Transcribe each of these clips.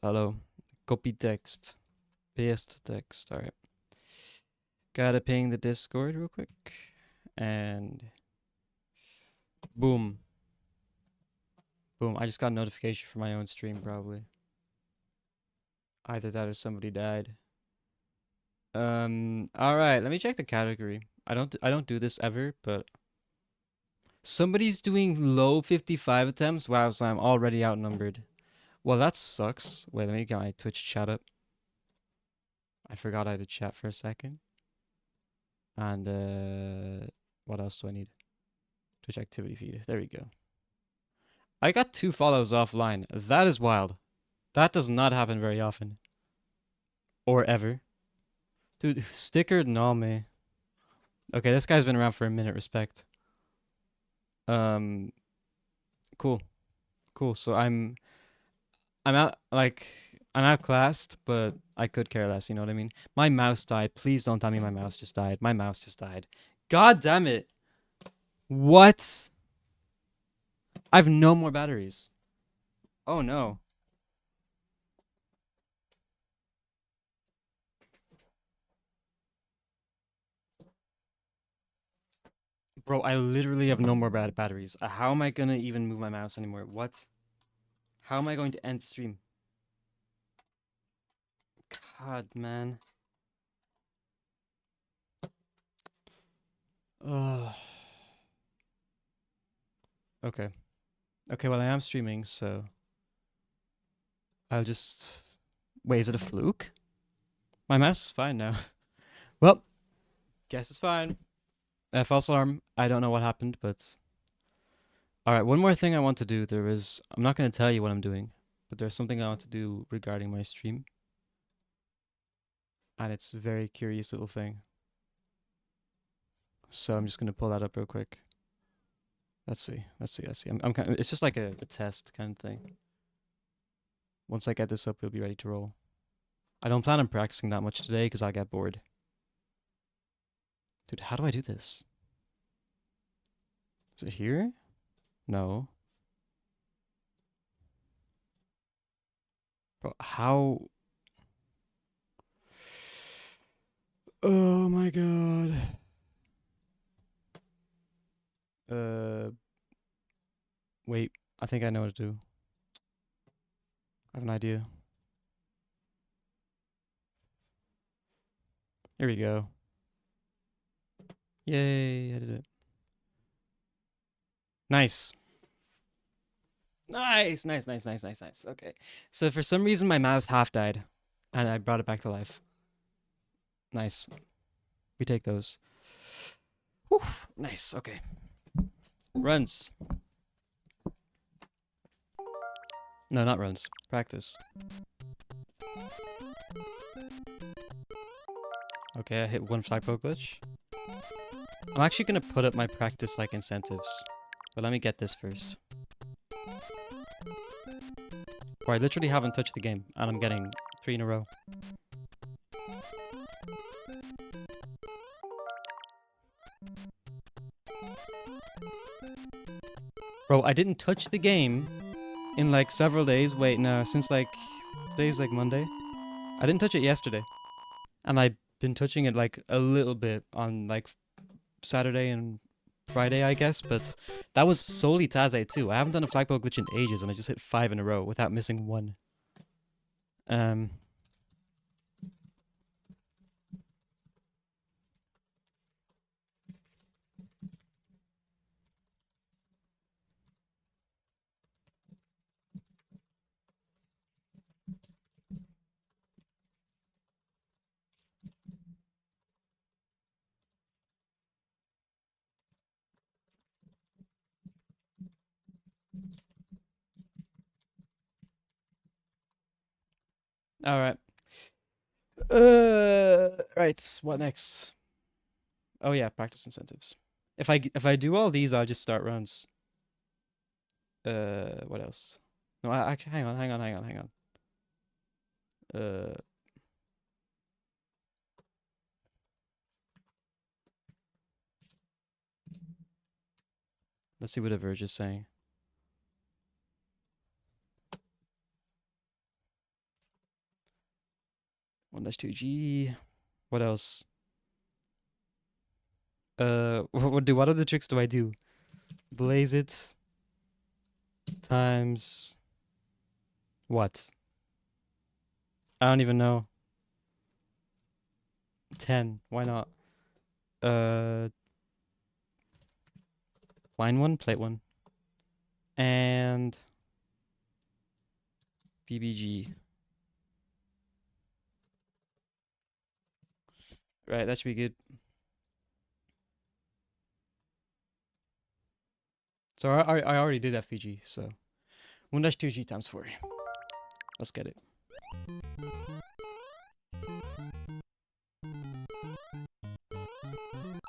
Hello. Copy text. Paste text. Alright. Gotta ping the Discord real quick. And boom. Boom. I just got a notification for my own stream, probably. Either that or somebody died. Alright, let me check the category. I don't do this ever, but somebody's doing low 55 attempts. Wow, so I'm already outnumbered. Well, that sucks. Wait, let me get my Twitch chat up. I forgot I had to chat for a second. And what else do I need? Twitch activity feed. There we go. I got 2 follows offline. That is wild. That does not happen very often. Or ever. Dude, sticker no me. Okay, this guy's been around for a minute, respect. Um cool. Cool. So I'm I'm outclassed, but I could care less, you know what I mean? My mouse died. Please don't tell me my mouse just died. My mouse just died. God damn it. What? I have no more batteries. Oh no. Bro, I literally have no more batteries. How am I gonna even move my mouse anymore? What? How am I going to end stream? God, man. Ugh. Okay. Okay, well, I am streaming, so I'll just... Wait, is it a fluke? My mouse is fine now. Well, guess it's fine. False alarm. I don't know what happened, but... Alright, one more thing I want to do. I'm not going to tell you what I'm doing, but there's something I want to do regarding my stream. And it's a very curious little thing. So I'm just going to pull that up real quick. Let's see. I'm kind of, it's just like a test kind of thing. Once I get this up, we'll be ready to roll. I don't plan on practicing that much today because I'll get bored. Dude, how do I do this? Is it here? No. Bro, how? Oh my god. Uh, wait. I think I know what to do. I have an idea. Here we go. Yay, I did it. Nice. Nice. Okay. So for some reason my mouse half died and I brought it back to life. Nice. We take those. Whew. Nice. Okay. Runs. No, not runs. Practice. Okay, I hit one flagpole glitch. I'm actually gonna put up my practice like incentives. But let me get this first. Or I literally haven't touched the game and I'm getting 3 in a row. Bro, I didn't touch the game in like several days. Wait, no, since like today's like Monday. I didn't touch it yesterday. And I've been touching it like a little bit on like Saturday and Friday, I guess, but that was solely Taze too. I haven't done a flagpole glitch in ages and I just hit 5 in a row without missing one. All right. Right. What next? Oh yeah, practice incentives. If I do all these, I'll just start runs. What else? No, actually, hang on. Uh, Let's see what a Verge is saying. One dash 2G. What else? What other tricks do I do? Blaze it times what? I don't even know. 10. Why not? Line 1, plate 1. And BBG. Right, that should be good. So I already did FPG, so 1 dash 2G times 4. Let's get it.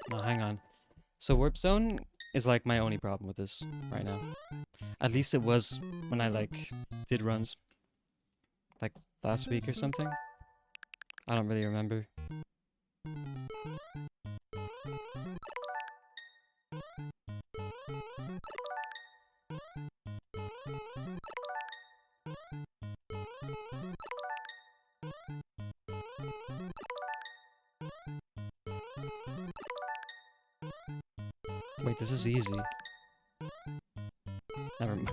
No, hang on. So Warp Zone is like my only problem with this right now. At least it was when I like did runs like last week or something. I don't really remember. Wait, this is easy. Never mind.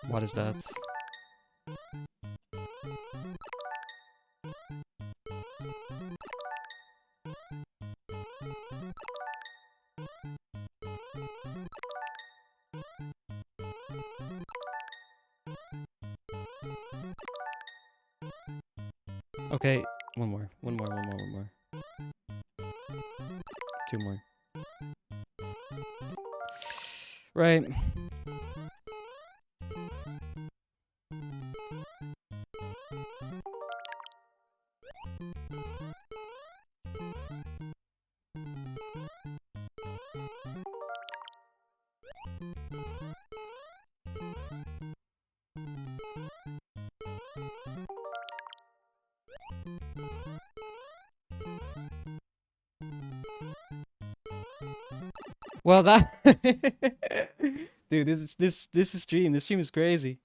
What is that? Okay, one more. 2 more. Right. Well, that dude, this is stream. This stream is crazy.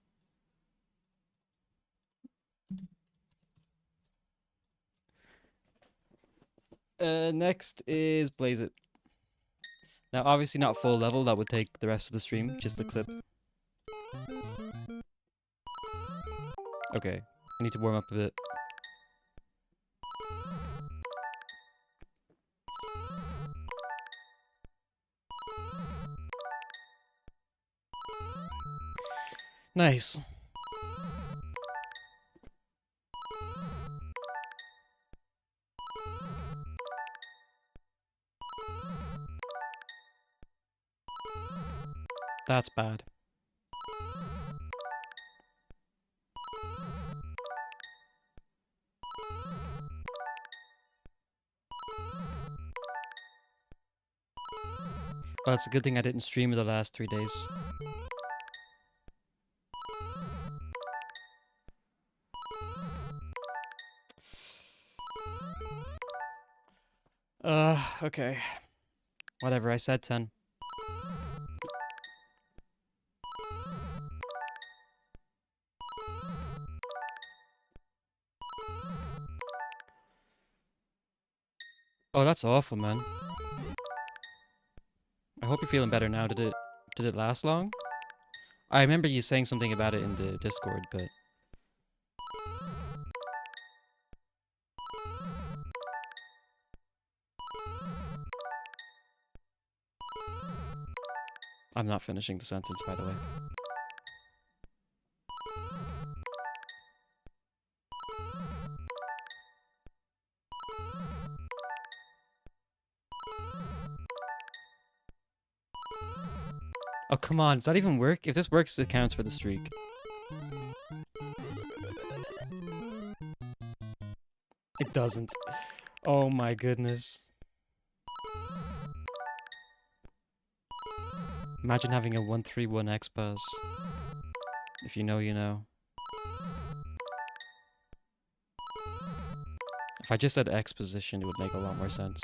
Next is Blaze It. Now, obviously not full level. That would take the rest of the stream. Just the clip. Okay, I need to warm up a bit. Nice. That's bad. Well, it's a good thing I didn't stream the last 3 days. Okay. Whatever, I said 10. Oh, that's awful, man. I hope you're feeling better now. Did it last long? I remember you saying something about it in the Discord, but I'm not finishing the sentence, by the way. Oh, come on. Does that even work? If this works, it counts for the streak. It doesn't. Oh my goodness. Imagine having a 131 XPass. If you know, you know. If I just said X position, it would make a lot more sense.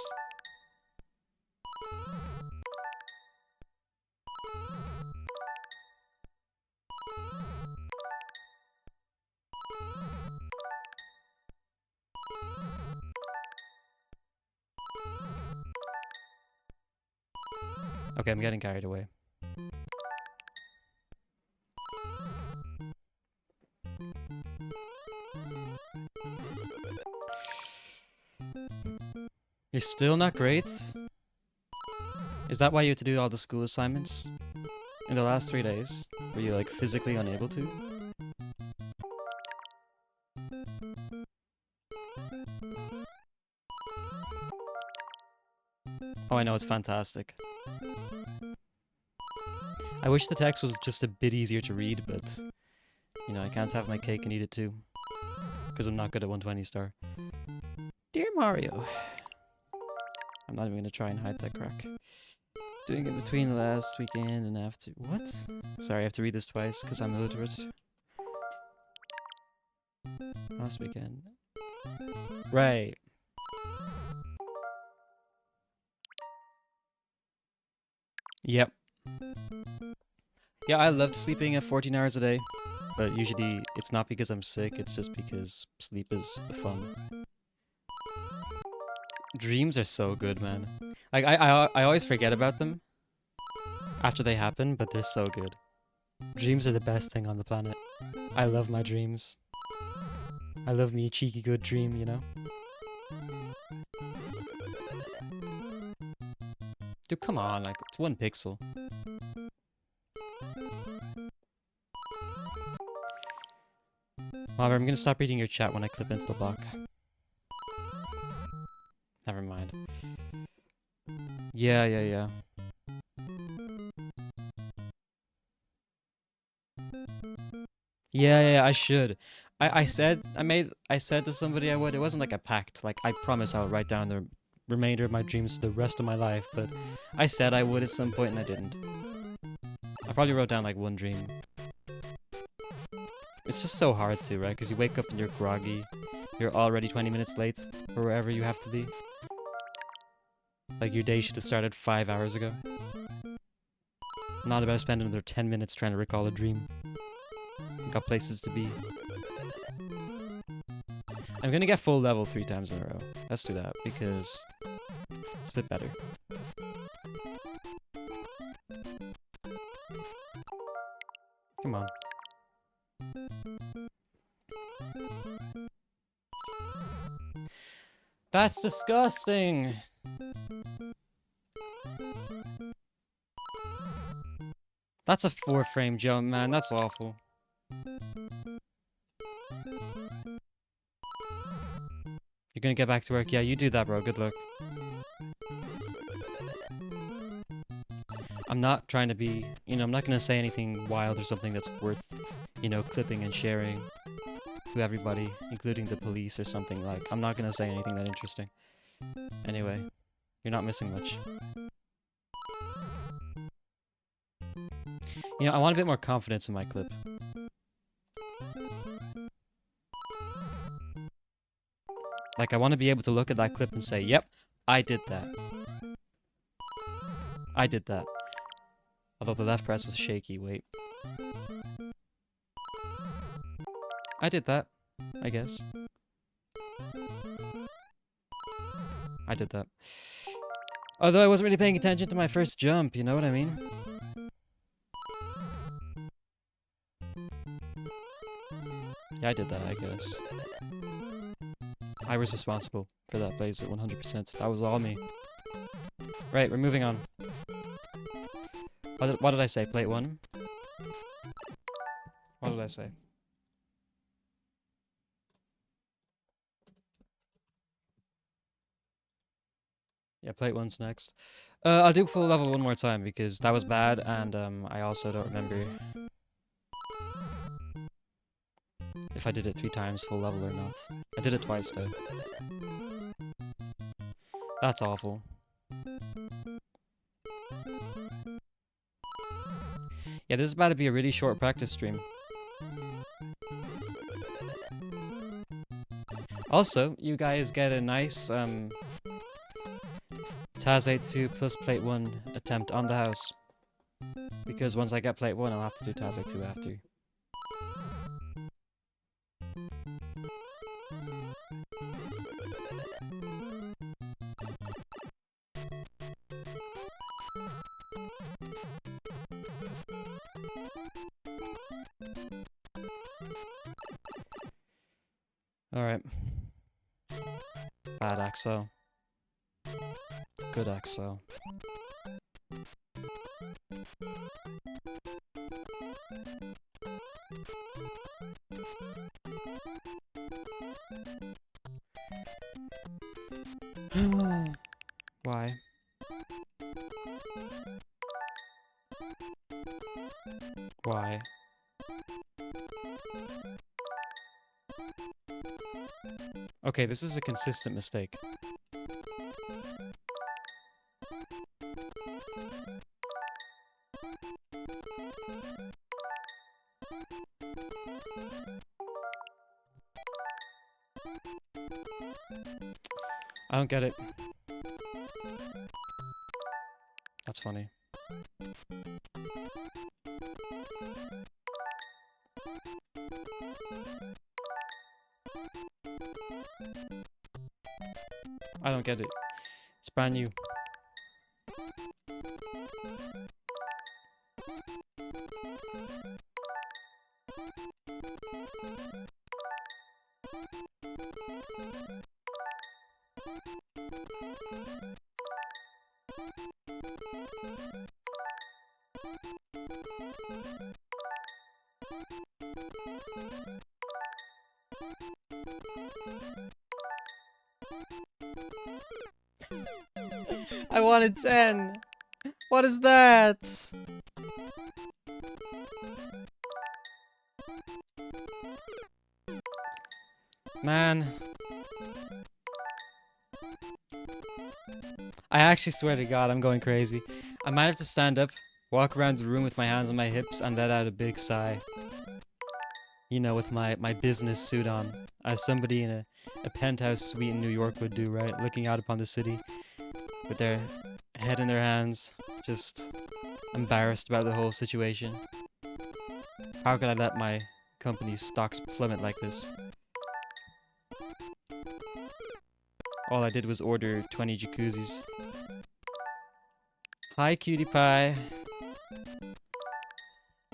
Okay, I'm getting carried away. You're still not great? Is that why you had to do all the school assignments in the last 3 days? Were you like physically unable to? Oh, I know, it's fantastic. I wish the text was just a bit easier to read, but you know, I can't have my cake and eat it too. Because I'm not good at 120 star. Dear Mario. I'm not even going to try and hide that crack. Doing it between last weekend and after... What? Sorry, I have to read this twice because I'm illiterate. Last weekend. Right. Yep. Yeah, I loved sleeping at 14 hours a day. But usually it's not because I'm sick, it's just because sleep is fun. Dreams are so good, man. Like, I always forget about them after they happen, but they're so good. Dreams are the best thing on the planet. I love my dreams. I love me a cheeky good dream, you know? Dude, come on, like, it's 1 pixel. However, I'm gonna stop reading your chat when I clip into the block. Never mind. Yeah. Yeah, I should. I said to somebody I would. It wasn't like a pact. Like, I promise I'll write down the remainder of my dreams for the rest of my life, but I said I would at some point and I didn't. I probably wrote down like 1 dream. It's just so hard to, right? Because you wake up and you're groggy. You're already 20 minutes late for wherever you have to be. Like, your day should have started 5 hours ago. Not about to spend another 10 minutes trying to recall a dream. Got places to be. I'm gonna get full level 3 times in a row. Let's do that, because it's a bit better. Come on. That's disgusting! That's a 4-frame jump, man. That's awful. You're gonna get back to work? Yeah, you do that, bro. Good luck. I'm not trying to be... You know, I'm not gonna say anything wild or something that's worth, you know, clipping and sharing to everybody, including the police or something. Like, I'm not gonna say anything that interesting. Anyway, you're not missing much. You know, I want a bit more confidence in my clip. Like, I want to be able to look at that clip and say, yep, I did that. I did that. Although the left press was shaky, wait. I did that, I guess. I did that. Although I wasn't really paying attention to my first jump, you know what I mean? Yeah, I did that, I guess. I was responsible for that blaze at 100%. That was all me. Right, we're moving on. What did I say? Plate 1? What did I say? Yeah, plate 1's next. I'll do full level 1 more time because that was bad and I also don't remember if I did it 3 times full level or not. I did it twice though. That's awful. Yeah, this is about to be a really short practice stream. Also, you guys get a nice TAS 82 plus plate 1 attempt on the house. Because once I get plate 1, I'll have to do TAS 82 after. Alright. Bad Axo. Good Axo. Why? Why? Okay, this is a consistent mistake. I don't get it. That's funny. I don't get it. It's brand new. I wanted 10. What is that? Man. I actually swear to God, I'm going crazy. I might have to stand up, walk around the room with my hands on my hips, and let out a big sigh. You know, with my business suit on, as somebody in a penthouse suite in New York would do, right? Looking out upon the city, with their head in their hands, just embarrassed about the whole situation. How could I let my company's stocks plummet like this? All I did was order 20 jacuzzis. Hi, cutie pie.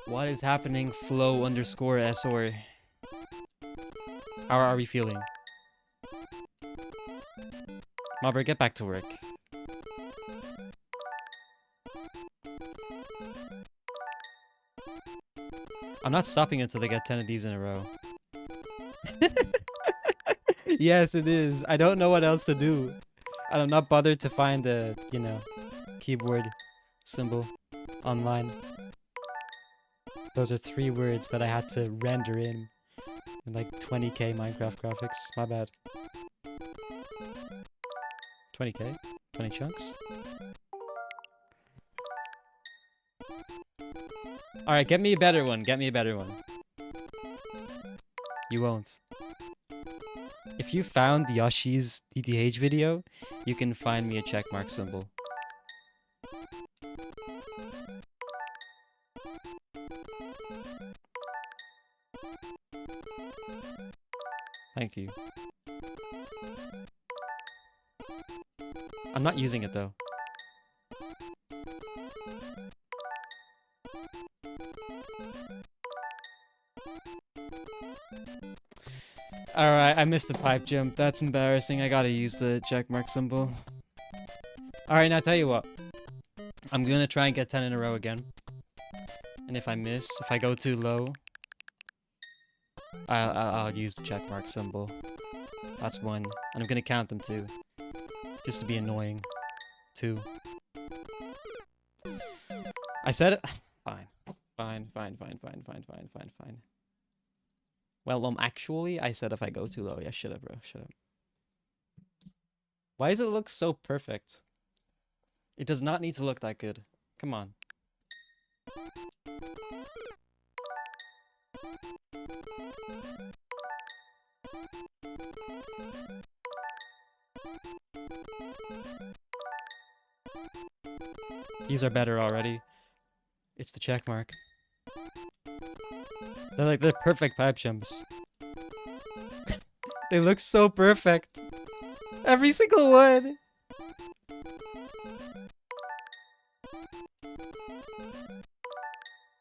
What is happening, flow_SR? How are we feeling? Mobber, get back to work. I'm not stopping until they get 10 of these in a row. Yes, it is. I don't know what else to do. And I'm not bothered to find a, you know, keyboard symbol online. Those are 3 words that I had to render in like 20k Minecraft graphics. My bad. 20k? 20 chunks? Alright, get me a better one. Get me a better one. You won't. If you found Yoshi's DTH video, you can find me a checkmark symbol. Thank you. I'm not using it though. Alright, I missed the pipe jump. That's embarrassing. I gotta use the checkmark symbol. Alright, now tell you what. I'm gonna try and get 10 in a row again. And if I miss, if I go too low, I'll use the checkmark symbol. That's 1. And I'm gonna count them too. Just to be annoying. 2. I said it. Fine. Fine. Well, actually, I said if I go too low. Yeah, shut up, bro. Shut up. Why does it look so perfect? It does not need to look that good. Come on. These are better already. It's the check mark. They're perfect pipe jumps. They look so perfect. Every single one.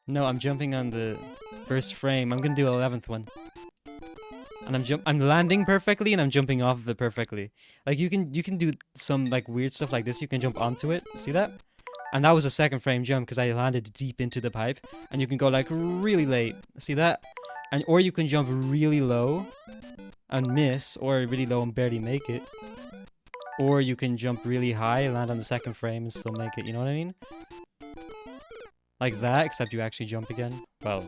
No, I'm jumping on the first frame. I'm gonna do 11th one. And I'm landing perfectly and I'm jumping off of it perfectly. Like you can do some like weird stuff like this. You can jump onto it. See that? And that was a second frame jump because I landed deep into the pipe. And you can go like really late. See that? And or you can jump really low and miss, or really low and barely make it. Or you can jump really high, land on the second frame and still make it. You know what I mean? Like that, except you actually jump again. Well,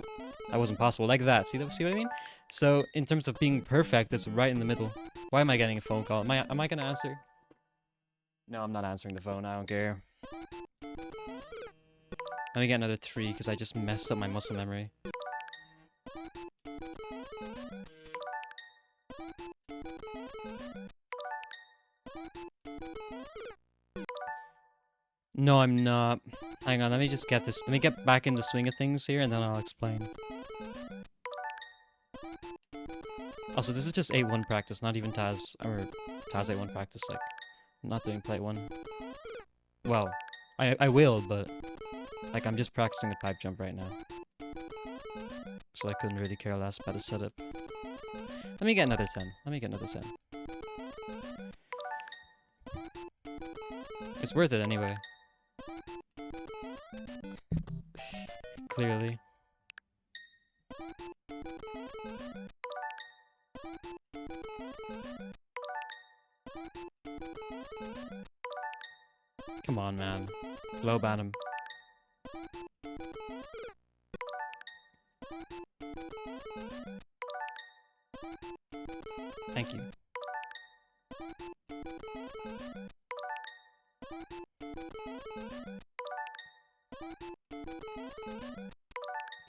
that wasn't possible. Like that. See that? See what I mean? So in terms of being perfect, it's right in the middle. Why am I getting a phone call? Am I gonna answer? No, I'm not answering the phone. I don't care. Let me get another 3 because I just messed up my muscle memory. No, I'm not. Hang on, let me just get this. Let me get back in the swing of things here and then I'll explain. Also, this is just 8-1 practice, not even Taz, or Taz 8-1 practice, like, I'm not doing plate 1. Well, I will, but, like, I'm just practicing the pipe jump right now. So I couldn't really care less about the setup. Let me get another 10. Let me get another 10. It's worth it anyway. Clearly. Come on, man. Low ban him. Thank you.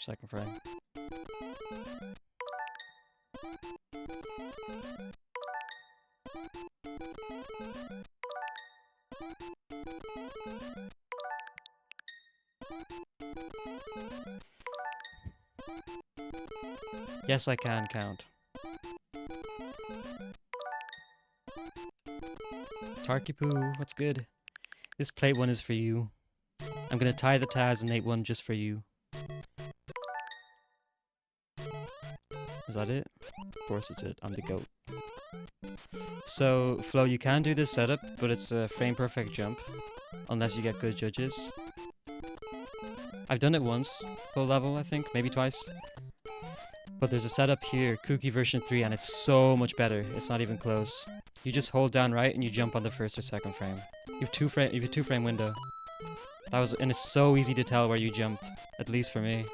Second frame. Yes, I can count. Tarkipoo, what's good? This plate 1 is for you. I'm gonna tie the Taz and 8-1 just for you. Is that it? Of course it's it. I'm the GOAT. So, Flo, you can do this setup, but it's a frame perfect jump. Unless you get good judges. I've done it once, full level, I think, maybe twice. But there's a setup here, Kooky version 3, and it's so much better. It's not even close. You just hold down right and you jump on the first or second frame. You have a 2-frame window. And it's so easy to tell where you jumped, at least for me.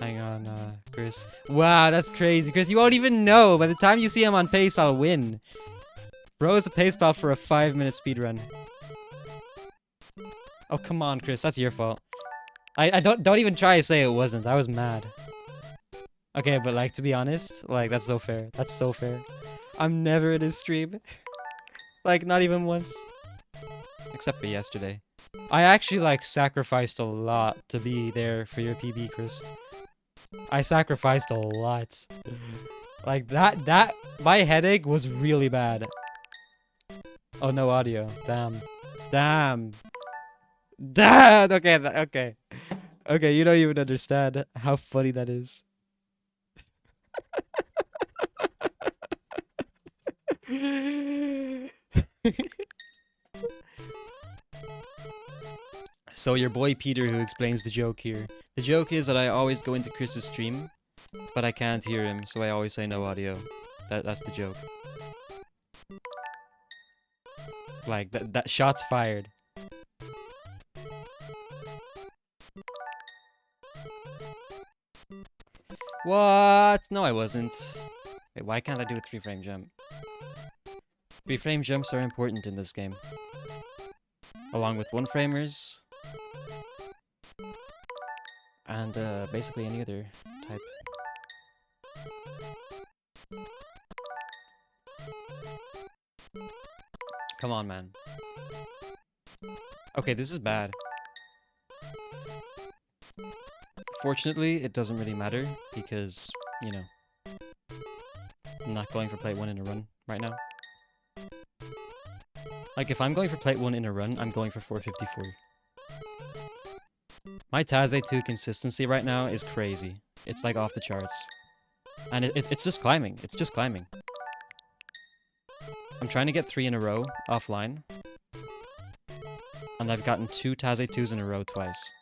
Hang on, Chris. Wow, that's crazy. Chris, you won't even know. By the time you see him on pace, I'll win. Bro is a pace pal for a 5-minute speedrun. Oh, come on, Chris. That's your fault. I don't even try to say it wasn't. I was mad. Okay, but like, to be honest, like, that's so fair. That's so fair. I'm never in his stream. Like, not even once. Except for yesterday. I actually, like, sacrificed a lot to be there for your PB, Chris. I sacrificed a lot. Like, my headache was really bad. Oh, no audio. Damn. Damn. Damn! Okay, okay. Okay, you don't even understand how funny that is. So your boy Peter who explains the joke here. The joke is that I always go into Chris's stream, but I can't hear him, so I always say no audio. That's the joke. Like, that shot's fired. What? No, I wasn't. Wait, why can't I do a 3-frame jump? 3-frame jumps are important in this game. Along with 1-framers. And basically any other type. Come on, man. Okay, this is bad. Fortunately, it doesn't really matter because, you know, I'm not going for plate 1 in a run right now. Like, if I'm going for plate 1 in a run, I'm going for 454. My Taz 2 consistency right now is crazy. It's like off the charts. And it's just climbing. It's just climbing. I'm trying to get 3 in a row offline. And I've gotten 2 Taze 2s in a row twice.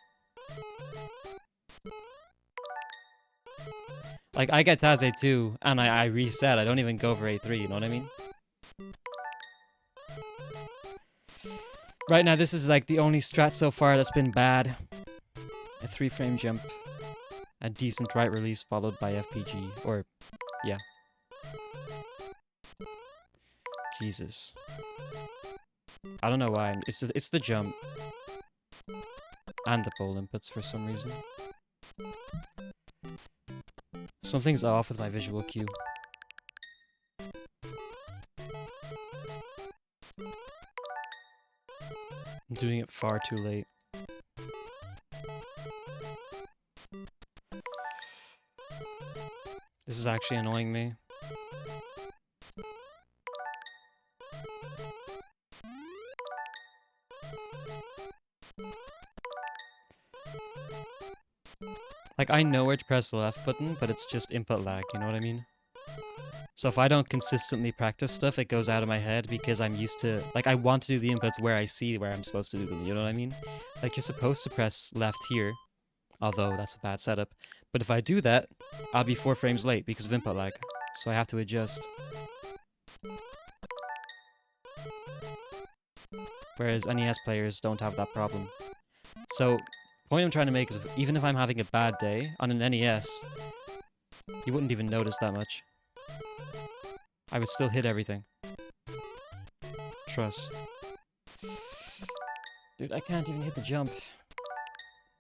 Like, I get Taze 2, and I reset. I don't even go for A3, you know what I mean? Right now, this is like the only strat so far that's been bad. A 3-frame jump. A decent right release followed by FPG. Or, yeah. Jesus. I don't know why. It's the jump. And the pole inputs for some reason. Something's off with my visual cue. I'm doing it far too late. This is actually annoying me. Like, I know where to press the left button, but it's just input lag, you know what I mean? So if I don't consistently practice stuff, it goes out of my head because I'm used to... Like, I want to do the inputs where I see where I'm supposed to do them, you know what I mean? Like, you're supposed to press left here, although that's a bad setup. But if I do that, I'll be 4 frames late because of input lag. So I have to adjust. Whereas NES players don't have that problem. So, the point I'm trying to make is even if I'm having a bad day on an NES, you wouldn't even notice that much. I would still hit everything. Trust. Dude, I can't even hit the jump.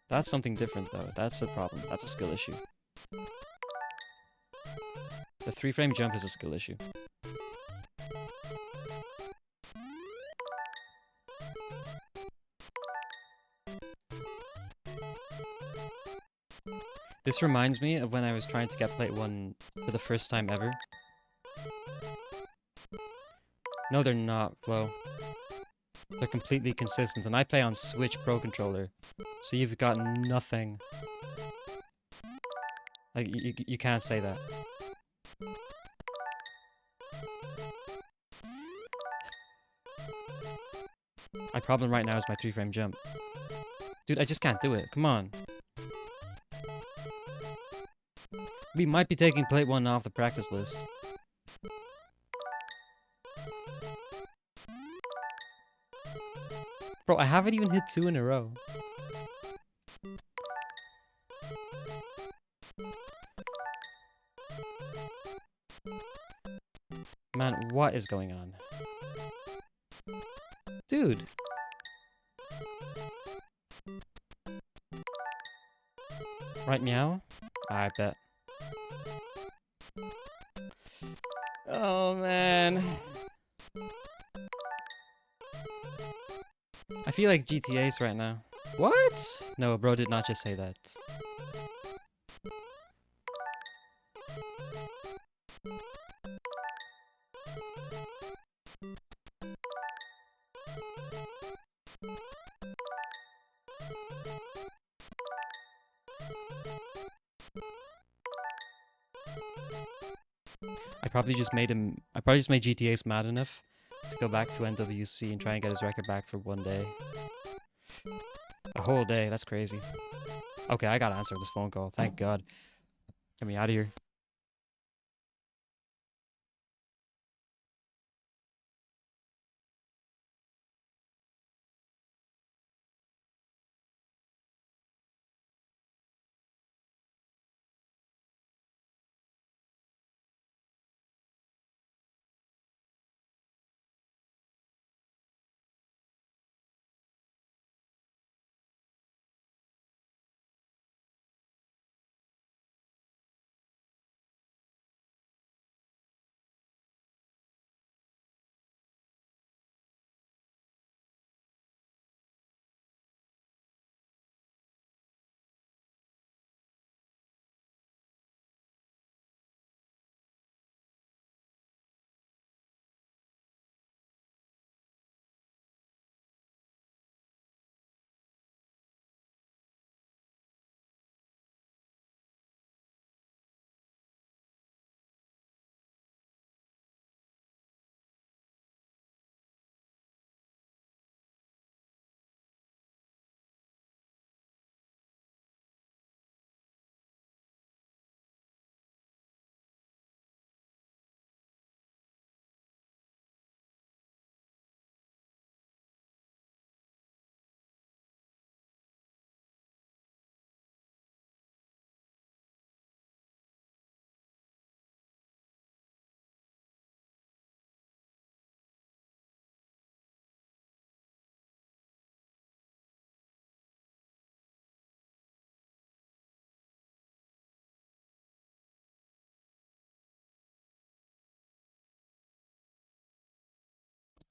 That's something different, though. That's the problem. That's a skill issue. The 3-frame jump is a skill issue. This reminds me of when I was trying to get Plate 1 for the first time ever. No, they're not, Flo. They're completely consistent, and I play on Switch Pro Controller, so you've got nothing. Like, you can't say that. My problem right now is my 3-frame jump. Dude, I just can't do it. Come on. We might be taking Plate 1 off the practice list. Bro, I haven't even hit 2 in a row. Man, what is going on? Dude. Right, meow? I bet. Oh, man. I feel like GTA's right now. What? No, bro did not just say that. I probably just made GTA's mad enough to go back to NWC and try and get his record back for one day. A whole day, that's crazy. Okay, I gotta answer this phone call, thank God. Get me out of here.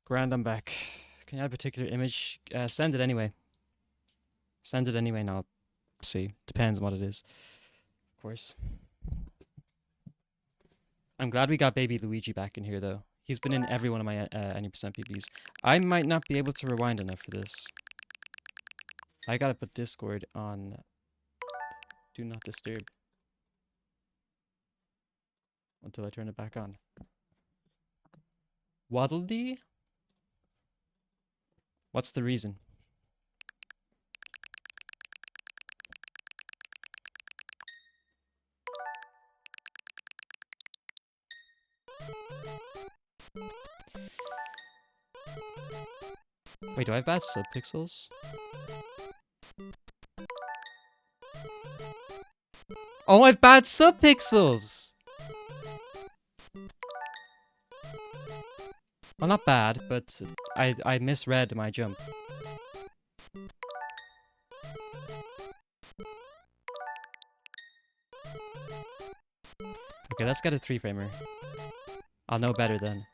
Grand, I'm back. Can you add a particular image? Send it anyway. Send it anyway and I'll see. Depends on what it is. Of course. I'm glad we got baby Luigi back in here though. He's been in every one of my any percent PBs. I might not be able to rewind enough for this. I gotta put Discord on Do Not Disturb until I turn it back on. Waddle Dee? What's the reason? Wait, do I have bad subpixels? Oh, I have bad subpixels! Well, not bad, but I misread my jump. Okay, let's get a 3-framer. I'll know better then.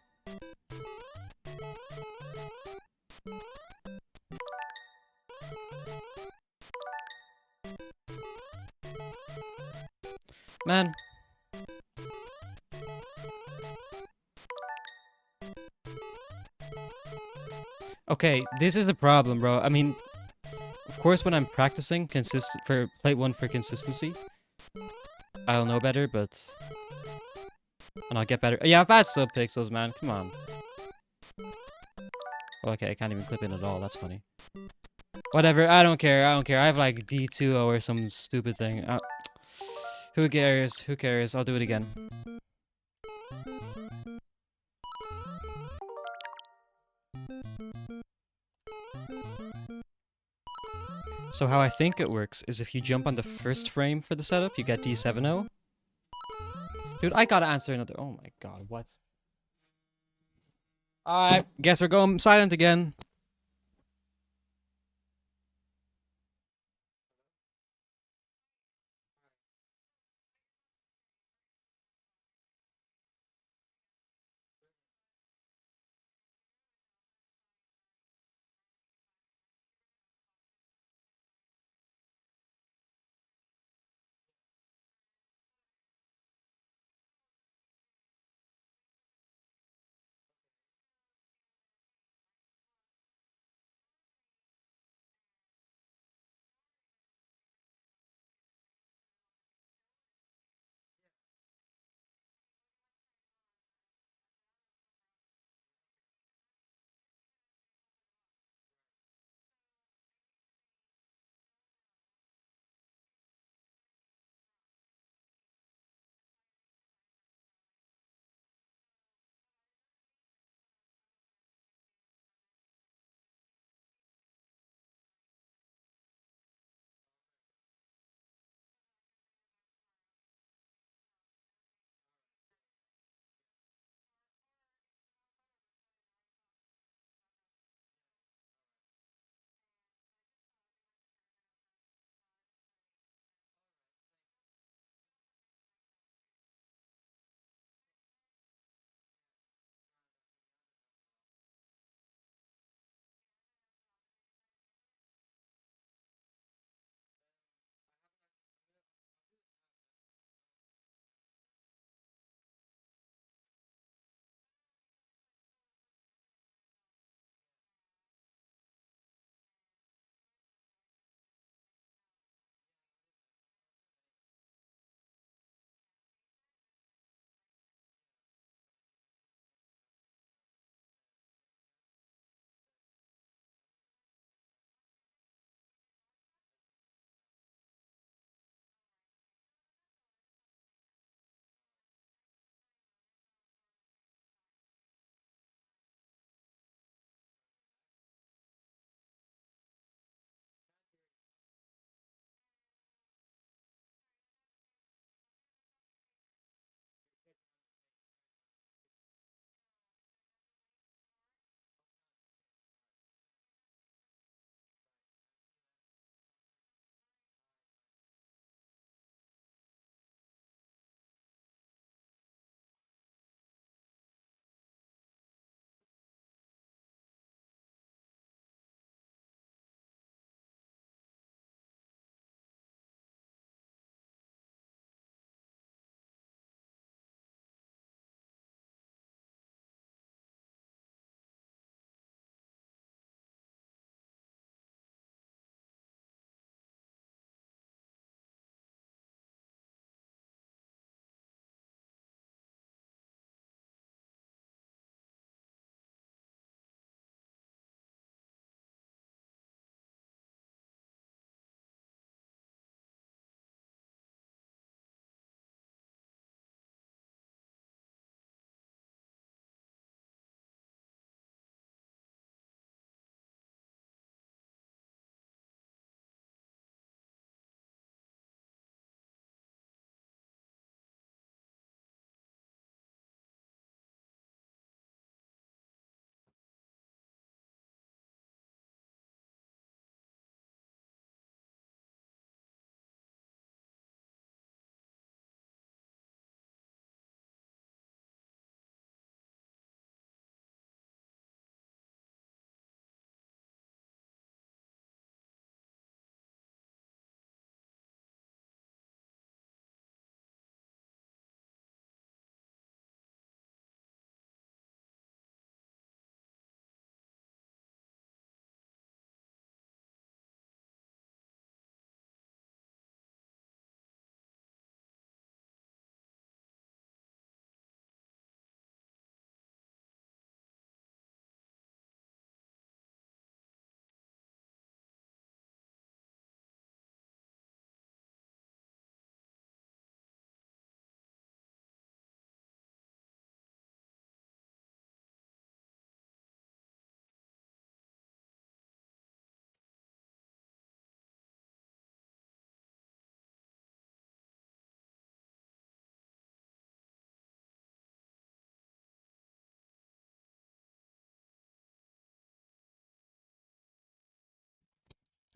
Man. Okay, this is the problem, bro. I mean, of course, when I'm practicing for plate 1 for consistency, I'll know better, but... And I'll get better. Yeah, bad subpixels, man. Come on. Okay, I can't even clip in at all. That's funny. Whatever. I don't care. I don't care. I have like D2O or some stupid thing. Who cares? Who cares? I'll do it again. So how I think it works is if you jump on the first frame for the setup, you get D7O. Dude, I gotta answer another... Oh my god, what? Alright, guess we're going silent again.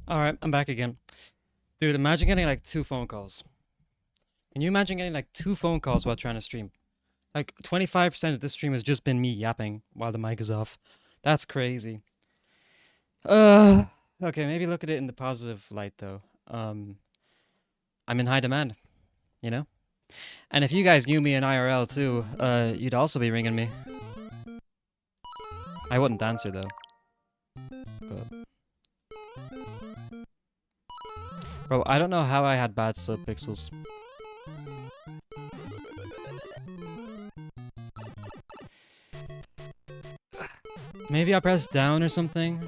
Alright, I'm back again. Dude, imagine getting like 2 phone calls. Can you imagine getting like 2 phone calls while trying to stream? Like 25% of this stream has just been me yapping while the mic is off. That's crazy. Uh, okay, maybe look at it in the positive light though. I'm in high demand, you know? And if you guys knew me in IRL too, you'd also be ringing me. I wouldn't answer though. But bro, I don't know how I had bad subpixels. Maybe I pressed down or something.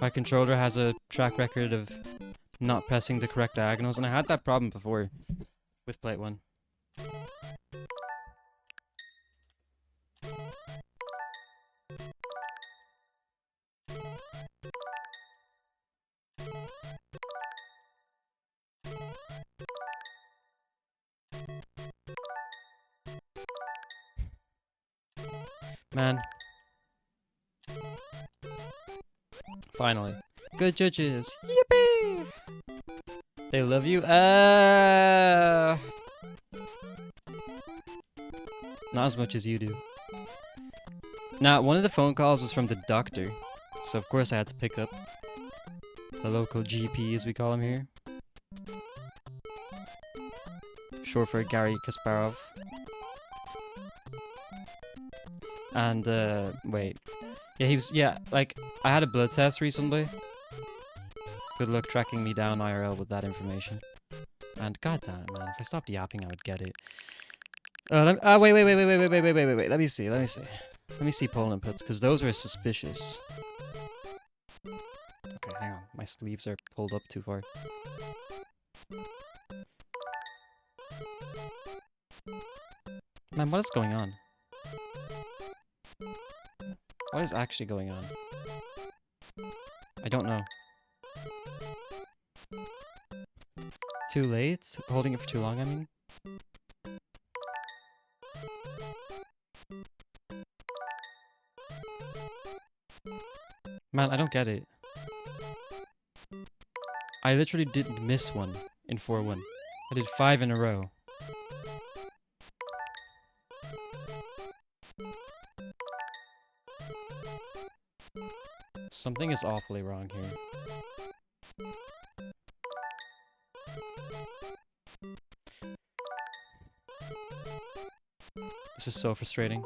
My controller has a track record of not pressing the correct diagonals, and I had that problem before with Plate 1. Man. Finally. Good judges. Yippee! They love you? Not as much as you do. Now, one of the phone calls was from the doctor, so of course I had to pick up. The local GP, as we call him here. Short for Gary Kasparov. And, wait. Yeah, like, I had a blood test recently. Good luck tracking me down IRL with that information. And goddamn, man, if I stopped yapping, I would get it. Wait. Let me see. Let me see poll inputs, because those were suspicious. Okay, hang on. My sleeves are pulled up too far. Man, what is going on? What is actually going on? I don't know. Too late? Holding it for too long, I mean? Man, I don't get it. I literally didn't miss one in 4-1. I did 5 in a row. Something is awfully wrong here. This is so frustrating.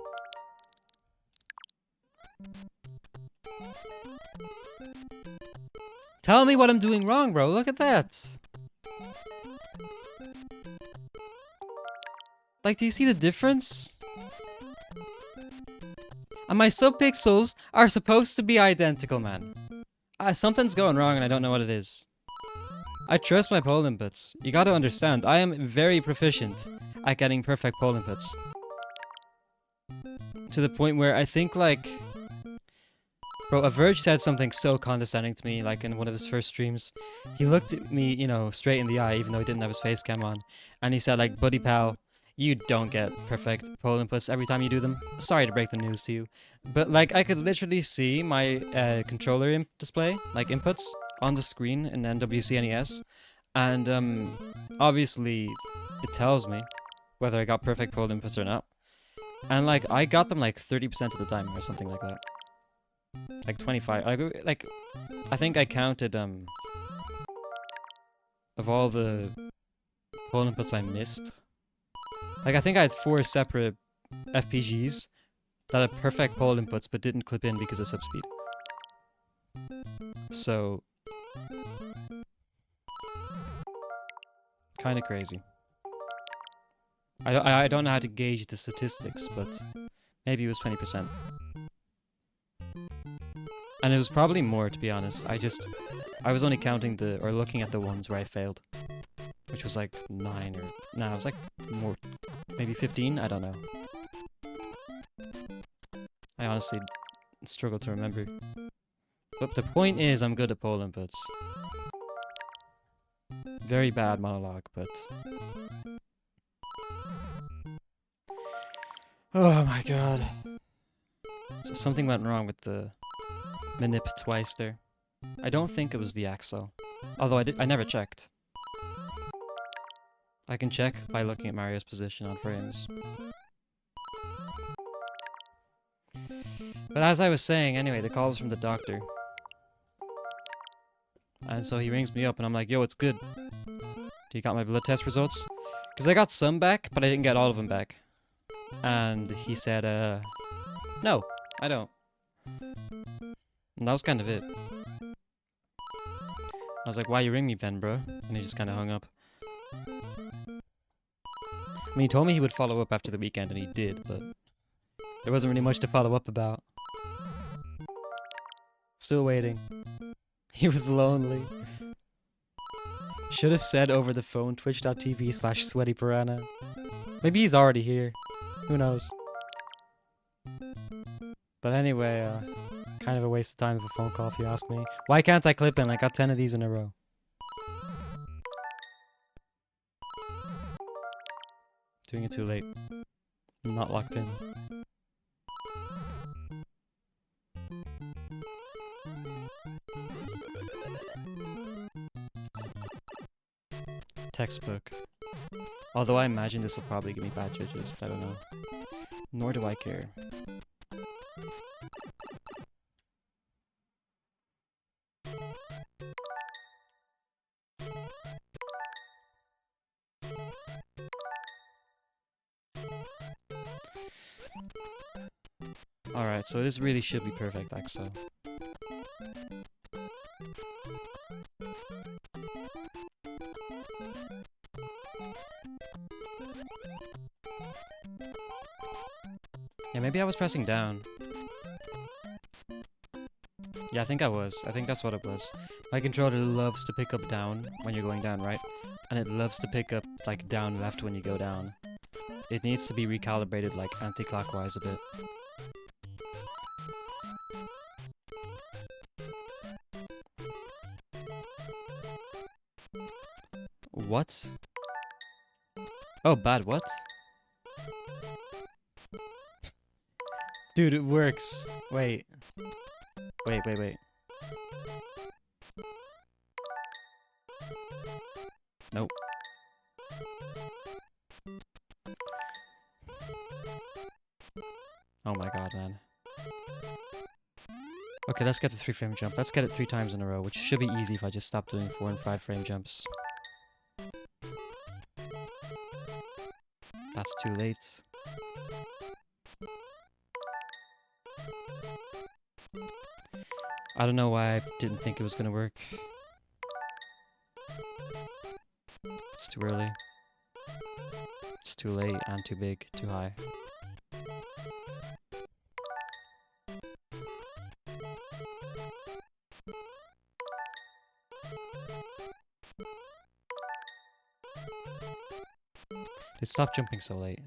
Tell me what I'm doing wrong, bro. Look at that. Like, do you see the difference? And my subpixels are supposed to be identical, man. Something's going wrong and I don't know what it is. I trust my poll inputs. You gotta understand, I am very proficient at getting perfect poll inputs. To the point where I think, like... Bro, Averge said something so condescending to me, like in one of his first streams. He looked at me, you know, straight in the eye, even though he didn't have his face cam on. And he said, like, buddy pal, you don't get perfect poll inputs every time you do them. Sorry to break the news to you. But, like, I could literally see my controller display, like, inputs on the screen in NWC NES. And, obviously, it tells me whether I got perfect poll inputs or not. And, like, I got them, like, 30% of the time or something like that. Like 25. Like, I think I counted, of all the poll inputs I missed. Like, I think I had 4 separate FPGs that had perfect poll inputs but didn't clip in because of subspeed. So, kind of crazy. I don't know how to gauge the statistics, but maybe it was 20%. And it was probably more, to be honest. I was only counting or looking at the ones where I failed. Which was like 9 or... No, it was like more... Maybe 15? I don't know. I honestly struggle to remember. But the point is, I'm good at poll inputs. Very bad monologue, but... Oh my god. So something went wrong with the... Manip twice there. I don't think it was the axle. Although I never checked. I can check by looking at Mario's position on frames. But as I was saying, anyway, the call was from the doctor. And so he rings me up and I'm like, yo, it's good. You got my blood test results? Because I got some back, but I didn't get all of them back. And he said, no, I don't. And that was kind of it. I was like, why you ring me then, bro? And he just kind of hung up. I mean, he told me he would follow up after the weekend, and he did, but there wasn't really much to follow up about. Still waiting. He was lonely. Should have said over the phone, twitch.tv/sweatypiranha. Maybe he's already here. Who knows? But anyway, kind of a waste of time of a phone call if you ask me. Why can't I clip in? I got 10 of these in a row. Doing it too late. I'm not locked in. Textbook. Although I imagine this will probably give me bad judges, but I don't know. Nor do I care. Alright, so this really should be perfect, like so. Yeah, maybe I was pressing down. Yeah, I think I was. I think that's what it was. My controller loves to pick up down when you're going down, right? And it loves to pick up, like, down left when you go down. It needs to be recalibrated, like, anti-clockwise a bit. What? Oh, bad what? Dude, it works. Wait. Wait. Nope. Oh my god, man. Okay, let's get the 3-frame jump. Let's get it 3 times in a row, which should be easy if I just stop doing 4 and 5-frame jumps. That's too late. I don't know why I didn't think it was gonna work. It's too early. It's too late and too big, too high. Dude, stop jumping so late.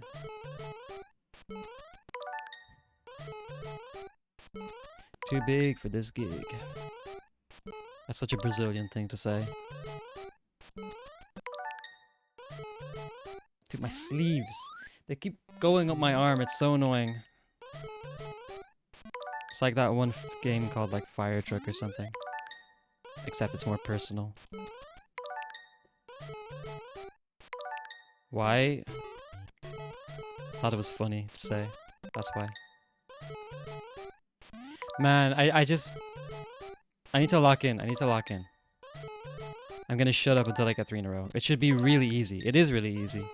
Too big for this gig. That's such a Brazilian thing to say. Dude, my sleeves. They keep going up my arm. It's so annoying. It's like that one game called like Fire Truck or something. Except it's more personal. Why? Thought it was funny to say. That's why. Man, I need to lock in. I need to lock in. I'm gonna shut up until I get 3 in a row. It should be really easy. It is really easy.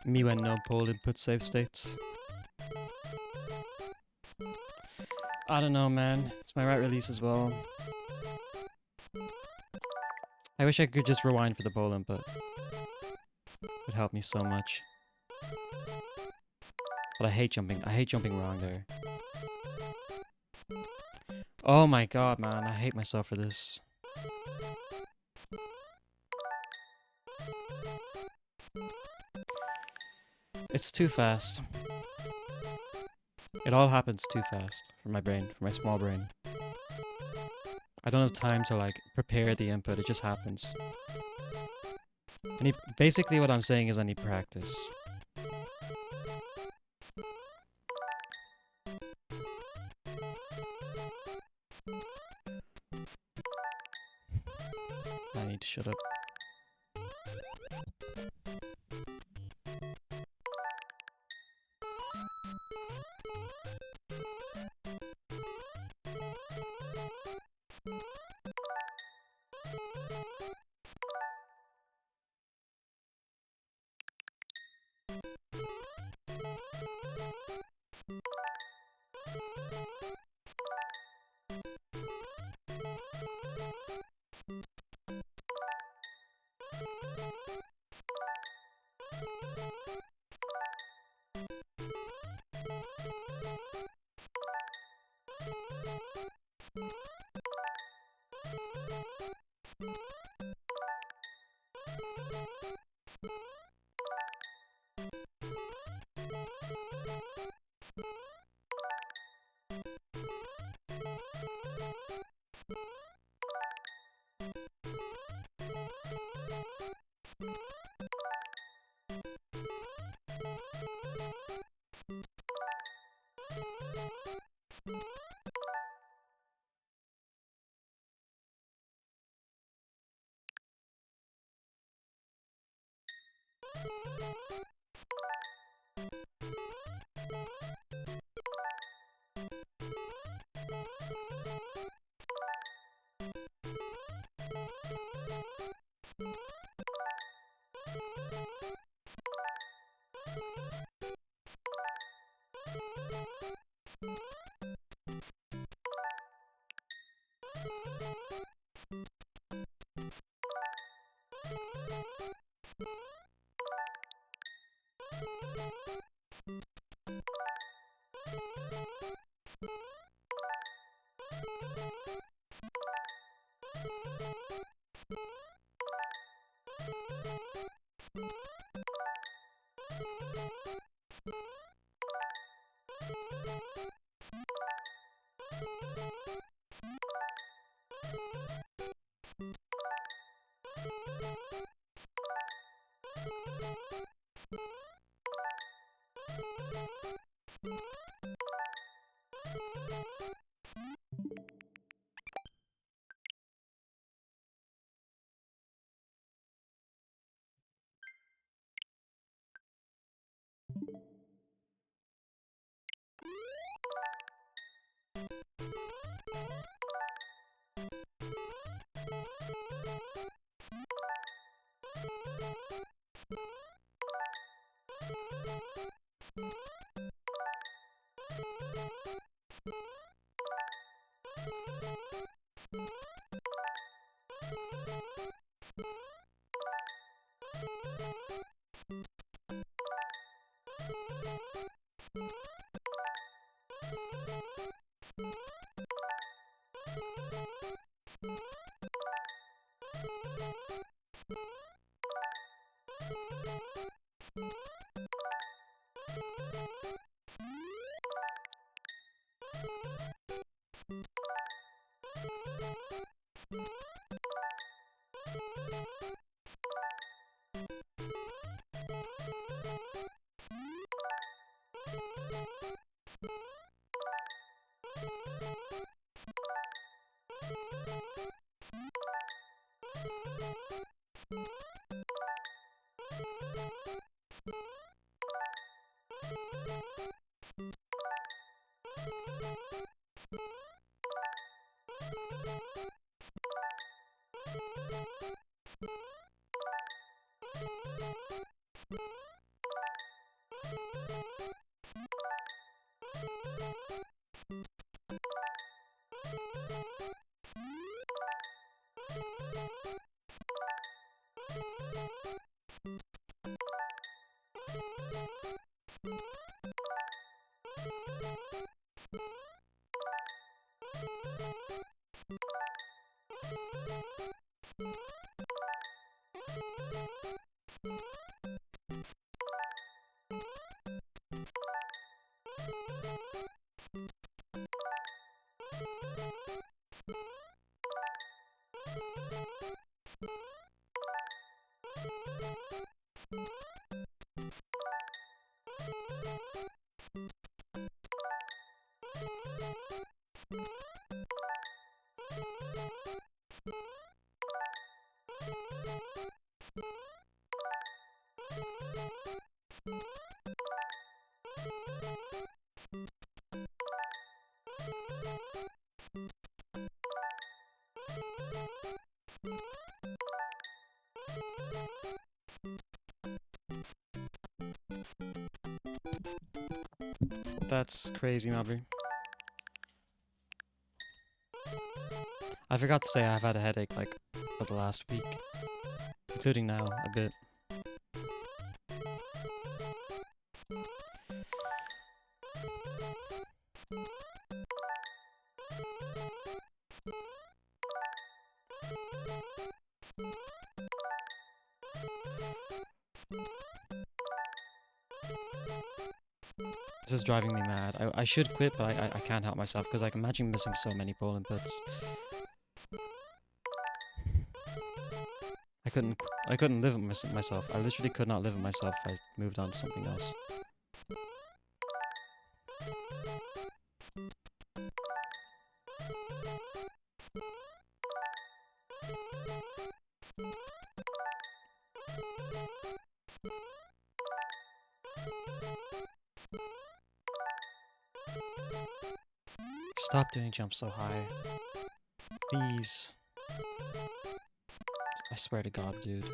Me when no poll input save states. I don't know, man. It's my right release as well. I wish I could just rewind for the poll input. It would help me so much. But I hate jumping wrong there. Oh my god, man. I hate myself for this. It's too fast. It all happens too fast for my brain, for my small brain. I don't have time to like prepare the input, it just happens. Basically what I'm saying is I need practice. I need to shut up. That's crazy, Mabry. I forgot to say I've had a headache like for the last week, including now a bit. This is driving me mad. I should quit, but I can't help myself because I can imagine missing so many poll inputs. I couldn't live with myself. I literally could not live with myself if I moved on to something else. Stop doing jumps so high. Please. I swear to God, dude.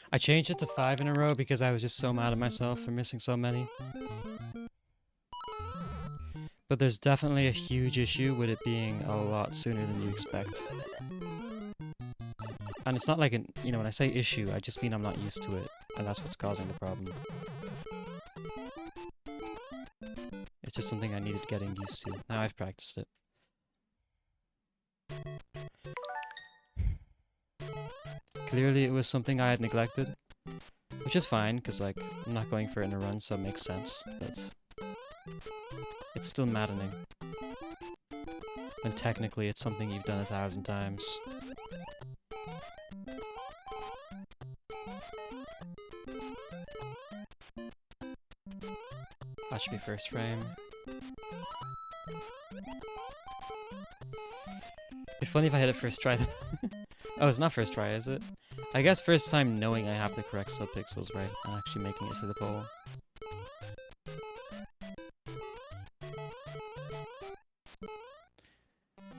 I changed it to 5 in a row because I was just so mad at myself for missing so many. But there's definitely a huge issue with it being a lot sooner than you expect. And it's not like an, you know, when I say issue, I just mean I'm not used to it, and that's what's causing the problem. It's just something I needed getting used to. Now I've practiced it. Clearly it was something I had neglected, which is fine, because like, I'm not going for it in a run, so it makes sense, but it's still maddening. When technically it's something you've done 1,000 times. That should be first frame. It'd be funny if I hit it first try. Oh, it's not first try, is it? I guess first time knowing I have the correct subpixels, right? And actually making it to the pole.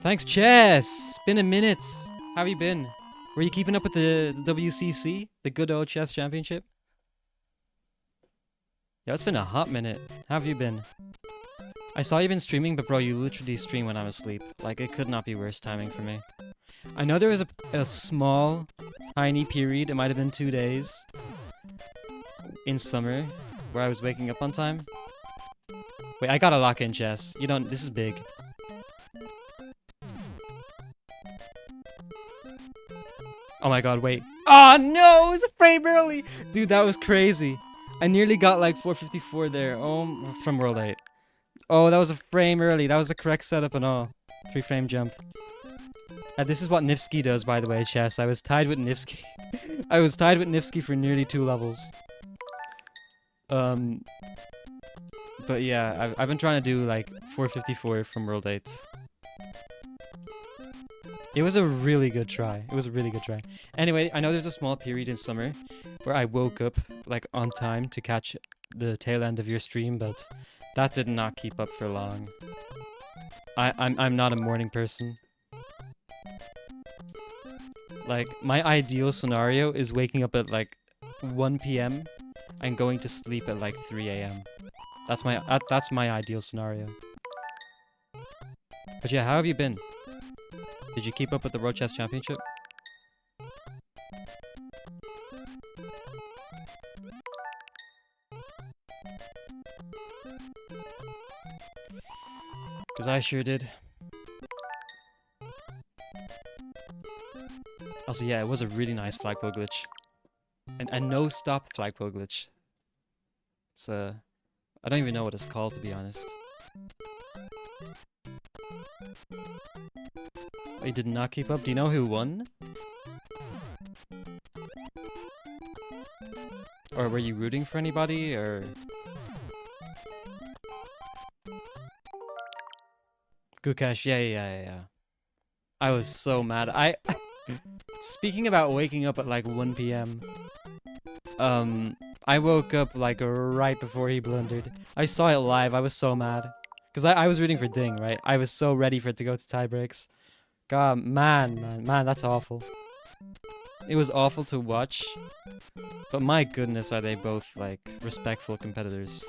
Thanks, Chess! Been a minute. How have you been? Were you keeping up with the WCC? The good old chess championship? Yeah, it's been a hot minute. How have you been? I saw you been streaming, but bro, you literally stream when I'm asleep. Like, it could not be worse timing for me. I know there was a small, tiny period, it might have been 2 days, in summer, where I was waking up on time. Wait, I gotta lock in chess. You don't, this is big. Oh my god, wait. Oh no, it was a frame early! Dude, that was crazy. I nearly got like 454 there. Oh, from World 8. Oh, that was a frame early. That was the correct setup and all. 3 frame jump. This is what Nifsky does, by the way, chess. I was tied with Nifsky. I was tied with Nifsky for nearly 2 levels. But yeah, I've been trying to do like 454 from World 8. It was a really good try. It was a really good try. Anyway, I know there's a small period in summer where I woke up like on time to catch the tail end of your stream, but that did not keep up for long. I'm not a morning person. Like, my ideal scenario is waking up at like 1 p.m. and going to sleep at like 3 a.m. That's my ideal scenario. But yeah, how have you been? Did you keep up with the World Chess Championship? Because I sure did. Also, yeah, it was a really nice flagpole glitch. And a no-stop flagpole glitch. It's I don't even know what it's called, to be honest. Oh, you did not keep up? Do you know who won? Or were you rooting for anybody, or... Gukesh, yeah. I was so mad. Speaking about waking up at like 1 p.m. I woke up like right before he blundered. I saw it live, I was so mad. Because I was rooting for Ding, right? I was so ready for it to go to tiebreaks. God, man, that's awful. It was awful to watch. But my goodness, are they both, like, respectful competitors.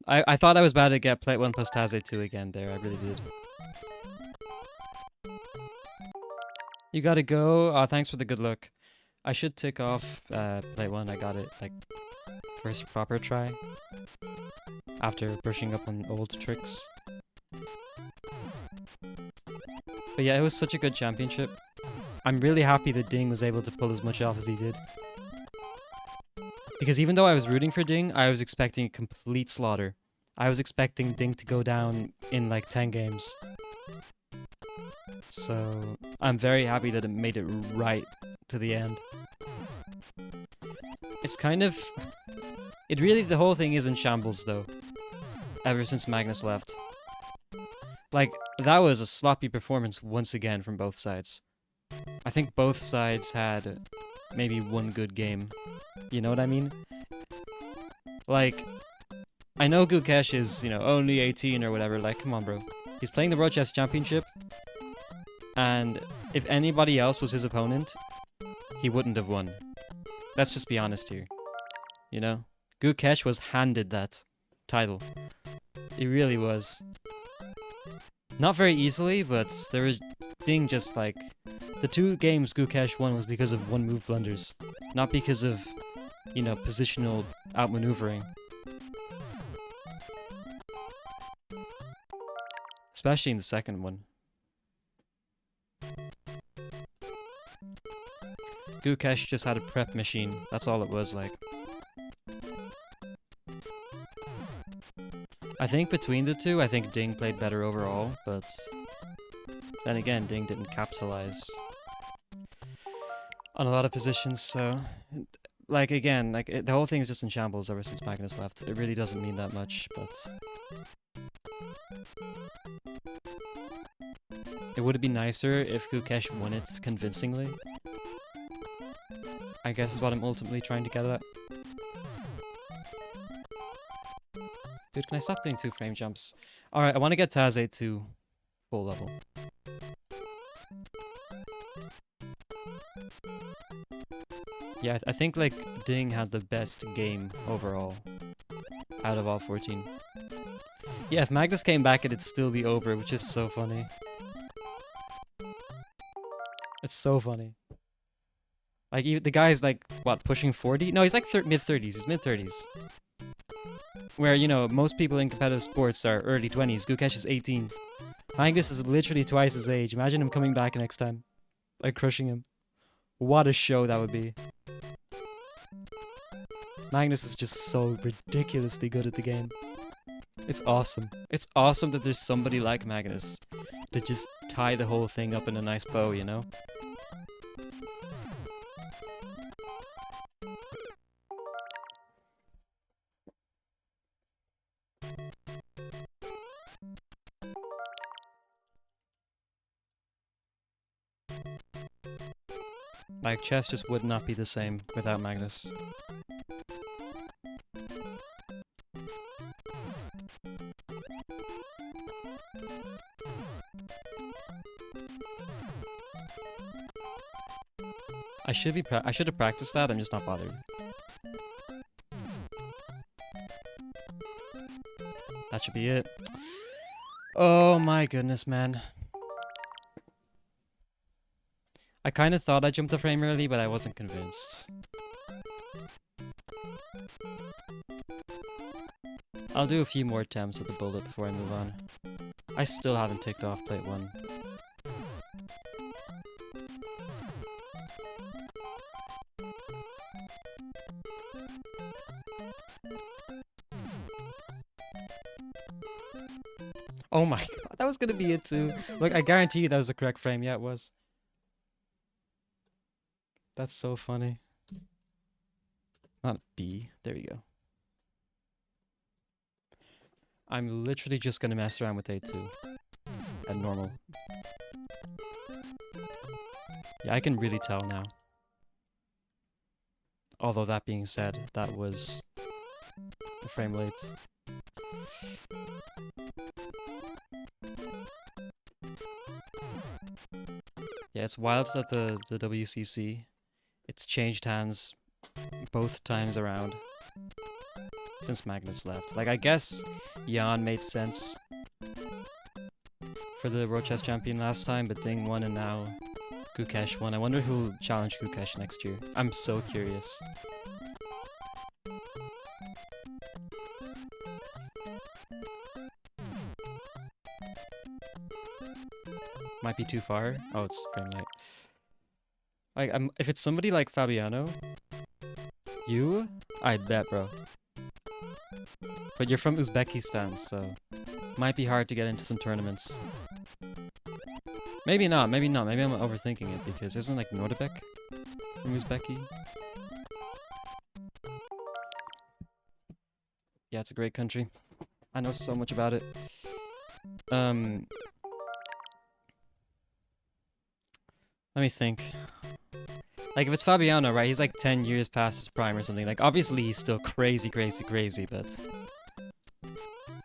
I thought I was about to get Plate 1 plus Taze 2 again there, I really did. You gotta go. Oh, thanks for the good luck. I should tick off Plate 1, I got it, like, first proper try. After brushing up on old tricks. But yeah, it was such a good championship. I'm really happy that Ding was able to pull as much off as he did. Because even though I was rooting for Ding, I was expecting a complete slaughter. I was expecting Ding to go down in like 10 games. So I'm very happy that it made it right to the end. It's kind of... the whole thing is in shambles though. Ever since Magnus left. Like, that was a sloppy performance once again from both sides. I think both sides had maybe one good game. You know what I mean? Like, I know Gukesh is, you know, only 18 or whatever, like, come on, bro. He's playing the World Chess Championship, and if anybody else was his opponent, he wouldn't have won. Let's just be honest here. You know? Gukesh was handed that title. He really was. Not very easily, but there was Ding just like... The 2 games Gukesh won was because of 1 move blunders. Not because of, you know, positional outmaneuvering. Especially in the second one. Gukesh just had a prep machine. That's all it was like. I think between the two, I think Ding played better overall, but then again, Ding didn't capitalize on a lot of positions, so... Like, again, like the whole thing is just in shambles ever since Magnus left. It really doesn't mean that much, but... It would have been nicer if Gukesh won it convincingly. I guess is what I'm ultimately trying to get at. Dude, can I stop doing 2 frame jumps? Alright, I want to get Taze to full level. Yeah, I think, like, Ding had the best game overall out of all 14. Yeah, if Magnus came back, it'd still be over, which is so funny. It's so funny. Like, the guy's, like, what, pushing 40? No, he's, like, mid-30s. He's mid-30s. Where, you know, most people in competitive sports are early 20s. Gukesh is 18. Magnus is literally twice his age. Imagine him coming back next time. Like, crushing him. What a show that would be. Magnus is just so ridiculously good at the game. It's awesome. It's awesome that there's somebody like Magnus to just tie the whole thing up in a nice bow, you know? Like, chess just would not be the same without Magnus. I should have practiced that, I'm just not bothered. That should be it. Oh my goodness, man. I kind of thought I jumped the frame early, but I wasn't convinced. I'll do a few more attempts at the bullet before I move on. I still haven't ticked off plate 1. Oh my god, that was gonna be it too. Look, I guarantee you that was the correct frame. Yeah, it was. That's so funny. Not B. There you go. I'm literally just gonna mess around with A2 at normal. Yeah, I can really tell now. Although that being said, that was the frame late. Yeah, it's wild that the WCC, it's changed hands both times around since Magnus left. Like, I guess Jan made sense for the World Chess Champion last time, but Ding won and now Gukesh won. I wonder who'll challenge Gukesh next year. I'm so curious. Might be too far. Oh, it's frame rate. Like, if it's somebody like Fabiano, I bet, bro. But you're from Uzbekistan, so might be hard to get into some tournaments. Maybe not, maybe not. Maybe I'm overthinking it, because isn't like Nordebek from Uzbeki? Yeah, it's a great country. I know so much about it. Let me think. Like, if it's Fabiano, right, he's like 10 years past his prime or something. Like, obviously he's still crazy, but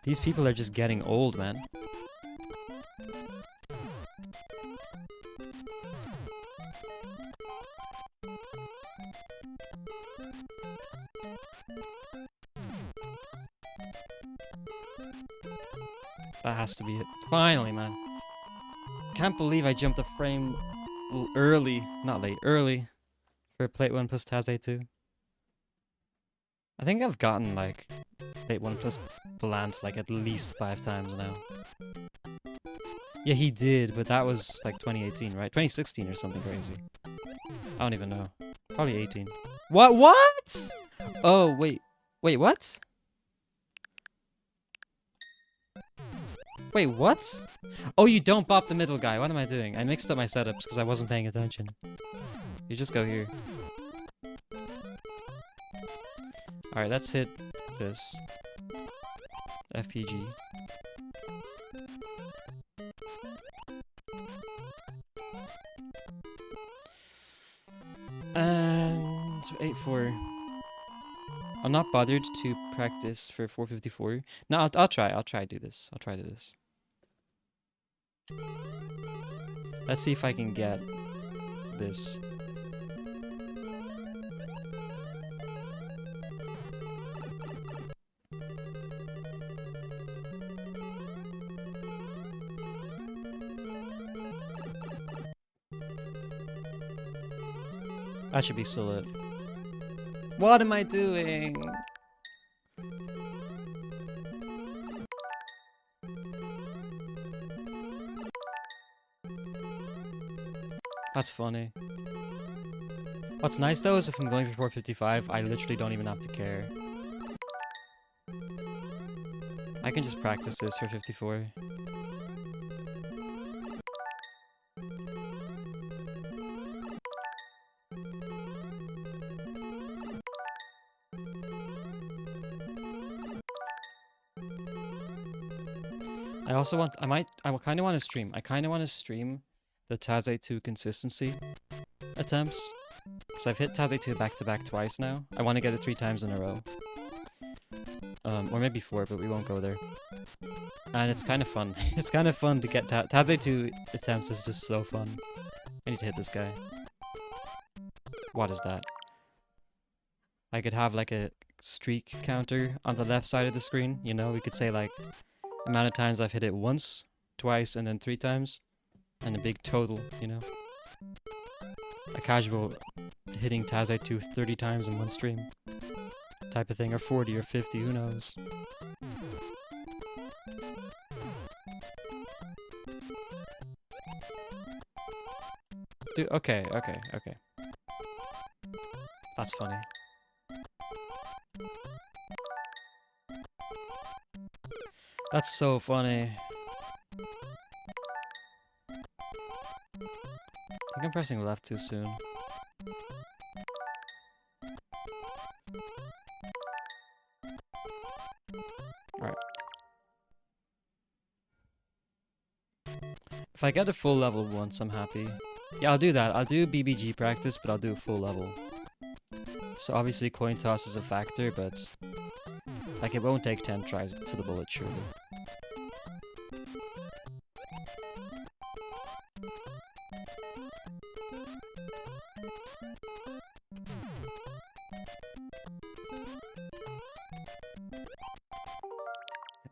these people are just getting old, man. That has to be it. Finally, man. Can't believe I jumped the frame early. Not late, early. For plate 1 plus Taz A2. I think I've gotten, like, plate 1 plus Blant, like, at least 5 times now. Yeah, he did, but that was, like, 2018, right? 2016 or something crazy. I don't even know. Probably 18. What? Oh, wait. Wait, what? Wait, what? Oh, you don't bop the middle guy. What am I doing? I mixed up my setups because I wasn't paying attention. You just go here. Alright, let's hit this. FPG. And 8-4. I'm not bothered to practice for 454. No, I'll try. I'll try to do this. I'll try to do this. Let's see if I can get this. That should be still it. What am I doing? That's funny. What's nice though is if I'm going for 455, I literally don't even have to care. I can just practice this for 54. I also want, I kind of want to stream. I kind of want to stream the Taz A2 consistency attempts. So I've hit Taze 2 back to back twice now. I want to get it 3 times in a row. Or maybe 4, but we won't go there. And it's kind of fun. It's kind of fun to get Taze 2 attempts is just so fun. I need to hit this guy. What is that? I could have like a streak counter on the left side of the screen. You know, we could say like amount of times I've hit it once, twice, and then 3 times. And a big total, you know. A casual hitting Taze 2 30 times in one stream type of thing, or 40 or 50, who knows. Dude, okay. That's funny. That's so funny. I think I'm pressing left too soon. Alright. If I get a full level once, I'm happy. Yeah, I'll do that. I'll do BBG practice, but I'll do a full level. So obviously coin toss is a factor, but like it won't take 10 tries to the bullet, surely.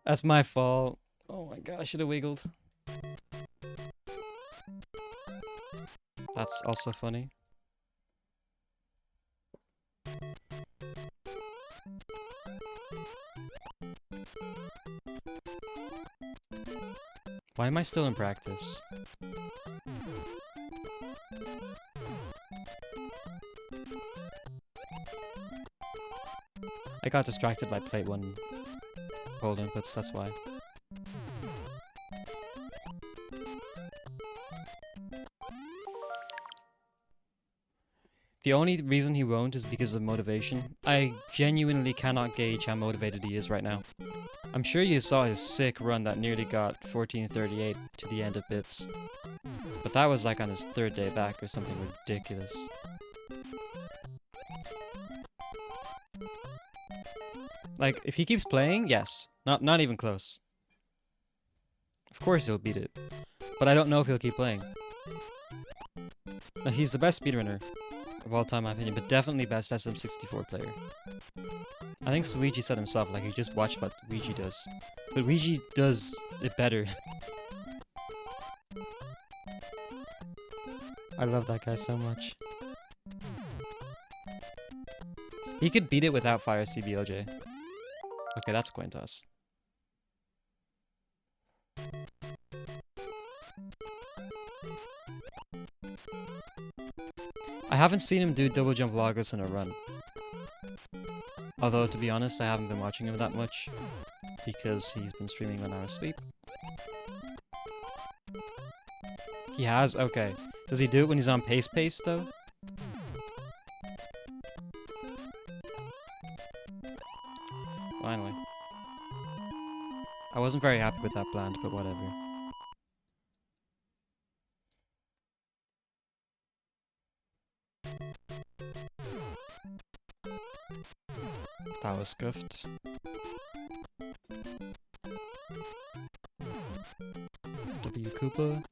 That's my fault. Oh my god, I should have wiggled. That's also funny. Why am I still in practice? I got distracted by plate 1 hold inputs, that's why. The only reason he won't is because of motivation. I genuinely cannot gauge how motivated he is right now. I'm sure you saw his sick run that nearly got 1438 to the end of bits. But that was like on his 3rd day back or something ridiculous. Like, if he keeps playing, yes. Not even close. Of course he'll beat it. But I don't know if he'll keep playing. He's the best speedrunner of all time, in my opinion, but definitely best SM64 player. I think Luigi said himself, like, he just watched what Luigi does. But Luigi does it better. I love that guy so much. He could beat it without Fire CBOJ. Okay, that's coin toss. I haven't seen him do double jump logos in a run. Although, to be honest, I haven't been watching him that much because he's been streaming when I was asleep. He has? Okay. Does he do it when he's on pace though? Finally. I wasn't very happy with that blend, but whatever. That was scuffed. W Koopa.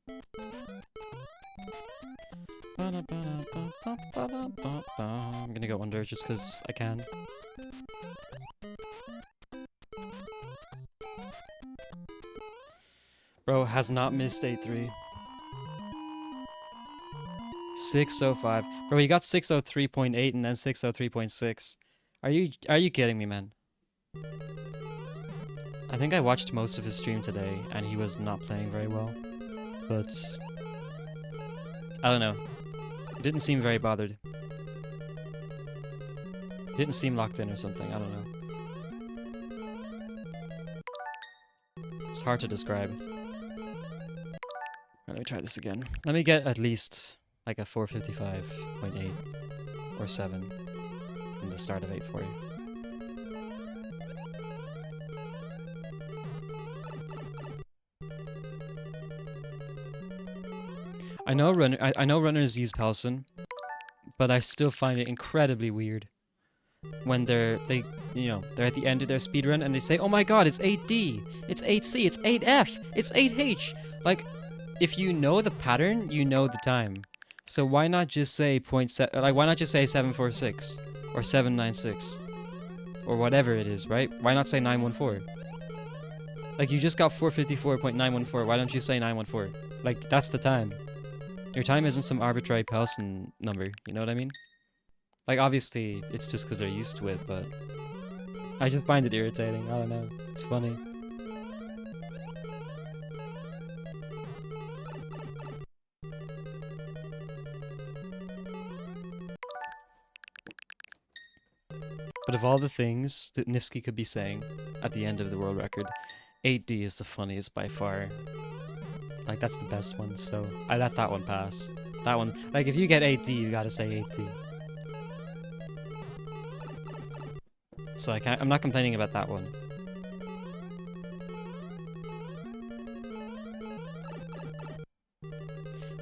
I'm gonna go under just because I can. Bro has not missed 8-3. 605. Bro, he got 603.8 and then 603.6. Are you kidding me, man? I think I watched most of his stream today and he was not playing very well. But I don't know. He didn't seem very bothered. He didn't seem locked in or something, I don't know. It's hard to describe. Let me try this again. Let me get at least like a 455.8 or 7 from the start of 840. I know runners use Pelson, but I still find it incredibly weird when they're at the end of their speedrun and they say, "Oh my god, it's 8D, it's 8C, it's 8F, it's 8H." Like, if you know the pattern, you know the time. So why not just say why not just say 746 or 796 or whatever it is, right? Why not say 914? Like, you just got 454.914. Why don't you say 914? Like, that's the time. Your time isn't some arbitrary Pelson number. You know what I mean? Like, obviously, it's just because they're used to it, but I just find it irritating. I don't know. It's funny. But of all the things that Nifsky could be saying at the end of the world record, 8D is the funniest by far. Like, that's the best one, so I let that one pass. That one, like, if you get 8D, you gotta say 8D. So I'm not complaining about that one.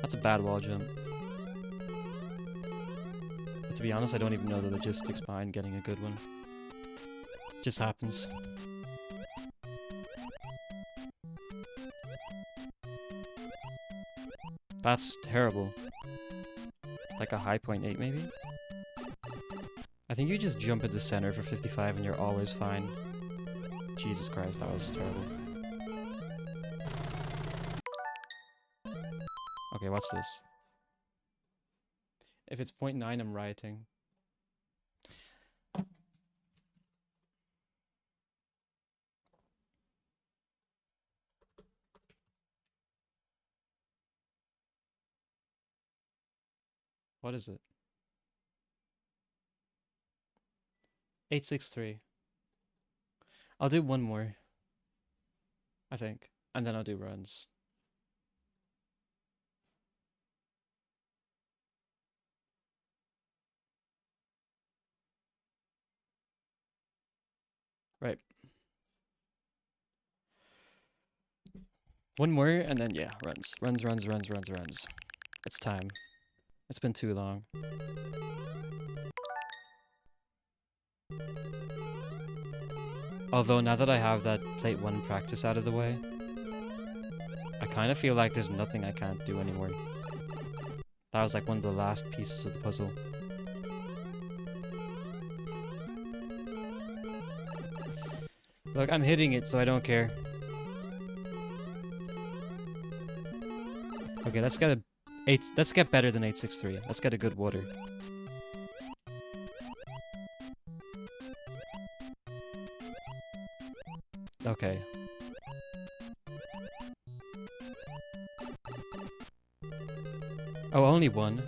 That's a bad wall jump. But to be honest, I don't even know the logistics behind getting a good one. It just happens. That's terrible. Like a high 0.8 maybe? I think you just jump at the center for 55 and you're always fine. Jesus Christ, that was terrible. Okay, what's this? If it's 0.9, I'm rioting. What is it? 863. I'll do one more, I think, and then I'll do runs. Right. One more, and then, yeah, runs. Runs. It's time. It's been too long. Although, now that I have that plate 1 practice out of the way, I kind of feel like there's nothing I can't do anymore. That was like one of the last pieces of the puzzle. Look, I'm hitting it, so I don't care. Okay, let's get let's get better than 863. Let's get a good water. Okay. Oh, only one.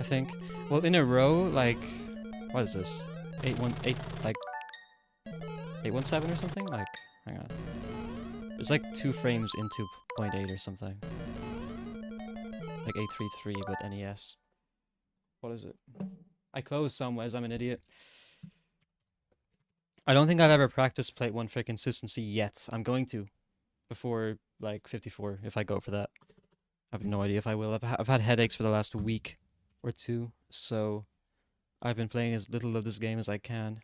I think. Well, in a row, like, what is this? 818, like 817 or something? Like, hang on. There's like 2 frames into 0.8 or something. Like 833, but NES. What is it? I closed somewhere, I'm an idiot. I don't think I've ever practiced plate 1 for consistency yet. I'm going to. Before, like, 54, if I go for that. I have no idea if I will. I've had headaches for the last week or 2, so I've been playing as little of this game as I can.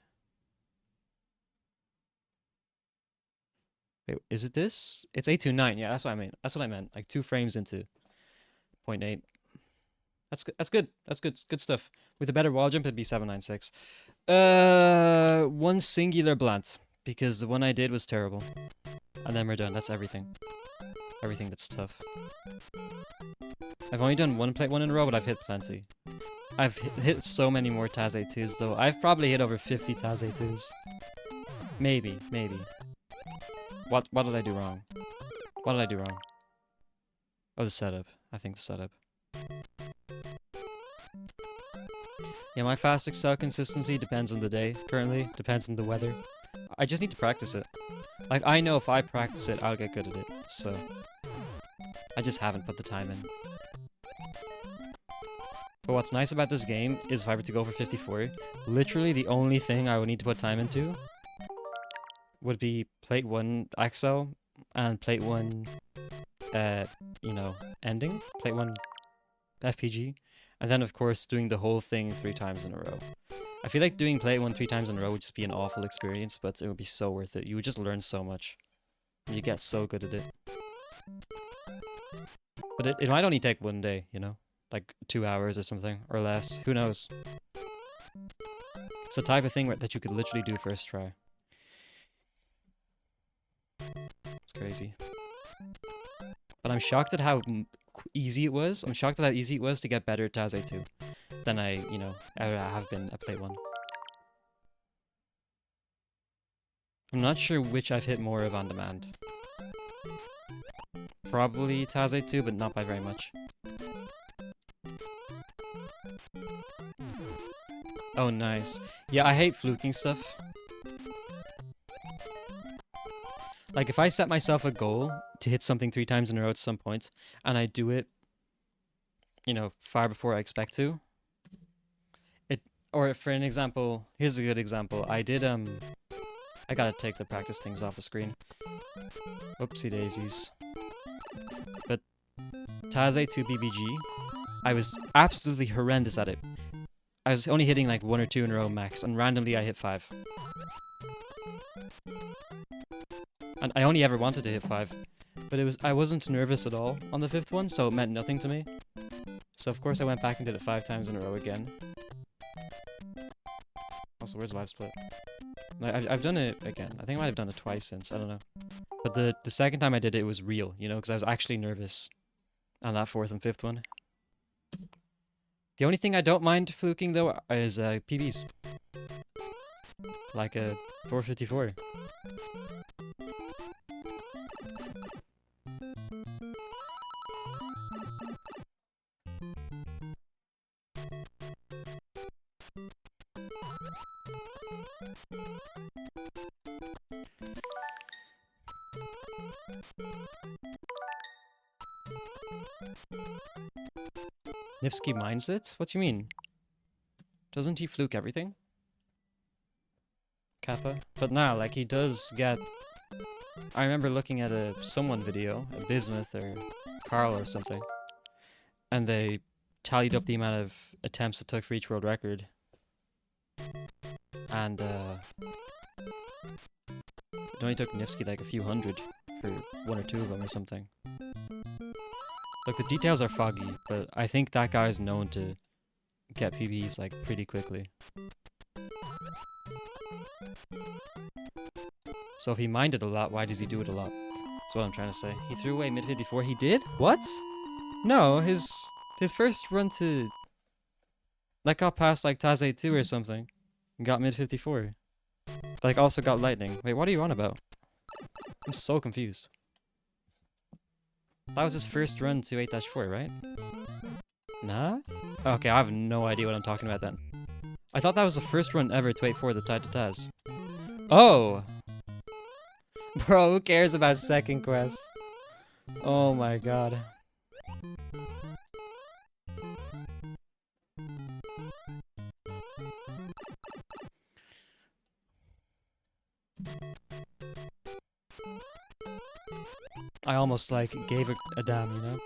Wait, is it this? It's 829. Yeah, that's what I mean. That's what I meant. Like 2 frames into 0.8. That's good. That's good. That's good. Good stuff. With a better wall jump, it'd be 796. One singular blunt, because the one I did was terrible. And then we're done. That's everything. Everything that's tough. I've only done one plate 1 in a row, but I've hit plenty. I've hit so many more Taz 2s though. I've probably hit over 50 Taz 2s. Maybe. What did I do wrong? What did I do wrong? Oh, the setup. I think the setup. Yeah, my fast excel consistency depends on the day, currently. Depends on the weather. I just need to practice it. Like, I know if I practice it, I'll get good at it, so... I just haven't put the time in. But what's nice about this game is if I were to go for 54, literally the only thing I would need to put time into would be plate 1 Axel and plate 1, ending. Plate 1 FPG. And then, of course, doing the whole thing 3 times in a row. I feel like doing Play It 1 3 times in a row would just be an awful experience, but it would be so worth it. You would just learn so much. You get so good at it. But it might only take 1 day, you know? Like 2 hours or something, or less. Who knows? It's the type of thing that you could literally do first try. It's crazy. But I'm shocked at how easy it was. I'm shocked at how easy it was to get better at Taze 2 than I have been at Play 1. I'm not sure which I've hit more of on demand. Probably Taze 2, but not by very much. Oh, nice. Yeah, I hate fluking stuff. Like, if I set myself a goal to hit something 3 times in a row at some point, and I do it, you know, far before I expect to, or for an example, here's a good example. I gotta take the practice things off the screen. Whoopsie daisies. But Taze 2 BBG, I was absolutely horrendous at it. I was only hitting like 1 or 2 in a row max, and randomly I hit 5. And I only ever wanted to hit 5. But I wasn't nervous at all on the 5th one, so it meant nothing to me. So of course I went back and did it 5 times in a row again. Also, where's Live Split? I've done it again. I think I might have done it twice since, I don't know. But the second time I did it, it was real, you know, because I was actually nervous on that 4th and 5th one. The only thing I don't mind fluking, though, is PBs. Like a 454. Nifsky minds it? What do you mean? Doesn't he fluke everything? Kappa? But now, like, he does get... I remember looking at a someone video, a Bismuth or Carl or something, and they tallied up the amount of attempts it took for each world record. And, it only took Nifsky like a few hundred for 1 or 2 of them or something. Look, the details are foggy, but I think that guy is known to get PBs like pretty quickly. So if he minded a lot, why does he do it a lot? That's what I'm trying to say. He threw away mid 54. He did? What? No, his first run to like got past like Taze 2 or something and got mid 54. Like also got lightning. Wait, what are you on about? I'm so confused. That was his first run to 8-4, right? Nah? Okay, I have no idea what I'm talking about then. I thought that was the first run ever to 8-4 that tied to Taz. Oh! Bro, who cares about second quest? Oh my god. I almost like gave a damn, you know?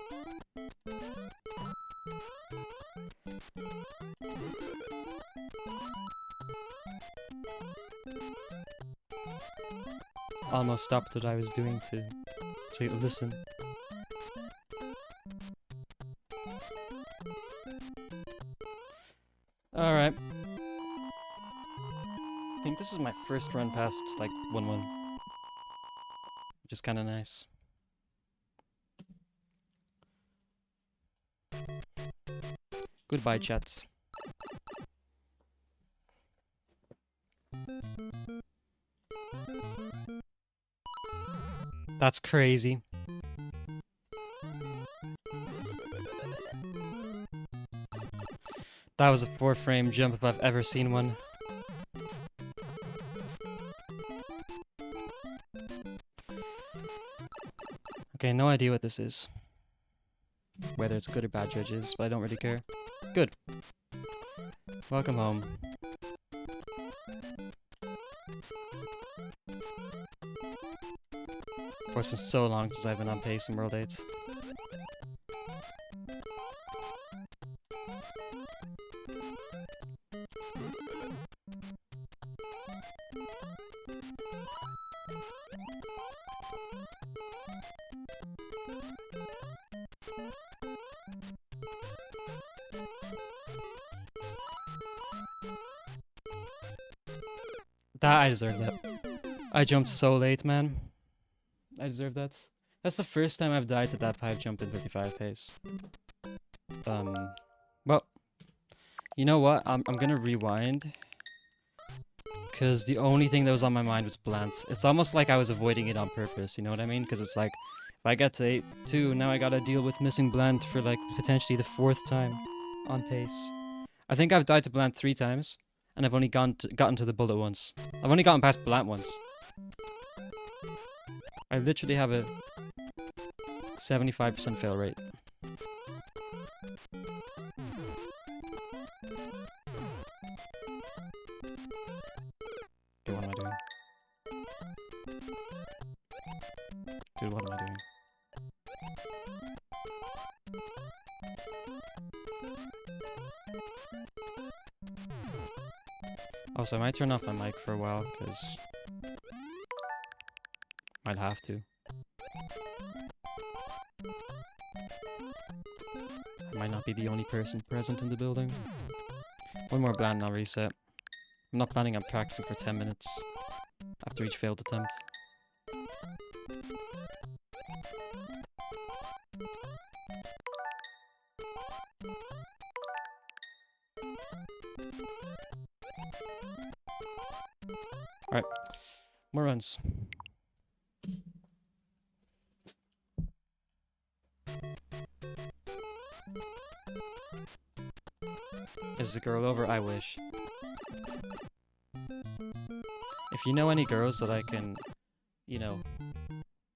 Almost stopped what I was doing to listen. Alright. I think this is my first run past like 1-1. Which is kinda nice. Goodbye, chats. That's crazy. That was a 4-frame jump if I've ever seen one. Okay, no idea what this is. Whether it's good or bad judges, but I don't really care. Good. Welcome home. Of course, it's been so long since I've been on pace in World 8s. That I deserve that. I jumped so late, man. I deserve that. That's the first time I've died to that pipe jump in 55 pace. Well, you know what? I'm gonna rewind. Because the only thing that was on my mind was Blant. It's almost like I was avoiding it on purpose, you know what I mean? Because it's like, if I get to 8-2, now I gotta deal with missing Blant for like potentially the 4th time on pace. I think I've died to Blant 3 times, and I've only gotten to the bullet once. I've only gotten past Blant once. I literally have a 75% fail rate. Okay, what am I doing? Dude, what am I doing? Also, I might turn off my mic for a while, because might have to. I might not be the only person present in the building. One more Blant and I'll reset. I'm not planning on practicing for 10 minutes after each failed attempt. Alright, more runs. Is the girl over? I wish. If you know any girls that I can, you know,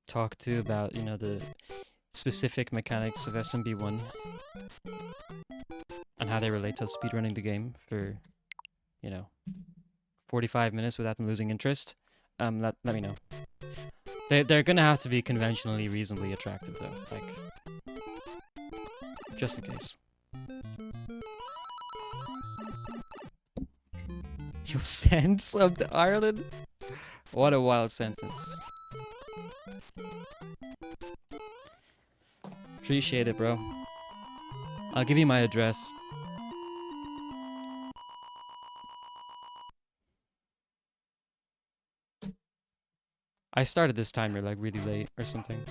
talk to about, you know, the specific mechanics of SMB1 and how they relate to speedrunning the game for, you know, 45 minutes without them losing interest, let me know. They're gonna have to be conventionally reasonably attractive though, like, just in case. You'll send some to Ireland? What a wild sentence. Appreciate it, bro. I'll give you my address. I started this timer like really late or something.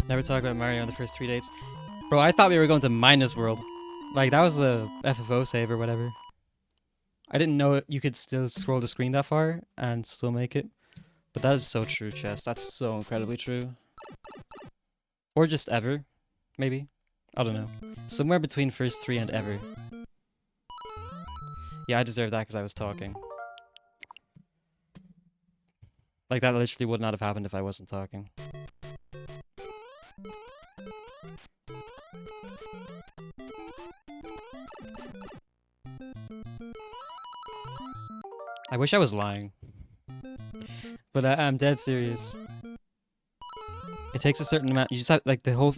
Never talk about Mario on the first 3 dates. Bro, I thought we were going to Minus World. Like, that was a FFO save or whatever. I didn't know you could still scroll the screen that far and still make it. But that is so true, Chess. That's so incredibly true. Or just ever, maybe. I don't know. Somewhere between first 3 and ever. Yeah, I deserve that because I was talking. Like, that literally would not have happened if I wasn't talking. I wish I was lying. But I'm dead serious. It takes a certain amount. You just have, like, the whole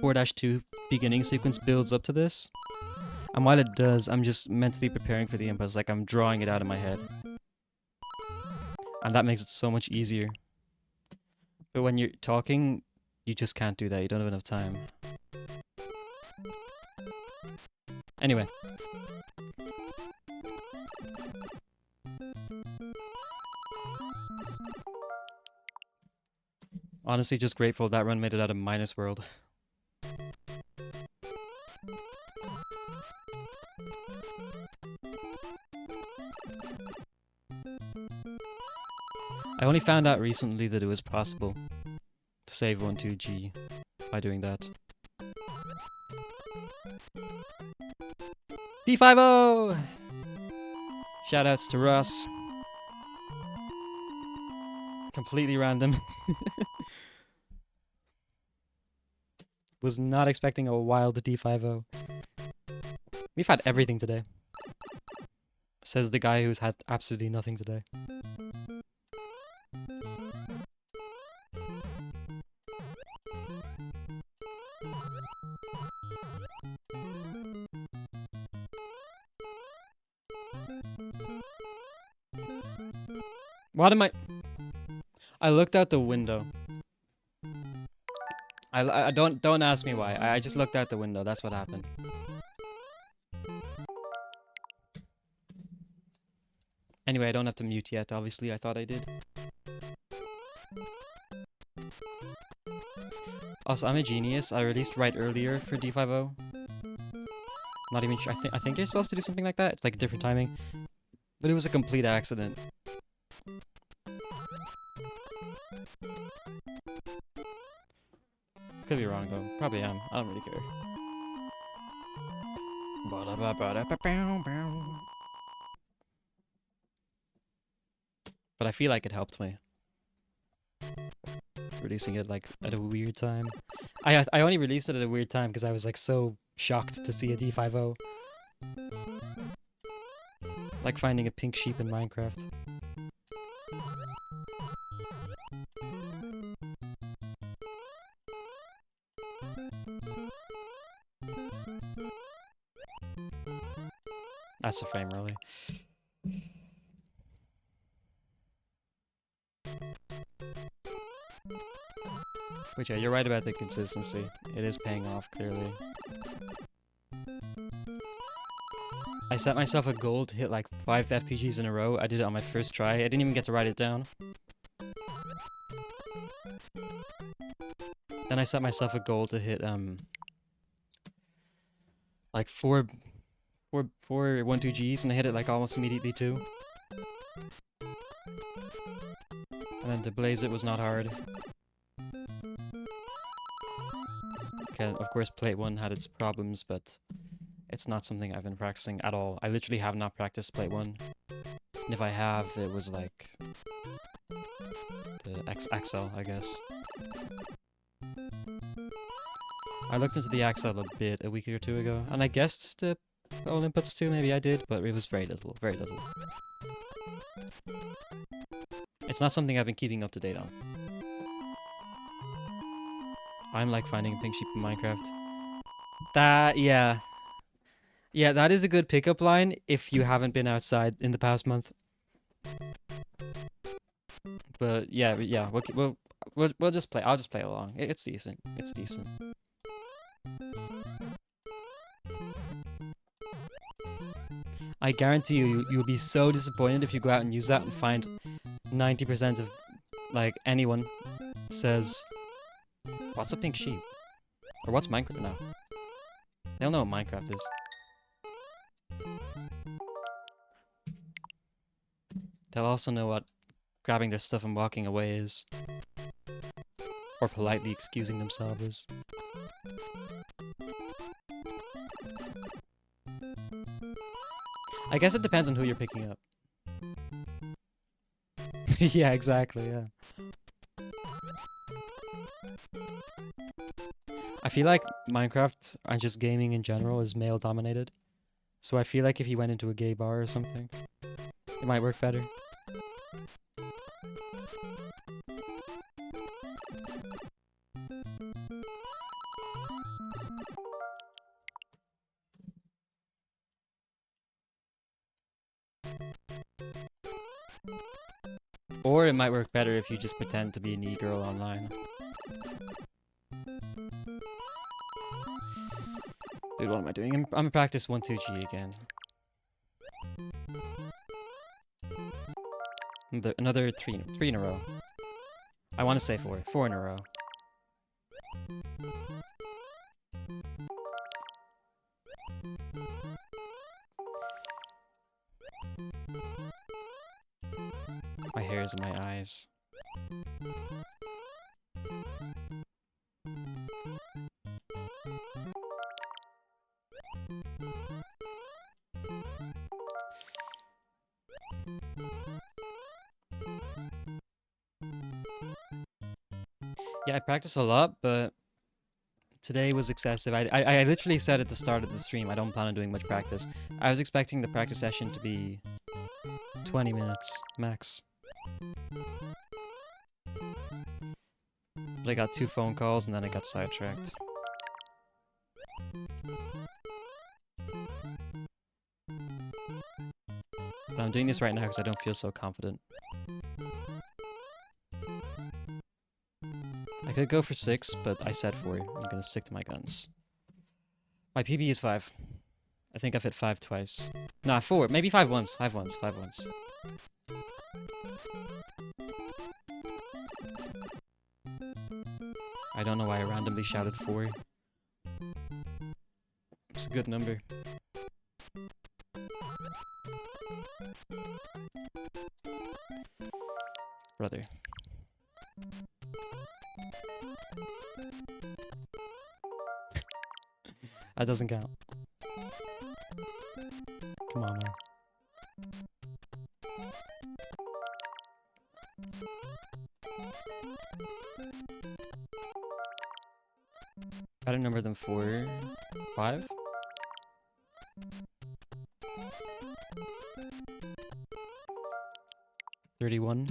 4-2 beginning sequence builds up to this. And while it does, I'm just mentally preparing for the impulse. Like, I'm drawing it out of my head. And that makes it so much easier. But when you're talking, you just can't do that. You don't have enough time. Anyway. Honestly, just grateful that run made it out of Minus World. I only found out recently that it was possible to save 1-2G by doing that. D50! Shoutouts to Russ. Completely random. Was not expecting a wild D50. We've had everything today. Says the guy who's had absolutely nothing today. What am I looked out the window. I don't ask me why. I just looked out the window. That's what happened. Anyway, I don't have to mute yet. Obviously, I thought I did. Also, I'm a genius. I released right earlier for D50. Not even sure. I think you're supposed to do something like that. It's like a different timing, but it was a complete accident. Could be wrong though. Probably am. I don't really care. But I feel like it helped me. Releasing it like at a weird time. I only released it at a weird time because I was like so shocked to see a D50. Like finding a pink sheep in Minecraft. That's the frame, really. But yeah, you're right about the consistency. It is paying off, clearly. I set myself a goal to hit like 5 FPGs in a row. I did it on my first try. I didn't even get to write it down. Then I set myself a goal to hit like four 1-2Gs, and I hit it like almost immediately too. And then to blaze it was not hard. Okay, of course Plate 1 had its problems, but it's not something I've been practicing at all. I literally have not practiced Plate 1. And if I have, it was like the XL, I guess. I looked into the XL a bit a week or two ago, and I guessed the all inputs too, maybe I did, but it was very little, very little. It's not something I've been keeping up to date on. I'm like finding a pink sheep in Minecraft. That, yeah. Yeah, that is a good pickup line if you haven't been outside in the past month. But yeah, we'll just play. I'll just play along. It's decent. It's decent. I guarantee you'll be so disappointed if you go out and use that and find 90% of like anyone says, "What's a pink sheep?" Or "What's Minecraft now?" They'll know what Minecraft is. They'll also know what grabbing their stuff and walking away is. Or politely excusing themselves is. I guess it depends on who you're picking up. Yeah, exactly, yeah. I feel like Minecraft, and just gaming in general, is male dominated. So I feel like if you went into a gay bar or something, it might work better. Or it might work better if you just pretend to be an e-girl online. Dude, what am I doing? I'm gonna practice 1-2G again. Another three in a row. I want to say 4 in a row. My hair's in my eyes. Yeah, I practice a lot, but today was excessive. I literally said at the start of the stream I don't plan on doing much practice. I was expecting the practice session to be 20 minutes max. But I got 2 phone calls and then I got sidetracked. But I'm doing this right now because I don't feel so confident. I could go for 6, but I said 4. I'm gonna stick to my guns. My PB is 5. I think I've hit 5 twice. Nah, 4. Maybe 5 once. 5 once. 5 once. I don't know why I randomly shouted 4. It's a good number. Brother. That doesn't count. Come on, man. Better number than 4. 5? $31.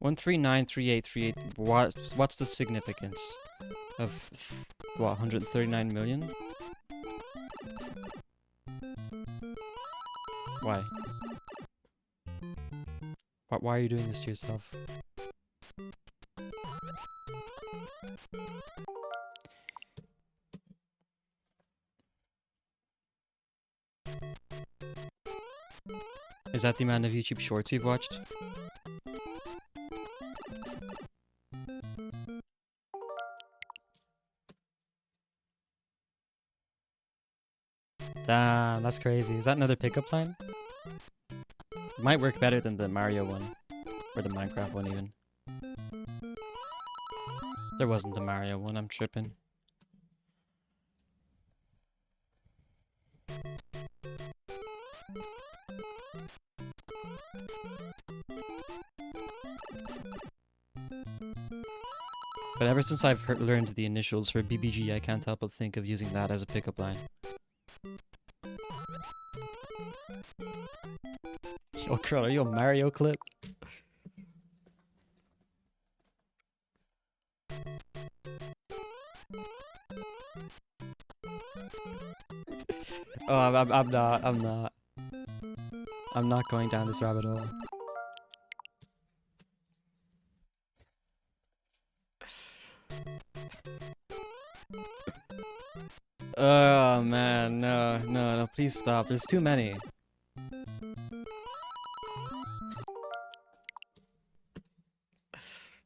1393838. What's the significance of what? 139 million? Why? Why are you doing this to yourself? Is that the amount of YouTube shorts you've watched? Damn, that's crazy. Is that another pickup line? It might work better than the Mario one. Or the Minecraft one even. There wasn't a Mario one, I'm tripping. But ever since I've learned the initials for BBG, I can't help but think of using that as a pickup line. Yo, Curl, are you a Mario clip? Oh, I'm not. I'm not going down this rabbit hole. Oh man, no, please stop. There's too many.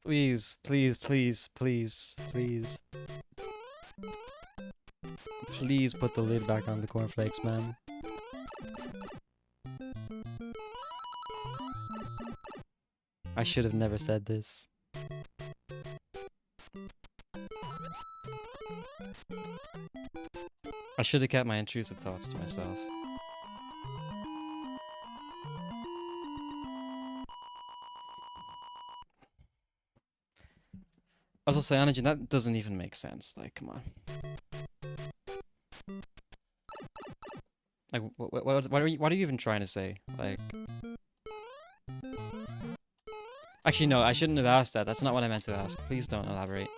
Please. Please put the lid back on the cornflakes, man. I should have never said this. I should have kept my intrusive thoughts to myself. Also, Cyanogen, that doesn't even make sense. Like, come on. Like, what are you even trying to say? Like, actually, no, I shouldn't have asked that. That's not what I meant to ask. Please don't elaborate.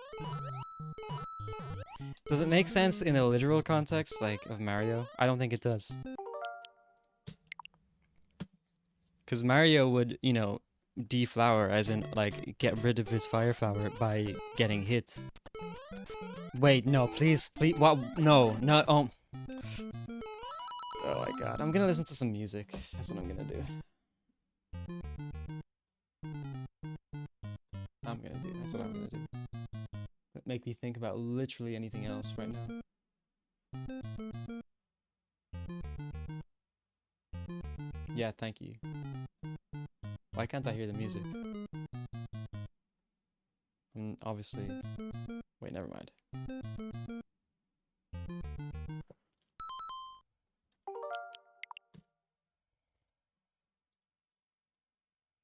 Does it make sense in a literal context, like, of Mario? I don't think it does. Because Mario would, you know, deflower, as in, like, get rid of his fire flower by getting hit. Wait, no, please, what? No, oh. Oh my god, I'm gonna listen to some music. That's what I'm gonna do. That's what I'm gonna do. Make me think about literally anything else right now. Yeah, thank you. Why can't I hear the music? Obviously... Wait, never mind.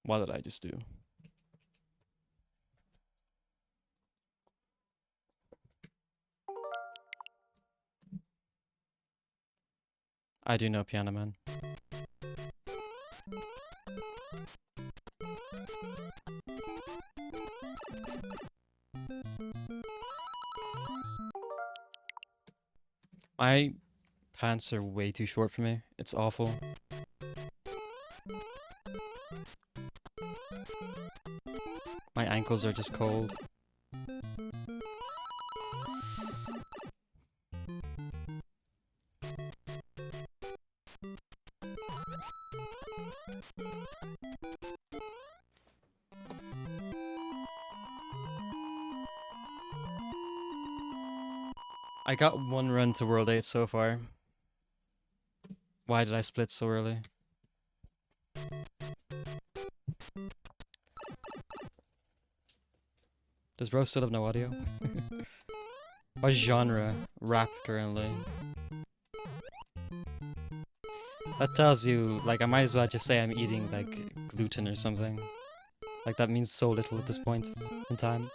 What did I just do? I do know Piano Man. My pants are way too short for me. It's awful. My ankles are just cold. I got one run to World 8 so far. Why did I split so early? Does Bro still have no audio? What genre? Rap currently. That tells you, like, I might as well just say I'm eating, like, gluten or something. Like, that means so little at this point in time.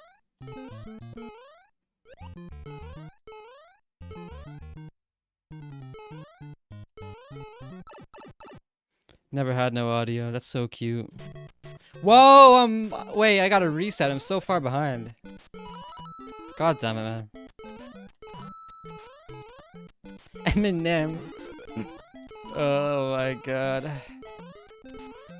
Never had no audio. That's so cute. Whoa, wait, I gotta reset. I'm so far behind. God damn it, man. Eminem. Oh my god.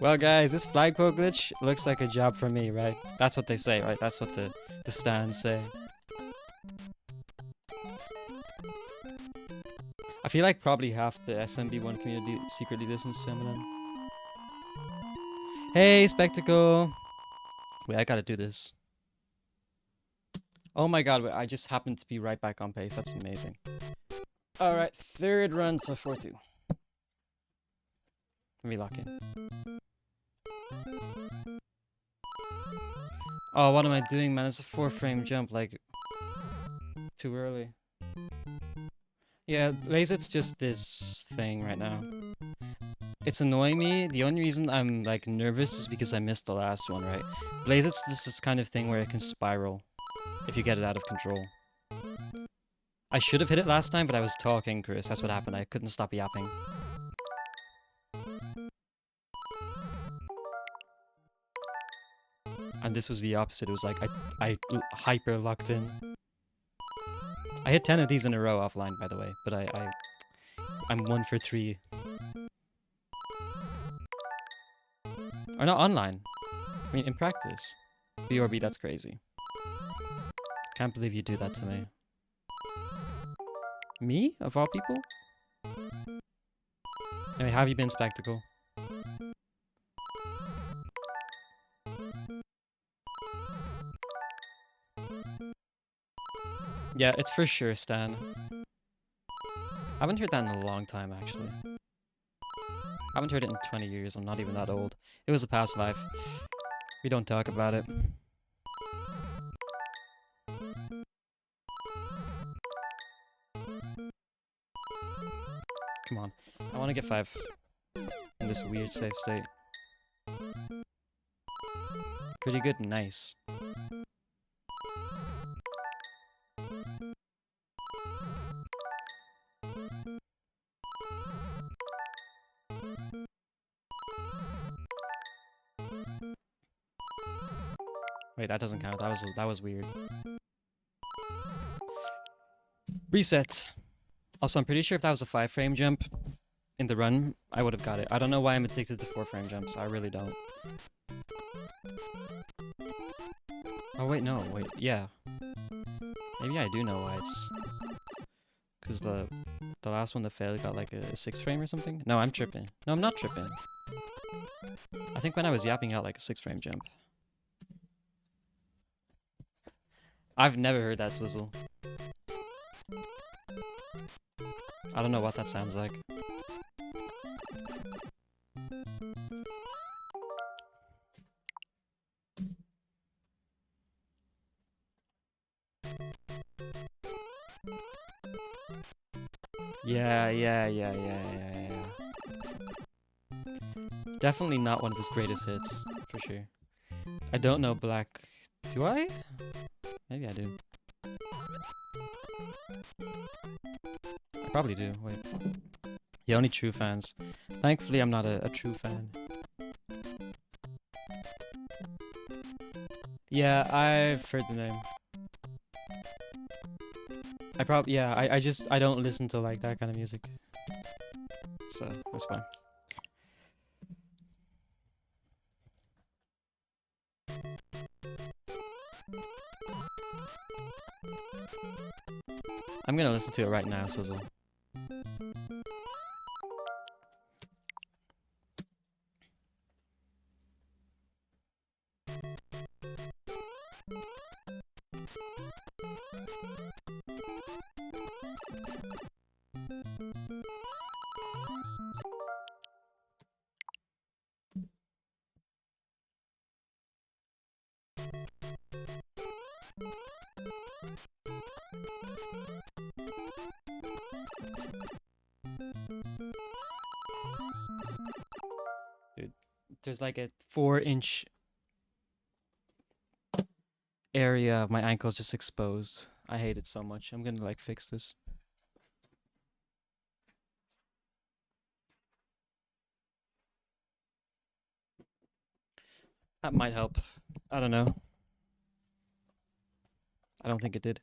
Well, guys, this flagpole glitch looks like a job for me, right? That's what they say, right? That's what the stands say. I feel like probably half the SMB1 community secretly listens to Eminem. Hey, Spectacle! Wait, I gotta do this. Oh my god, I just happened to be right back on pace. That's amazing. Alright, third run to 4-2. Let me lock in. Oh, what am I doing, man? It's a 4-frame jump, like, too early. Yeah, Lazit's just this thing right now. It's annoying me. The only reason I'm, like, nervous is because I missed the last one, right? Lazit's just this kind of thing where it can spiral if you get it out of control. I should have hit it last time, but I was talking, Chris. That's what happened. I couldn't stop yapping. And this was the opposite. It was like I hyper locked in. I hit 10 of these in a row offline, by the way, but I'm 1 for 3. Or not online. I mean, in practice. BRB, that's crazy. Can't believe you do that to me. Me, of all people? Anyway, how have you been, Spectacle? Yeah, it's for sure, Stan. I haven't heard that in a long time, actually. I haven't heard it in 20 years. I'm not even that old. It was a past life. We don't talk about it. Come on. I want to get 5 in this weird safe state. Pretty good. Nice. Wait, that doesn't count. That was weird. Reset. Also, I'm pretty sure if that was a 5-frame jump in the run, I would have got it. I don't know why I'm addicted to 4-frame jumps. I really don't. Oh, wait, no. Wait, yeah. Maybe I do know why. It's because the last one that failed got like a 6-frame or something. No, I'm tripping. No, I'm not tripping. I think when I was yapping out like a 6-frame jump. I've never heard that swizzle. I don't know what that sounds like. Yeah. Definitely not one of his greatest hits, for for sure. I don't know Black. Do I? Maybe I do. I probably do. Wait. Yeah, only true fans. Thankfully, I'm not a true fan. Yeah, I've heard the name. I don't listen to like that kind of music. So, that's fine. I'm gonna listen to it right now, Swizzle. Dude, there's like a 4-inch area of my ankles just exposed. I hate it so much. I'm gonna like fix this. That might help. I don't know. I don't think it did.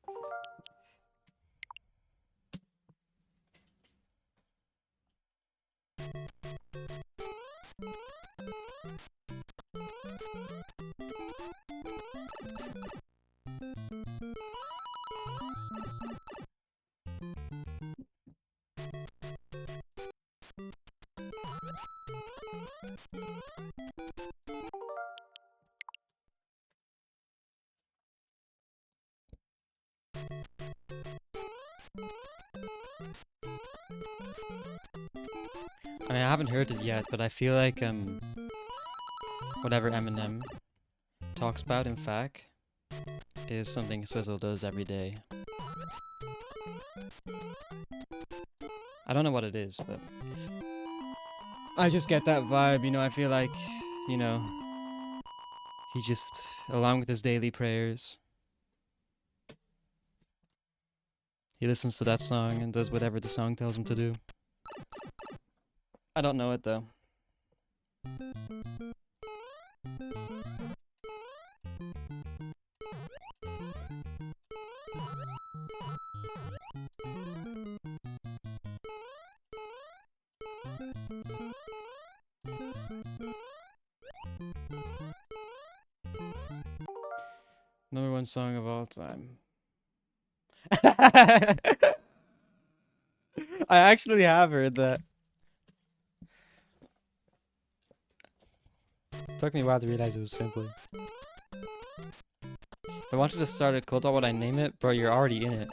I mean, I haven't heard it yet, but I feel like whatever Eminem talks about in FAQ is something Swizzle does every day. I don't know what it is, but I just get that vibe, you know. I feel like, you know, he just, along with his daily prayers, he listens to that song and does whatever the song tells him to do. I don't know it though. Number one song of all time. I actually have heard that. It took me a while to realize it was Simply. If I wanted to start a cult, what would I name it? Bro, you're already in it.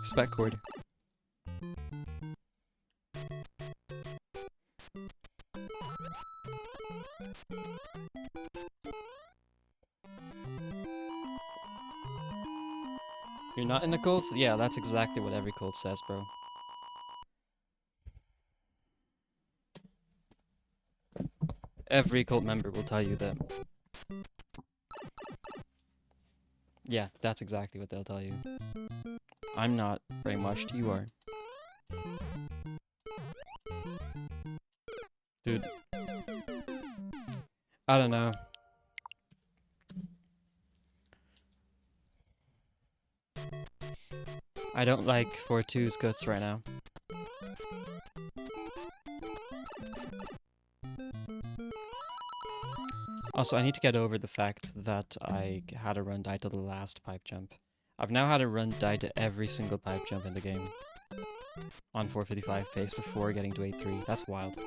Spec chord. You're not in a cult? Yeah, that's exactly what every cult says, bro. Every cult member will tell you that. Yeah, that's exactly what they'll tell you. I'm not brainwashed, you are. Dude. I don't know. I don't like 4-2's guts right now. Also, I need to get over the fact that I had a run die to the last pipe jump. I've now had a run die to every single pipe jump in the game. On 455 pace before getting to 8-3. That's wild.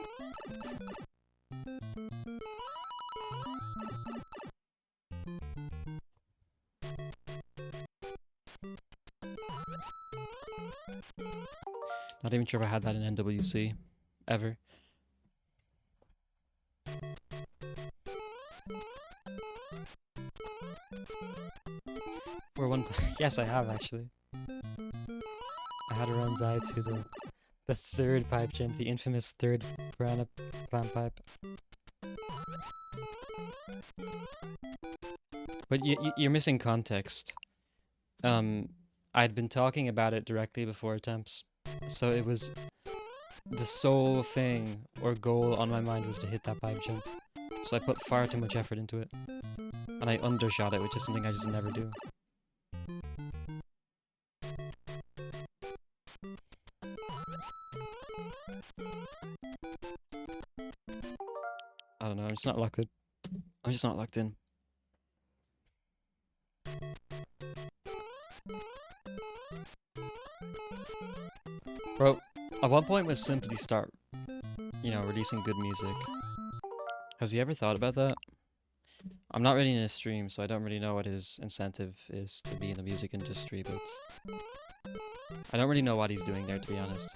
Not even sure if I had that in NWC. Ever. Or one. Yes, I have actually. I had a run die to the third pipe jump, the infamous third piranha plant pipe. But you're missing context. I'd been talking about it directly before attempts, so it was the sole thing or goal on my mind was to hit that pipe jump. So I put far too much effort into it, and I undershot it, which is something I just never do. I don't know. I'm just not locked in. I'm just not locked in. Bro, at what point would Simply start, releasing good music? Has he ever thought about that? I'm not really in a stream, so I don't really know what his incentive is to be in the music industry, but I don't really know what he's doing there, to be honest.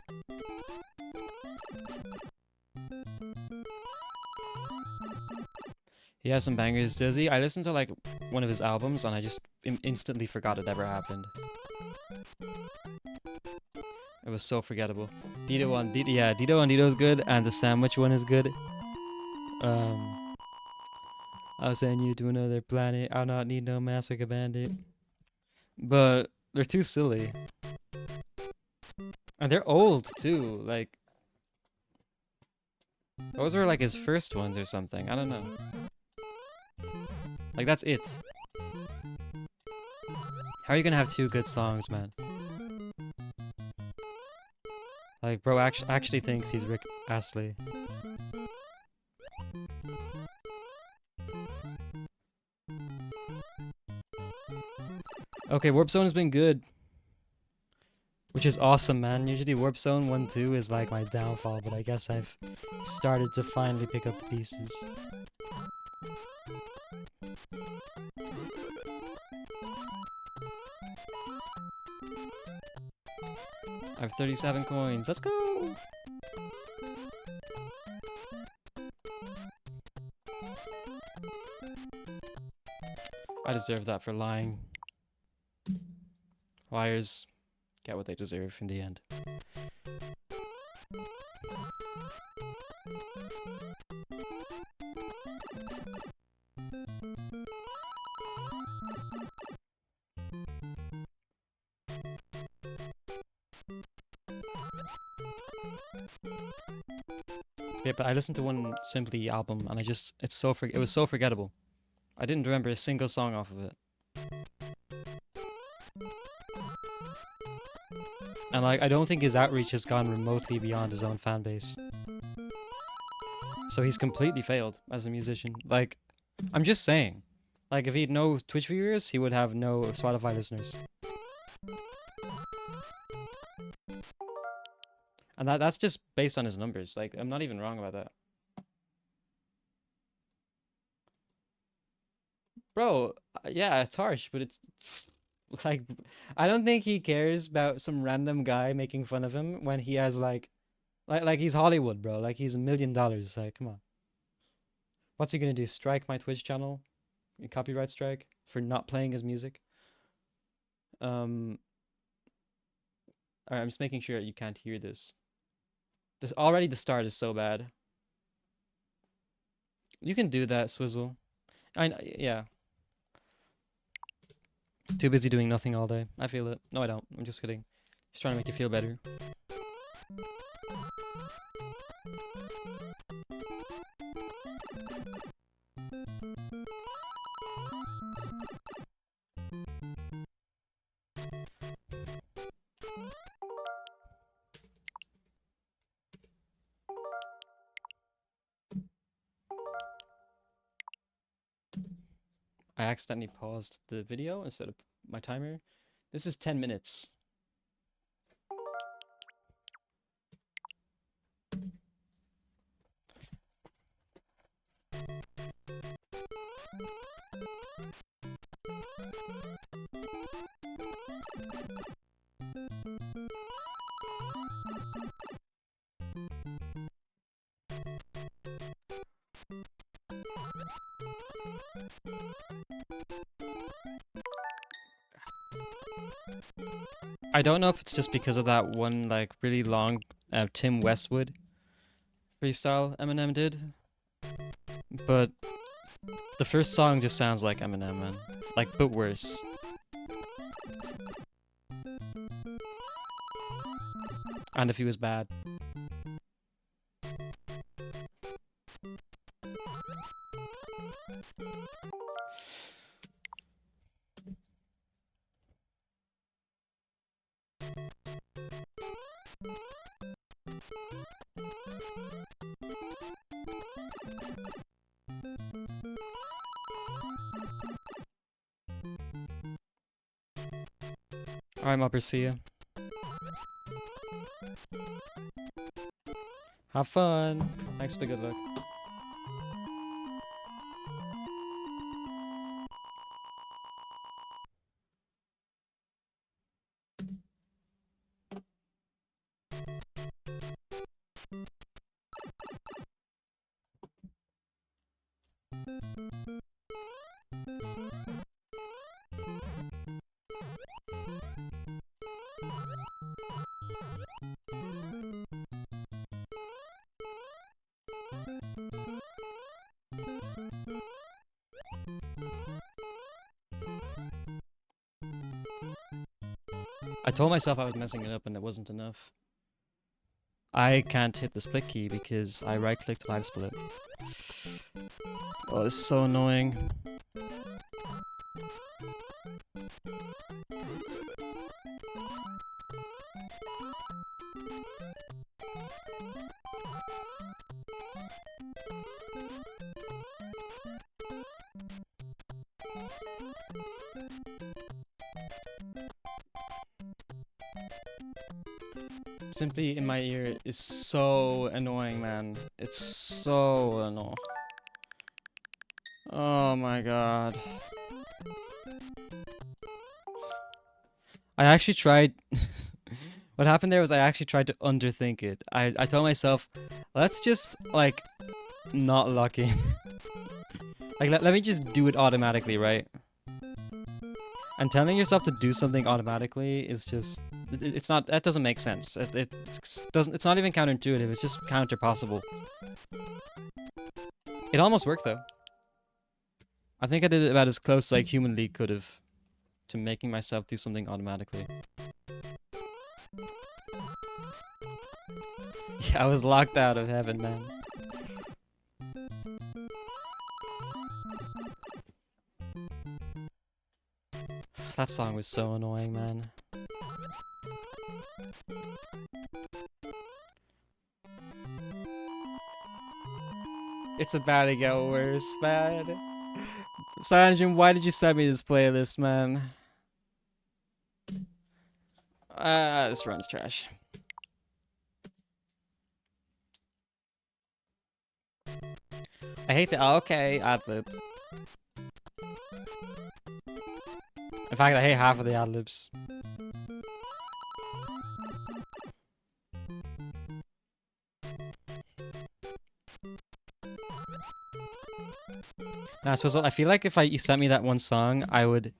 He has some bangers, does he? I listened to like one of his albums and I just instantly forgot it ever happened. It was so forgettable. Dido on Dido, yeah, Dido on Dido's good, and the sandwich one is good. I'll send you to another planet. I'll not need no massacre bandit. But they're too silly. And they're old too. Like, those were like his first ones or something. I don't know. Like, that's it. How are you gonna have two good songs, man? Like, bro actually thinks he's Rick Astley. Okay, Warp Zone has been good. Which is awesome, man. Usually Warp Zone 1-2 is like my downfall, but I guess I've started to finally pick up the pieces. I have 37 coins. Let's go! I deserve that for lying. Liars get what they deserve in the end. Yeah, but I listened to one Simply album and it was so forgettable. I didn't remember a single song off of it. And like, I don't think his outreach has gone remotely beyond his own fan base. So he's completely failed as a musician. Like, I'm just saying. Like, if he had no Twitch viewers, he would have no Spotify listeners. And that's just based on his numbers. Like, I'm not even wrong about that. Bro, yeah, it's harsh, but it's like, I don't think he cares about some random guy making fun of him when he has like he's Hollywood, bro. Like, he's $1 million. Like, come on. What's he gonna do? Strike my Twitch channel? Copyright strike for not playing his music? Alright, I'm just making sure you can't hear this. Already the start is so bad. You can do that, Swizzle. Yeah. Too busy doing nothing all day. I feel it. No, I don't. I'm just kidding. He's trying to make you feel better. I accidentally paused the video instead of my timer. This is 10 minutes. I don't know if it's just because of that one like really long Tim Westwood freestyle Eminem did, but The first song just sounds like Eminem, man. Like, but worse. And if he was bad. Alright, Mopper, see ya. Have fun. Thanks for the good luck. I told myself I was messing it up and it wasn't enough. I can't hit the split key because I right-clicked live split. Oh, this is so annoying. Simply in my ear is so annoying, man. It's so annoying. Oh my god. I actually tried... What happened there was I actually tried to underthink it. I told myself, let's just, like, not lock in. Like, let me just do it automatically, right? And telling yourself to do something automatically is just... It's not... That doesn't make sense. It's not even counterintuitive. It's just counter-possible. It almost worked, though. I think I did it about as close as I humanly could have to making myself do something automatically. Yeah, I was locked out of heaven, man. That song was so annoying, man. It's about to get worse, man. Sanjin, why did you send me this playlist, man? This run's trash. I hate the... Oh, okay, adlib. In fact, I hate half of the adlibs. Nah, so I feel like if you sent me that one song, I would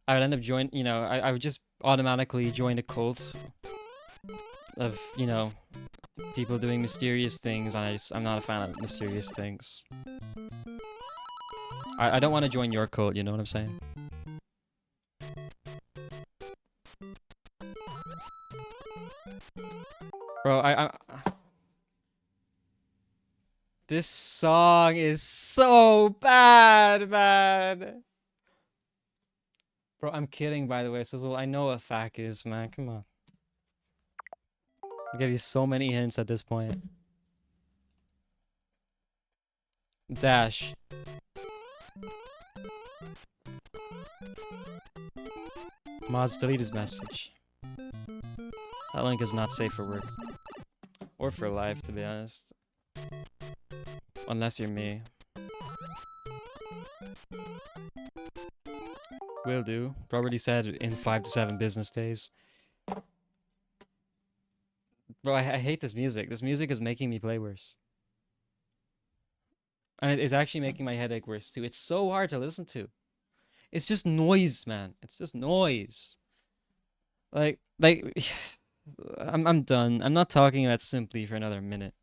end up join. You know, I would just automatically join a cult of, you know, people doing mysterious things, and I'm not a fan of mysterious things. I don't want to join your cult. You know what I'm saying? Bro, this song is so bad, man. Bro, I'm kidding, by the way, Sizzle. I know what FAQ is, man. Come on. I'll give you so many hints at this point. Dash. Mods, delete his message. That link is not safe for work. Or for life, to be honest. Unless you're me. Will do. Probably said in 5 to 7 business days. Bro, I hate this music. This music is making me play worse. And it is actually making my headache worse too. It's so hard to listen to. It's just noise, man. It's just noise. Like I'm done. I'm not talking about Simply for another minute.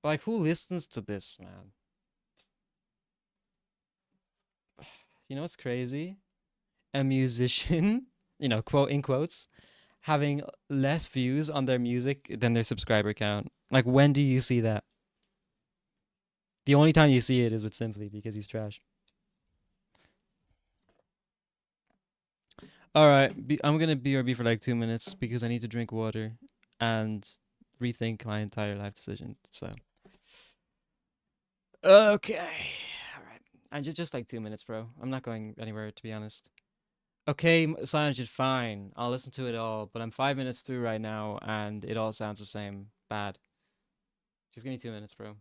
But like, who listens to this, man? You know what's crazy? A musician, quote in quotes, having less views on their music than their subscriber count. Like, when do you see that? The only time you see it is with Simply because he's trash. All right, I'm gonna BRB for like 2 minutes because I need to drink water and rethink my entire life decision. So, okay, all right, and just like 2 minutes, bro. I'm not going anywhere to be honest. Okay, Cyanogen, fine. I'll listen to it all, but I'm 5 minutes through right now, and it all sounds the same. Bad. Just give me 2 minutes, bro.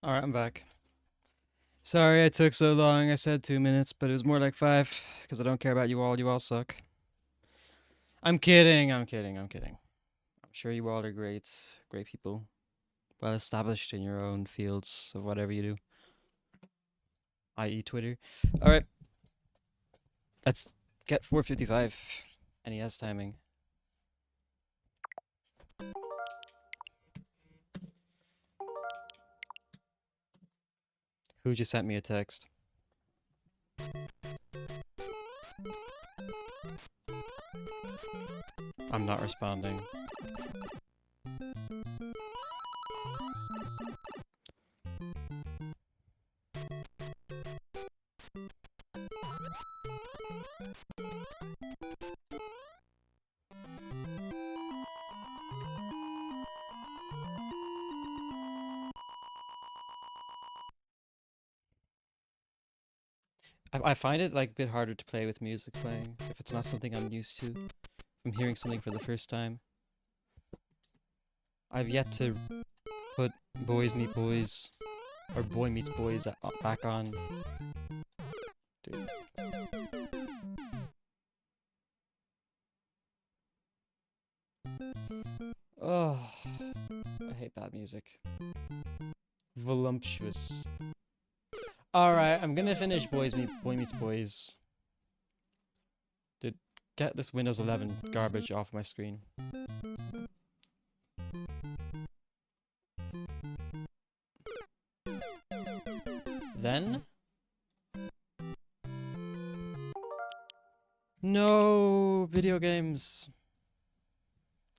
Alright, I'm back. Sorry I took so long. I said 2 minutes, but it was more like 5 because I don't care about you all. You all suck. I'm kidding. I'm kidding. I'm kidding. I'm sure you all are great, great people, well established in your own fields of whatever you do, i.e., Twitter. All right, let's get 4:55 NES timing. Who just sent me a text? I'm not responding. I find it like a bit harder to play with music playing if it's not something I'm used to. If I'm hearing something for the first time. I've yet to put Boys Meet Boys or Boy Meets Boys back on. Dude. Oh, I hate bad music. Voluptuous. Alright, I'm gonna finish Boy Meets Boys. Dude, get this Windows 11 garbage off my screen. Then? No, video games.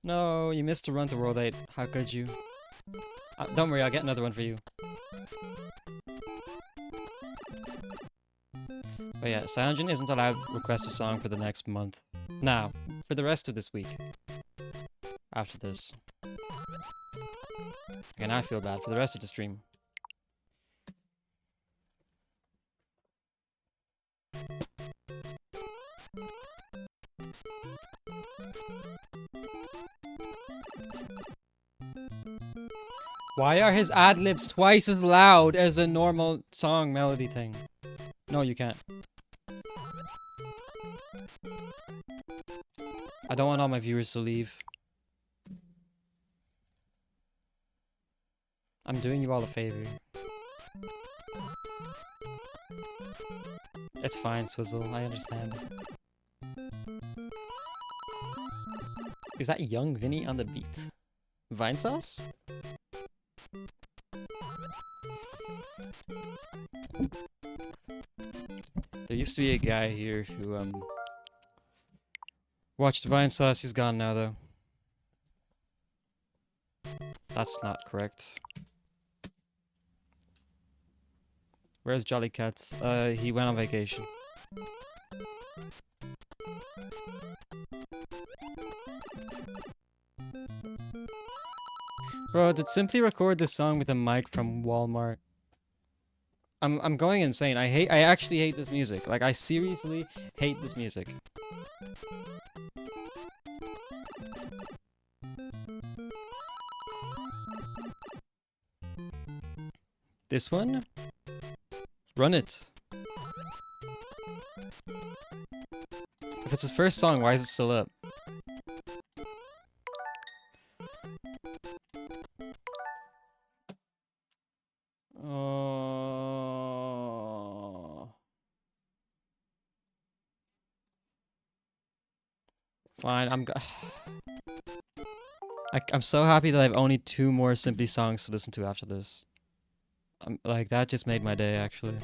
No, you missed a run to World 8. How could you? Don't worry, I'll get another one for you. But yeah, Cyanogen isn't allowed to request a song for the next month. Now, for the rest of this week. After this. Again, I feel bad for the rest of the stream. Why are his ad-libs twice as loud as a normal song melody thing? No, you can't. I don't want all my viewers to leave. I'm doing you all a favor. It's fine, Swizzle. I understand. Is that young Vinny on the beat? Vinesauce? There used to be a guy here who watched Vinesauce. He's gone now though. That's not correct. Where's Jolly Cat? He went on vacation. Bro, did Simply record this song with a mic from Walmart? I'm going insane. I actually hate this music. Like, I seriously hate this music. This one? Run it. If it's his first song, why is it still up? Oh. Fine, I'm so happy that I've only 2 more Simply songs to listen to after this. Like, that just made my day, actually.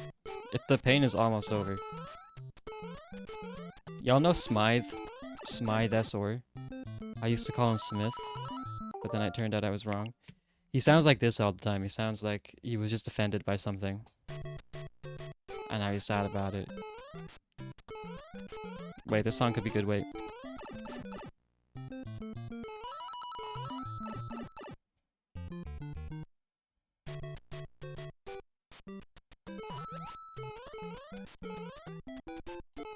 The pain is almost over. Y'all know Smythe? Smythe S.O.R. I used to call him Smith, but then it turned out I was wrong. He sounds like this all the time. He sounds like he was just offended by something. And now he's sad about it. Wait, this song could be good, wait.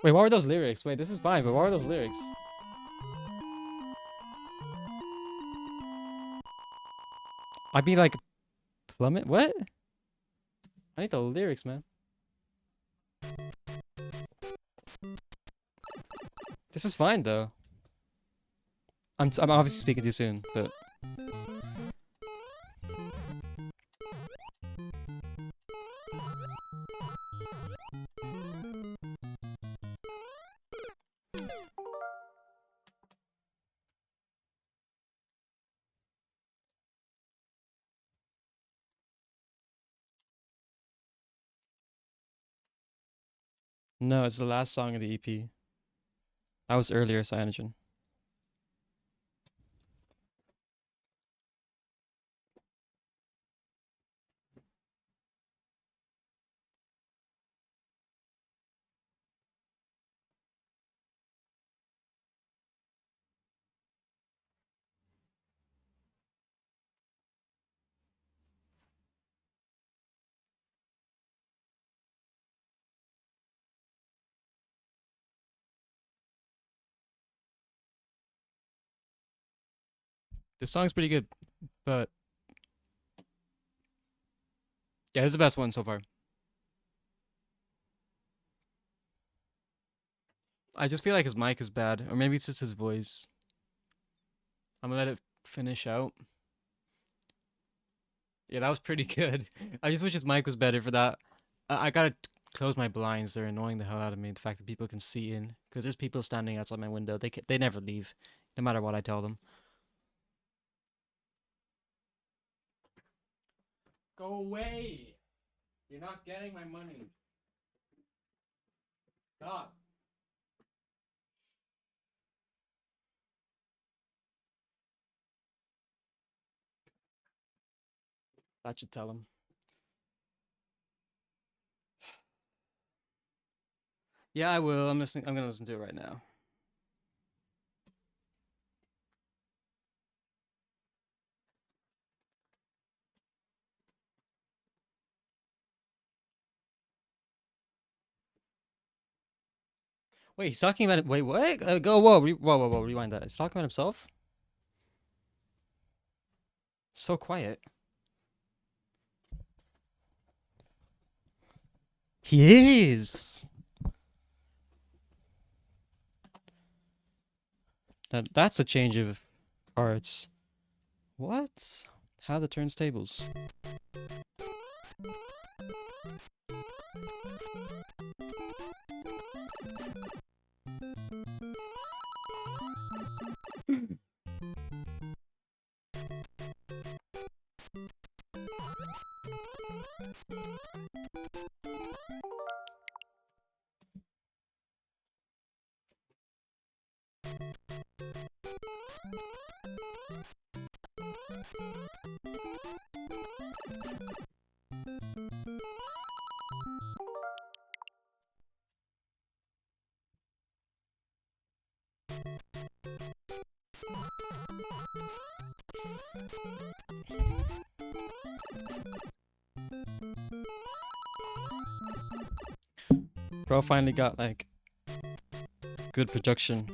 Wait, what were those lyrics? Wait, this is fine, but what were those lyrics? I'd be like, plummet? What? I need the lyrics, man. This is fine though. I'm obviously speaking too soon, but no, it's the last song of the EP. That was earlier, Cyanogen. This song's pretty good, but yeah, it's the best one so far. I just feel like his mic is bad, or maybe it's just his voice. I'm gonna let it finish out. Yeah, that was pretty good. I just wish his mic was better for that. I gotta close my blinds. They're annoying the hell out of me. The fact that people can see in, because there's people standing outside my window. They never leave, no matter what I tell them. Go away! You're not getting my money. Stop. That should tell him. Yeah, I will. I'm listening. I'm gonna listen to it right now. Wait, he's talking about it. Wait, what? Go, whoa, rewind that. He's talking about himself? So quiet. He is. That's a change of parts. What? How the turns tables? Bro finally got like good production.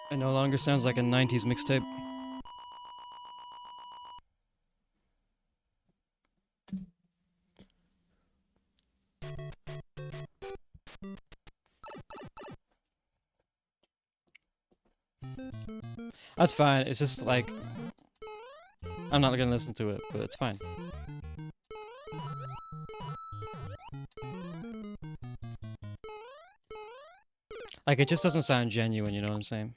It no longer sounds like a 90s mixtape. That's fine. It's just like I'm not gonna listen to it, but it's fine. Like it just doesn't sound genuine, you know what I'm saying?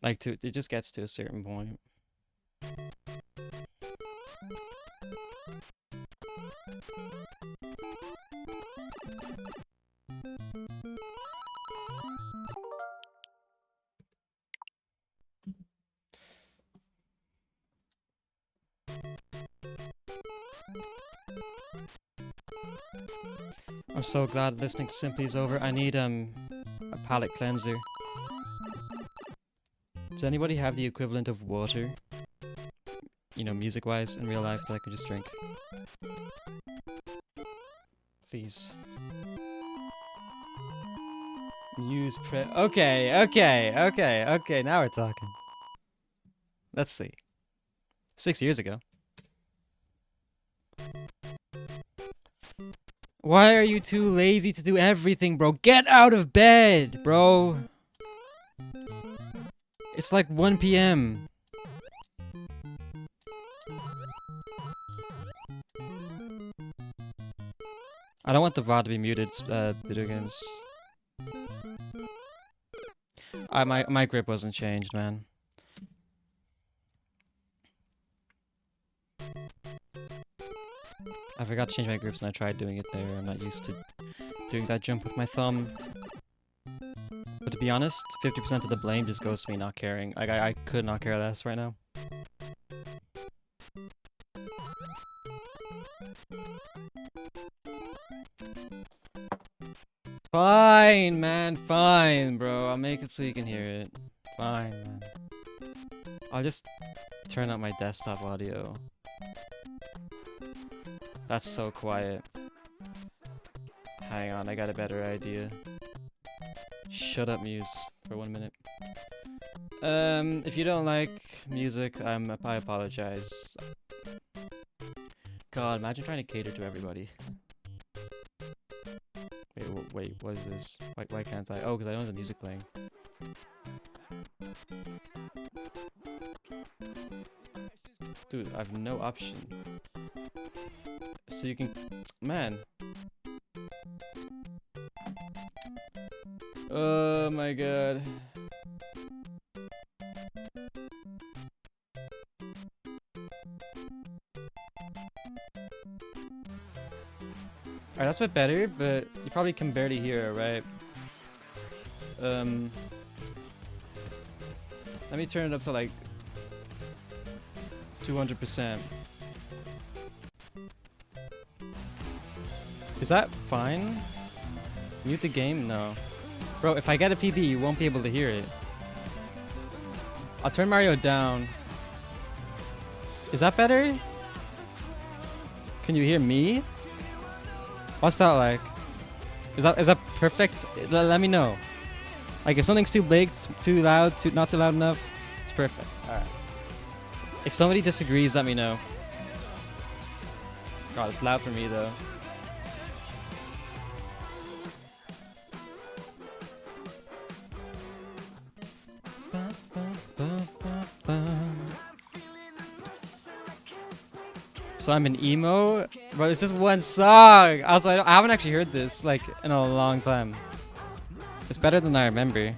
Like it just gets to a certain point. I'm so glad listening to Simply is over. I need a palate cleanser. Does anybody have the equivalent of water? You know, music-wise in real life that I could just drink? Please. Use pre. Okay. Now we're talking. Let's see. 6 years ago. Why are you too lazy to do everything, bro? Get out of bed, bro. It's like 1 p.m. I don't want the VOD to be muted, video games. My grip wasn't changed, man. I forgot to change my grips and I tried doing it there. I'm not used to doing that jump with my thumb. But to be honest, 50% of the blame just goes to me not caring. Like, I could not care less right now. Fine, man. Fine, bro. I'll make it so you can hear it. Fine, man. I'll just turn up my desktop audio. That's so quiet. Hang on, I got a better idea. Shut up, Muse, for 1 minute. If you don't like music, I apologize. God, imagine trying to cater to everybody. Wait, what is this? Why can't I? Oh, because I don't have the music playing. Dude, I have no option. So you can... Man. Oh my god. Alright, that's a bit better, but you probably can barely hear it, right? Let me turn it up to like 200%. Is that fine? Mute the game? No. Bro, if I get a PB, you won't be able to hear it. I'll turn Mario down. Is that better? Can you hear me? What's that like? Is that perfect? Let me know. Like if something's too big, too loud, not too loud enough, it's perfect. Alright. If somebody disagrees, let me know. God, it's loud for me though. So I'm an emo? Bro, it's just one song! Also, I haven't actually heard this, like, in a long time. It's better than I remember.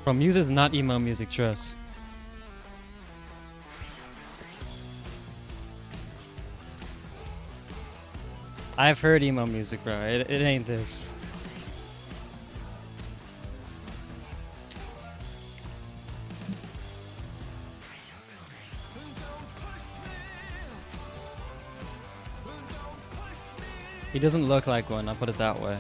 Bro, music is not emo music, trust. I've heard emo music, bro. It ain't this. He doesn't look like one, I'll put it that way.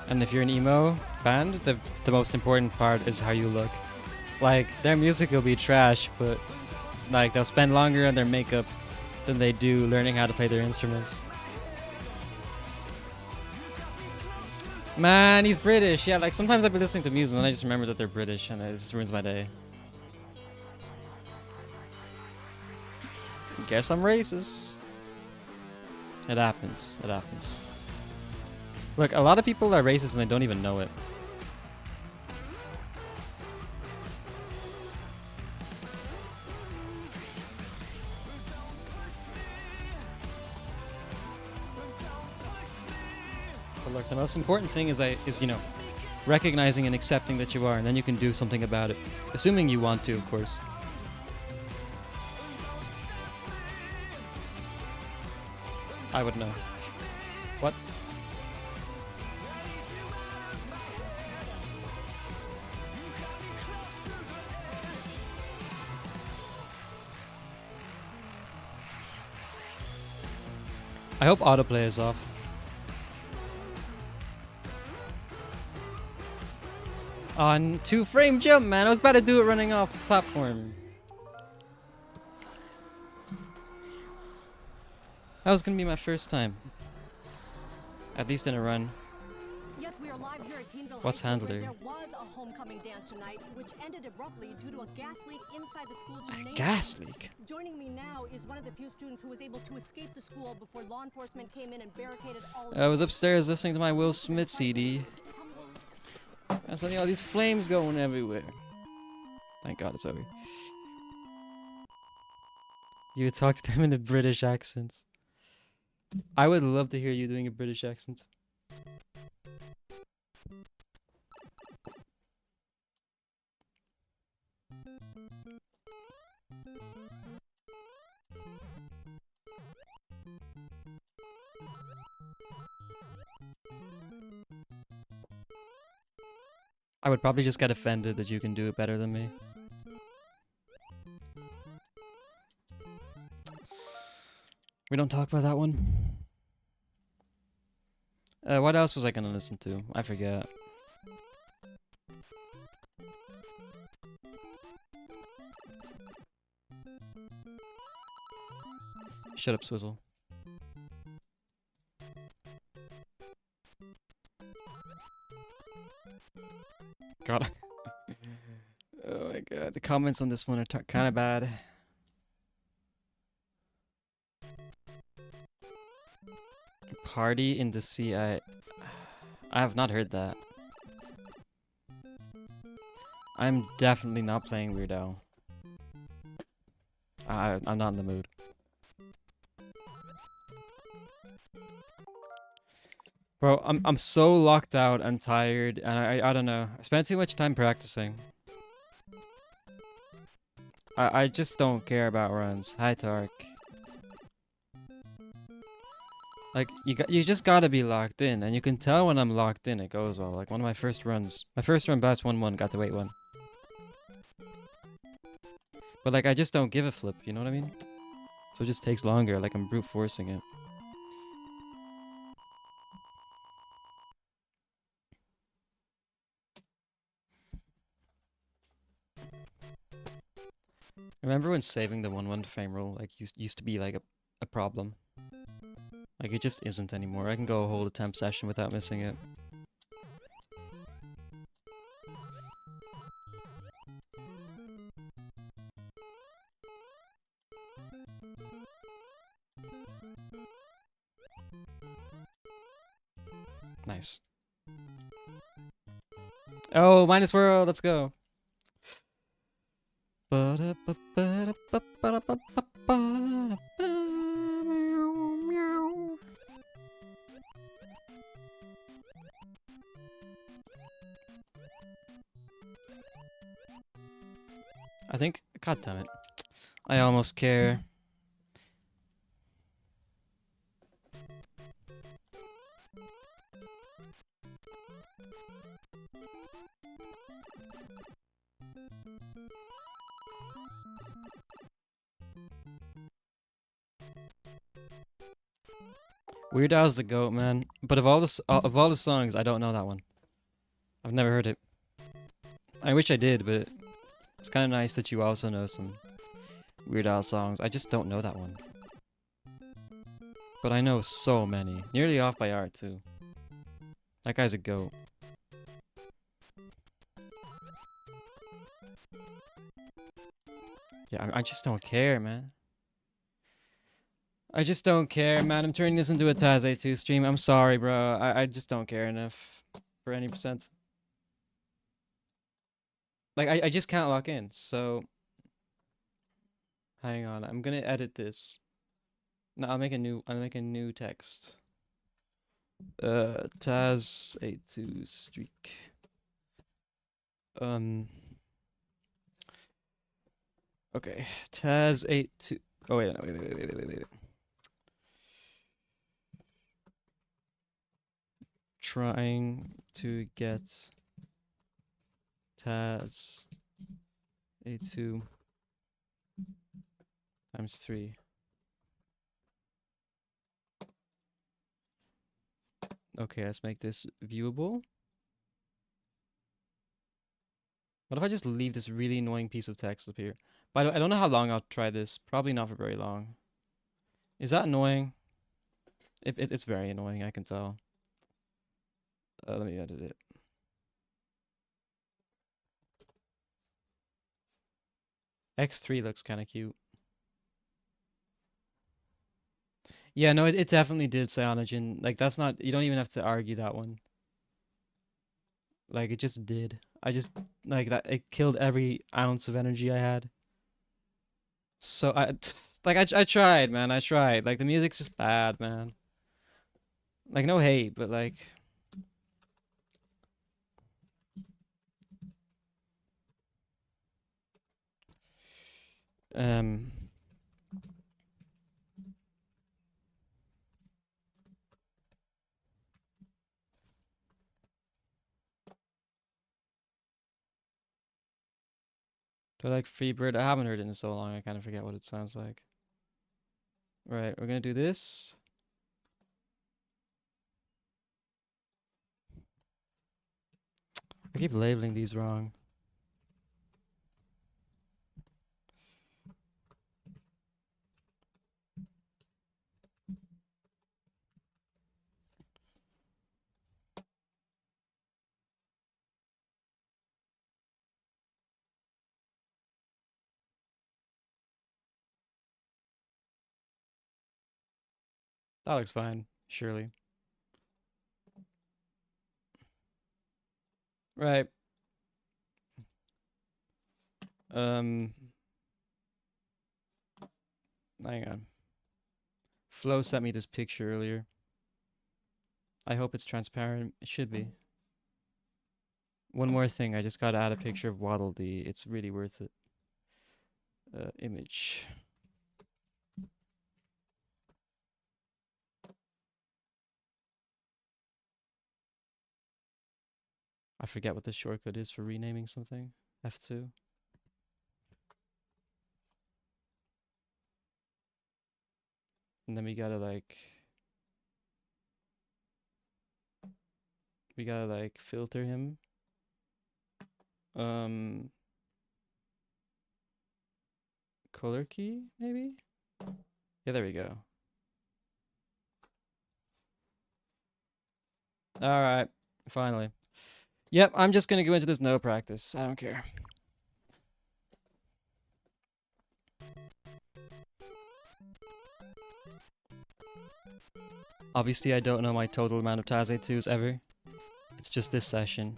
And if you're an emo band, the most important part is how you look. Like, their music will be trash, but like they'll spend longer on their makeup than they do learning how to play their instruments. Man, he's British. Yeah, like sometimes I'll be listening to music and then I just remember that they're British and it just ruins my day. Guess I'm racist. It happens. It happens. Look, a lot of people are racist and they don't even know it. But look, the most important thing is you know, recognizing and accepting that you are, and then you can do something about it. Assuming you want to, of course. I would know. What? I hope autoplay is off. On 2-frame jump, man. I was about to do it running off the platform. That was gonna be my first time. At least in a run. Yes, we are live here at Teenville What's High School, Handler? where there was a homecoming dance tonight, which ended abruptly due to a gas leak inside the school gymnasium. Gas leak? Joining me now is one of the few students who was able to escape the school before law enforcement came in and barricaded all. I was upstairs listening to my Will Smith CD. And suddenly all these flames going everywhere. Thank God it's over. You would talk to them in a British accent. I would love to hear you doing a British accent. I would probably just get offended that you can do it better than me. We don't talk about that one. What else was I gonna listen to? I forget. Shut up, Swizzle. God. Oh my god, the comments on this one are kind of bad. Party in the sea. I have not heard that. I'm definitely not playing Weird Al. I'm not in the mood. Bro, I'm so locked out and tired, and I don't know. I spent too much time practicing. I just don't care about runs. Hi, Tark. Like you just gotta be locked in, and you can tell when I'm locked in. It goes well. Like one of my first runs, my first run past 1-1 got to 8-1. But like I just don't give a flip. You know what I mean? So it just takes longer. Like I'm brute forcing it. Remember when saving the 1-1 frame roll like used to be like a problem? Like it just isn't anymore. I can go a whole attempt session without missing it. Nice. Oh, minus world, let's go. I think, god damn it. I almost care. Weird Al's the GOAT, man. But of all the songs, I don't know that one. I've never heard it. I wish I did, but it's kind of nice that you also know some Weird Al songs. I just don't know that one. But I know so many. Nearly off by art, too. That guy's a GOAT. Yeah, I just don't care, man. I just don't care, man. I'm turning this into a Taz-A2 stream. I'm sorry, bro. I just don't care enough for any percent. Like, I just can't lock in, so... Hang on, I'm gonna edit this. No, I'll make a new text. Taz-A2 streak. Okay, Taz-A2... Oh, wait, no, wait. Trying to get Taz-A2 times 3. Okay, let's make this viewable. What if I just leave this really annoying piece of text up here? By the way, I don't know how long I'll try this. Probably not for very long. Is that annoying? It's very annoying, I can tell. Let me edit it. X3 looks kind of cute. Yeah, no, it definitely did cyanogen. Like, that's not, you don't even have to argue that one. Like, it just did. I just, like, that, it killed every ounce of energy I had. So, I tried, man. I tried. Like, the music's just bad, man. Like, no hate, but, like, um, do I like Freebird? I haven't heard it in so long, I kind of forget what it sounds like. Right, we're gonna do this. I keep labeling these wrong. That looks fine, surely. Right. Um, Hang on. Flo sent me this picture earlier. I hope it's transparent. It should be. One more thing, I just gotta add a picture of Waddle Dee. It's really worth it. Image. I forget what the shortcut is for renaming something. F2. And then we gotta like filter him. Color key, maybe? Yeah, there we go. Alright, finally. Yep, I'm just gonna go into this no practice. I don't care. Obviously, I don't know my total amount of Taz 2s ever. It's just this session.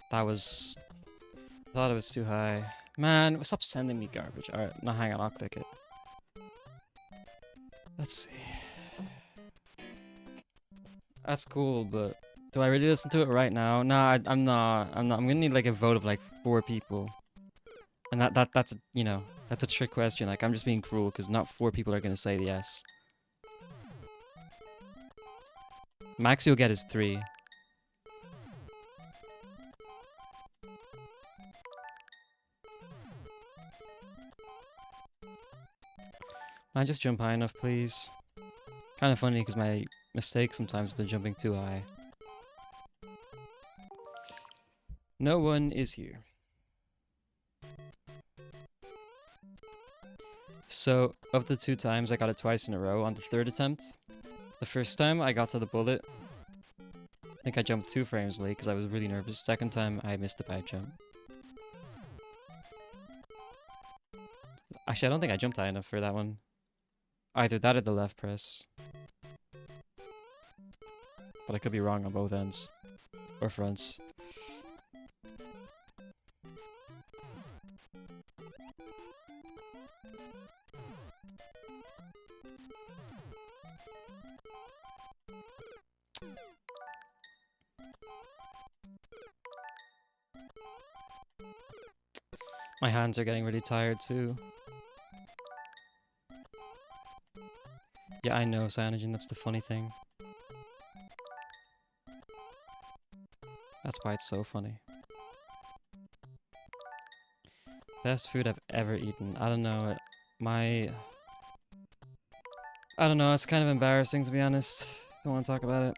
That was... I thought it was too high. Man, stop sending me garbage. Alright, now hang on, I'll click it. Let's see. That's cool, but... Do I really listen to it right now? Nah, I'm not. I'm gonna need like a vote of like 4 people. And that's a, you know, that's a trick question. Like, I'm just being cruel because not 4 people are gonna say yes. Max you'll get is 3. Can I just jump high enough, please? Kind of funny because my mistake sometimes has been jumping too high. No one is here. So, of the 2 times, I got it twice in a row on the 3rd attempt. The first time, I got to the bullet. I think I jumped 2 frames late because I was really nervous. Second time, I missed a pipe jump. Actually, I don't think I jumped high enough for that one. Either that or the left press. But I could be wrong on both ends. Or fronts. My hands are getting really tired too. Yeah, I know, Cyanogen, that's the funny thing. That's why it's so funny. Best food I've ever eaten. I don't know. My... I don't know, it's kind of embarrassing to be honest. Don't want to talk about it.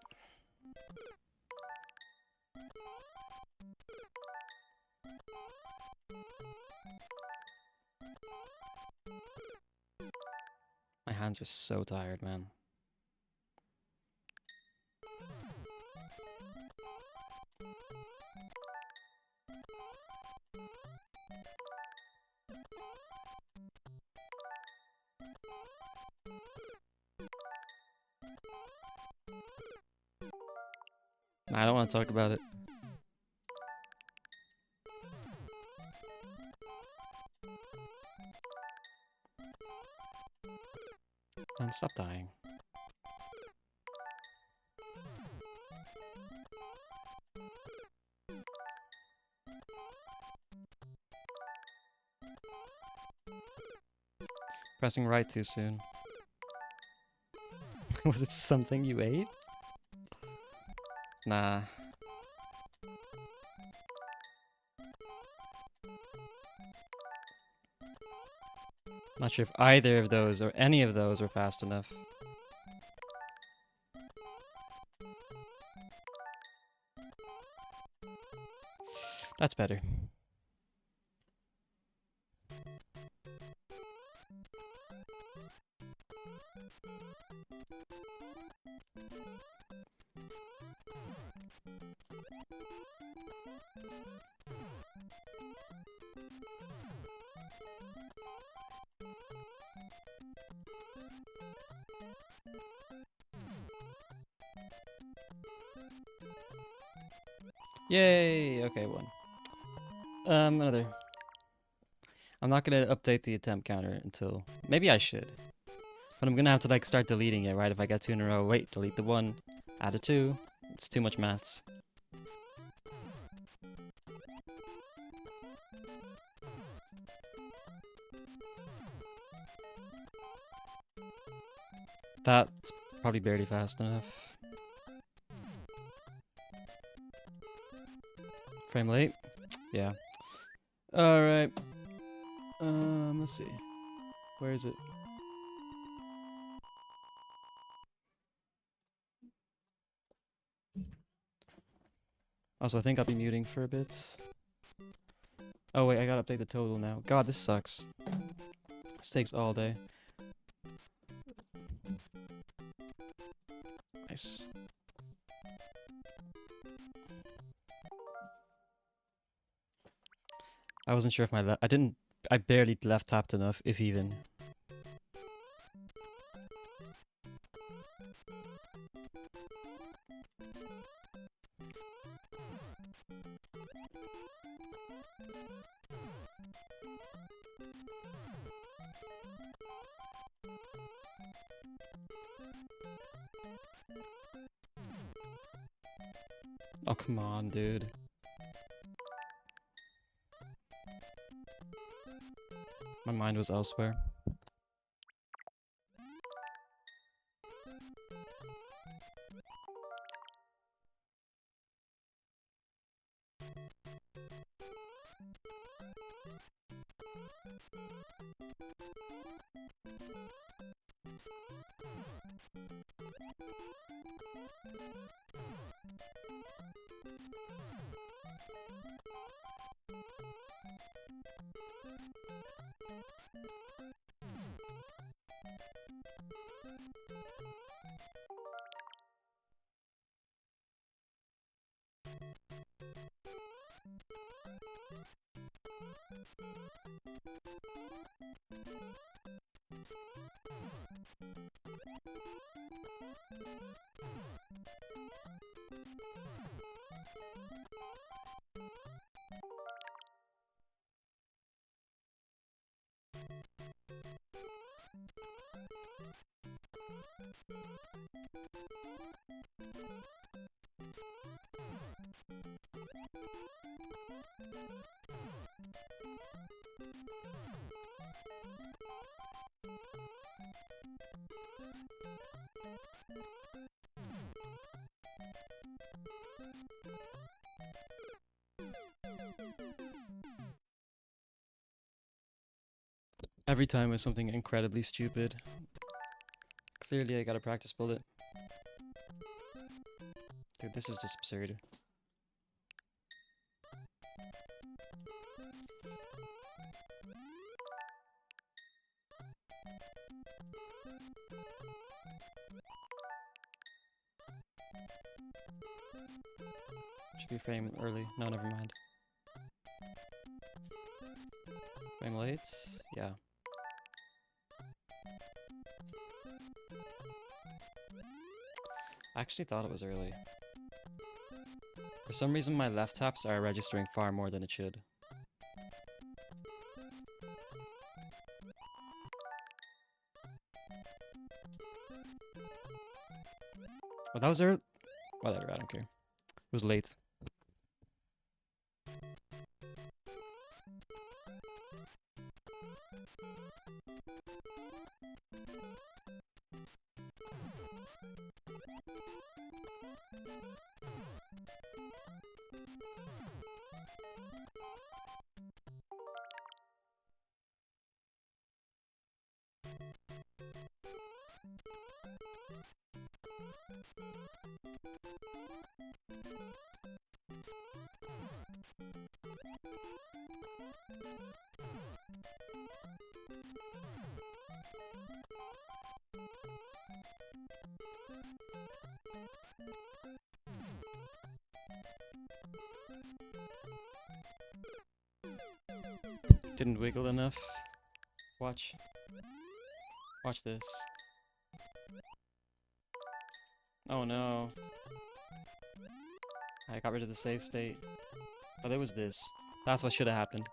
My hands are so tired, man. I don't want to talk about it. Man, stop dying. Pressing right too soon. Was it something you ate? Nah. Not sure if either of those or any of those were fast enough. That's better. Yay! Okay, one. Another. I'm not gonna update the attempt counter until... Maybe I should. But I'm gonna have to like start deleting it, right? If I get 2 in a row. Wait, delete the 1. Add a 2. It's too much maths. That's probably barely fast enough. Frame late? Yeah. Alright. Let's see. Where is it? Also, I think I'll be muting for a bit. Oh wait, I gotta update the total now. God, this sucks. This takes all day. Nice. I wasn't sure if my I barely left tapped enough, if even. Oh, come on, dude. My mind was elsewhere. Every time was something incredibly stupid. Clearly, I gotta practice bullet. Dude, this is just absurd. Should be frame early. No, never mind. Frame late? Yeah. I actually thought it was early. For some reason, my left taps are registering far more than it should. Well, that was early. Whatever, I don't care. It was late. Didn't wiggle enough. Watch. Watch this. Oh no. I got rid of the save state. Oh, there was this. That's what should have happened.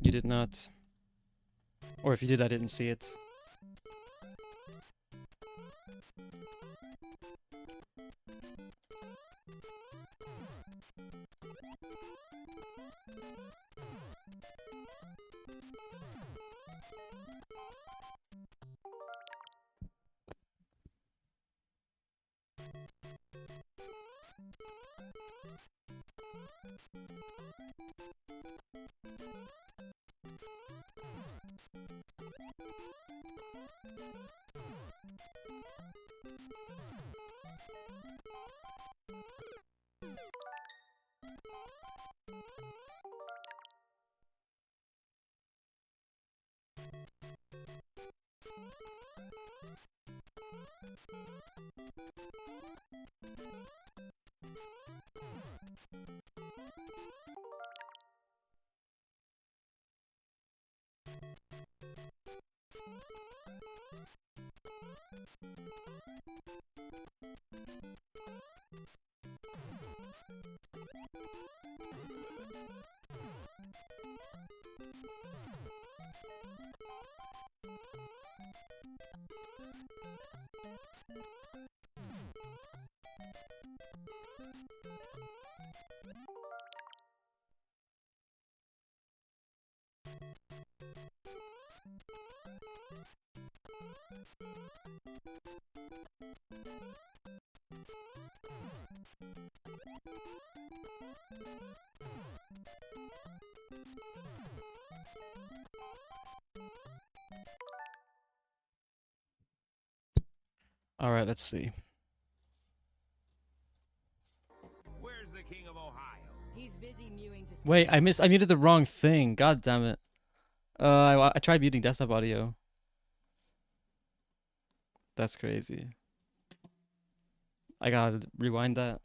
You did not. Or if you did, I didn't see it. Alright, let's see. Where's the King of Ohio? He's busy mewing to Wait, I muted the wrong thing. God damn it. I tried muting desktop audio. That's crazy. I gotta rewind that.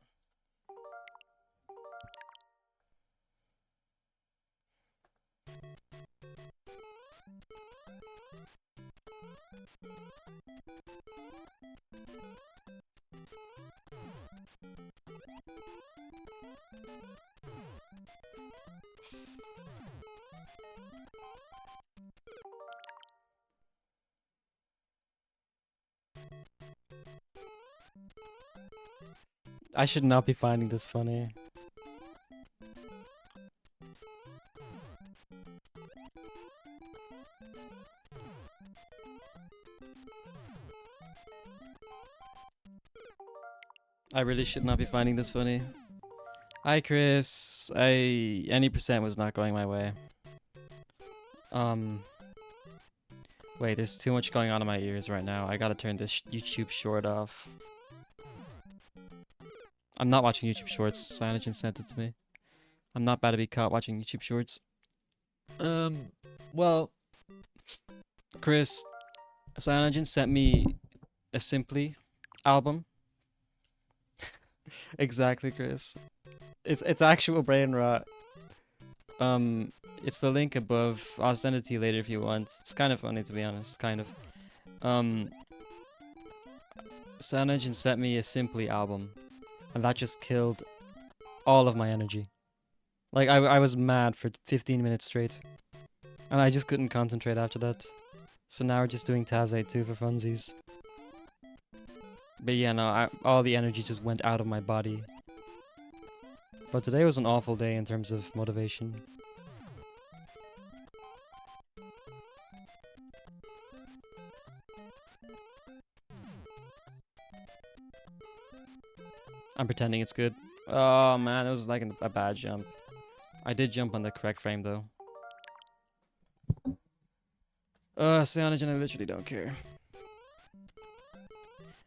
I should not be finding this funny. I really should not be finding this funny. Hi, Chris. Any percent was not going my way. Wait, there's too much going on in my ears right now. I gotta turn this YouTube short off. I'm not watching YouTube shorts. Cyanogen sent it to me. I'm not about to be caught watching YouTube shorts. Well, Chris, Cyanogen sent me a Simply album. Exactly, Chris. It's actual brain rot. It's the link above. I'll send it to you later if you want. It's kind of funny, to be honest. Kind of. Cyanogen sent me a Simply album, and that just killed all of my energy. Like, I was mad for 15 minutes straight, and I just couldn't concentrate after that. So now we're just doing Taz 2 for funsies. But yeah, no, all the energy just went out of my body. But today was an awful day in terms of motivation. I'm pretending it's good. Oh man, it was like a bad jump. I did jump on the correct frame though. Cyanogen, I literally don't care.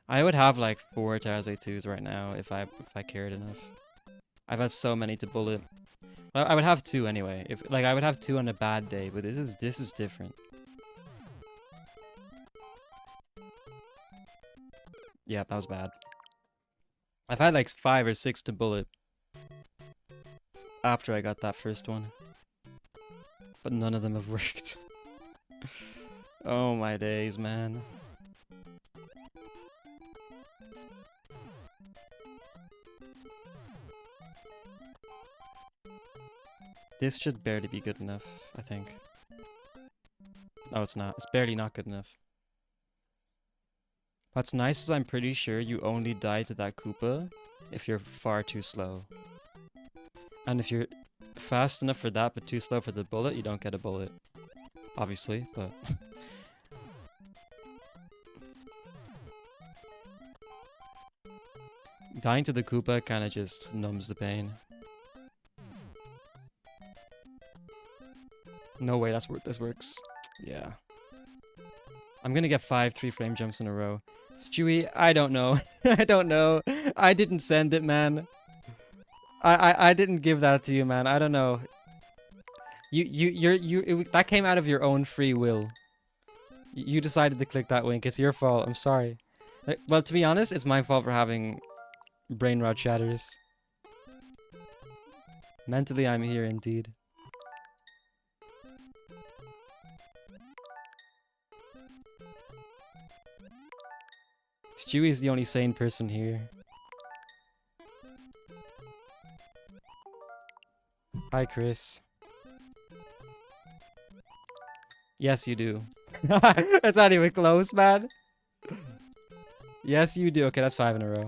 I would have like 4 Taz 2s right now if I cared enough. I've had so many to bullet. I would have 2 anyway. If like I would have 2 on a bad day, but this is different. Yeah, that was bad. I've had like 5 or 6 to bullet after I got that first one, but none of them have worked. Oh my days, man. This should barely be good enough, I think. No, it's not. It's barely not good enough. What's nice is I'm pretty sure you only die to that Koopa if you're far too slow. And if you're fast enough for that but too slow for the bullet, you don't get a bullet. Obviously, but... Dying to the Koopa kinda just numbs the pain. No way this works. Yeah. I'm gonna get 5 3-frame jumps in a row. Stewie, I don't know. I don't know. I didn't send it, man. I didn't give that to you, man. I don't know. That came out of your own free will. You decided to click that link. It's your fault. I'm sorry. Well, to be honest, it's my fault for having brain rot shatters. Mentally, I'm here indeed. Stewie is the only sane person here. Hi, Chris. Yes, you do. That's not even close, man. Yes, you do. Okay, that's 5 in a row.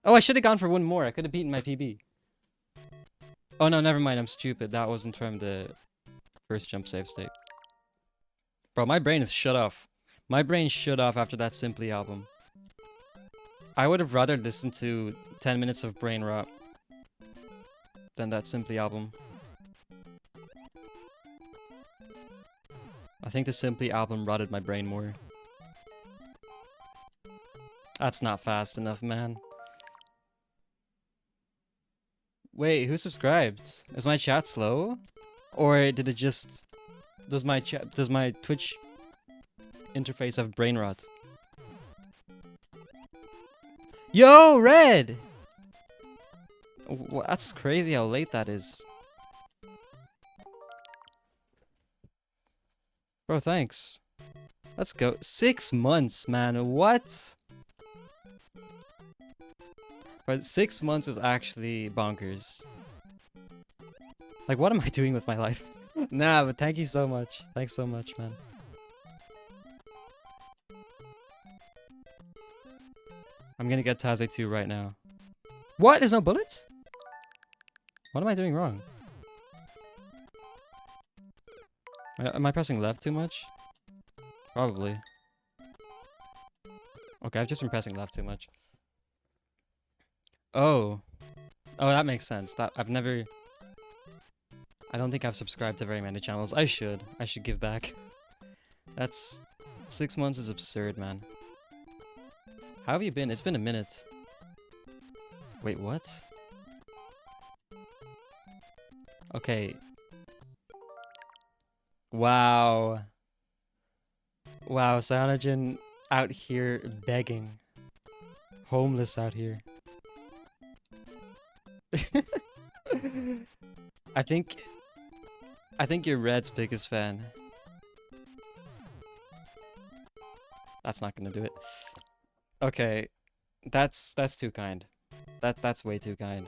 Oh, I should have gone for 1 more. I could have beaten my PB. Oh, no, never mind. I'm stupid. That wasn't from the first jump save state. Bro, my brain is shut off. My brain shut off after that Simply album. I would have rather listened to 10 minutes of brain rot than that Simply album. I think the Simply album rotted my brain more. That's not fast enough, man. Wait, who subscribed? Is my chat slow? Or did it just... Does my Twitch interface have brain rot? Yo, Red! That's crazy how late that is. Bro, thanks. Let's go. 6 months, man. What? But 6 months is actually bonkers. Like, what am I doing with my life? Nah, but thank you so much. Thanks so much, man. I'm gonna get Taz 2 right now. What? There's no bullets? What am I doing wrong? Am I pressing left too much? Probably. Okay, I've just been pressing left too much. Oh. Oh, that makes sense. That I've never... I don't think I've subscribed to very many channels. I should. I should give back. That's... 6 months is absurd, man. How have you been? It's been a minute. Wait, what? Okay. Wow. Wow, Cyanogen out here begging. Homeless out here. I think you're Red's biggest fan. That's not gonna do it. Okay. That's too kind. That's way too kind.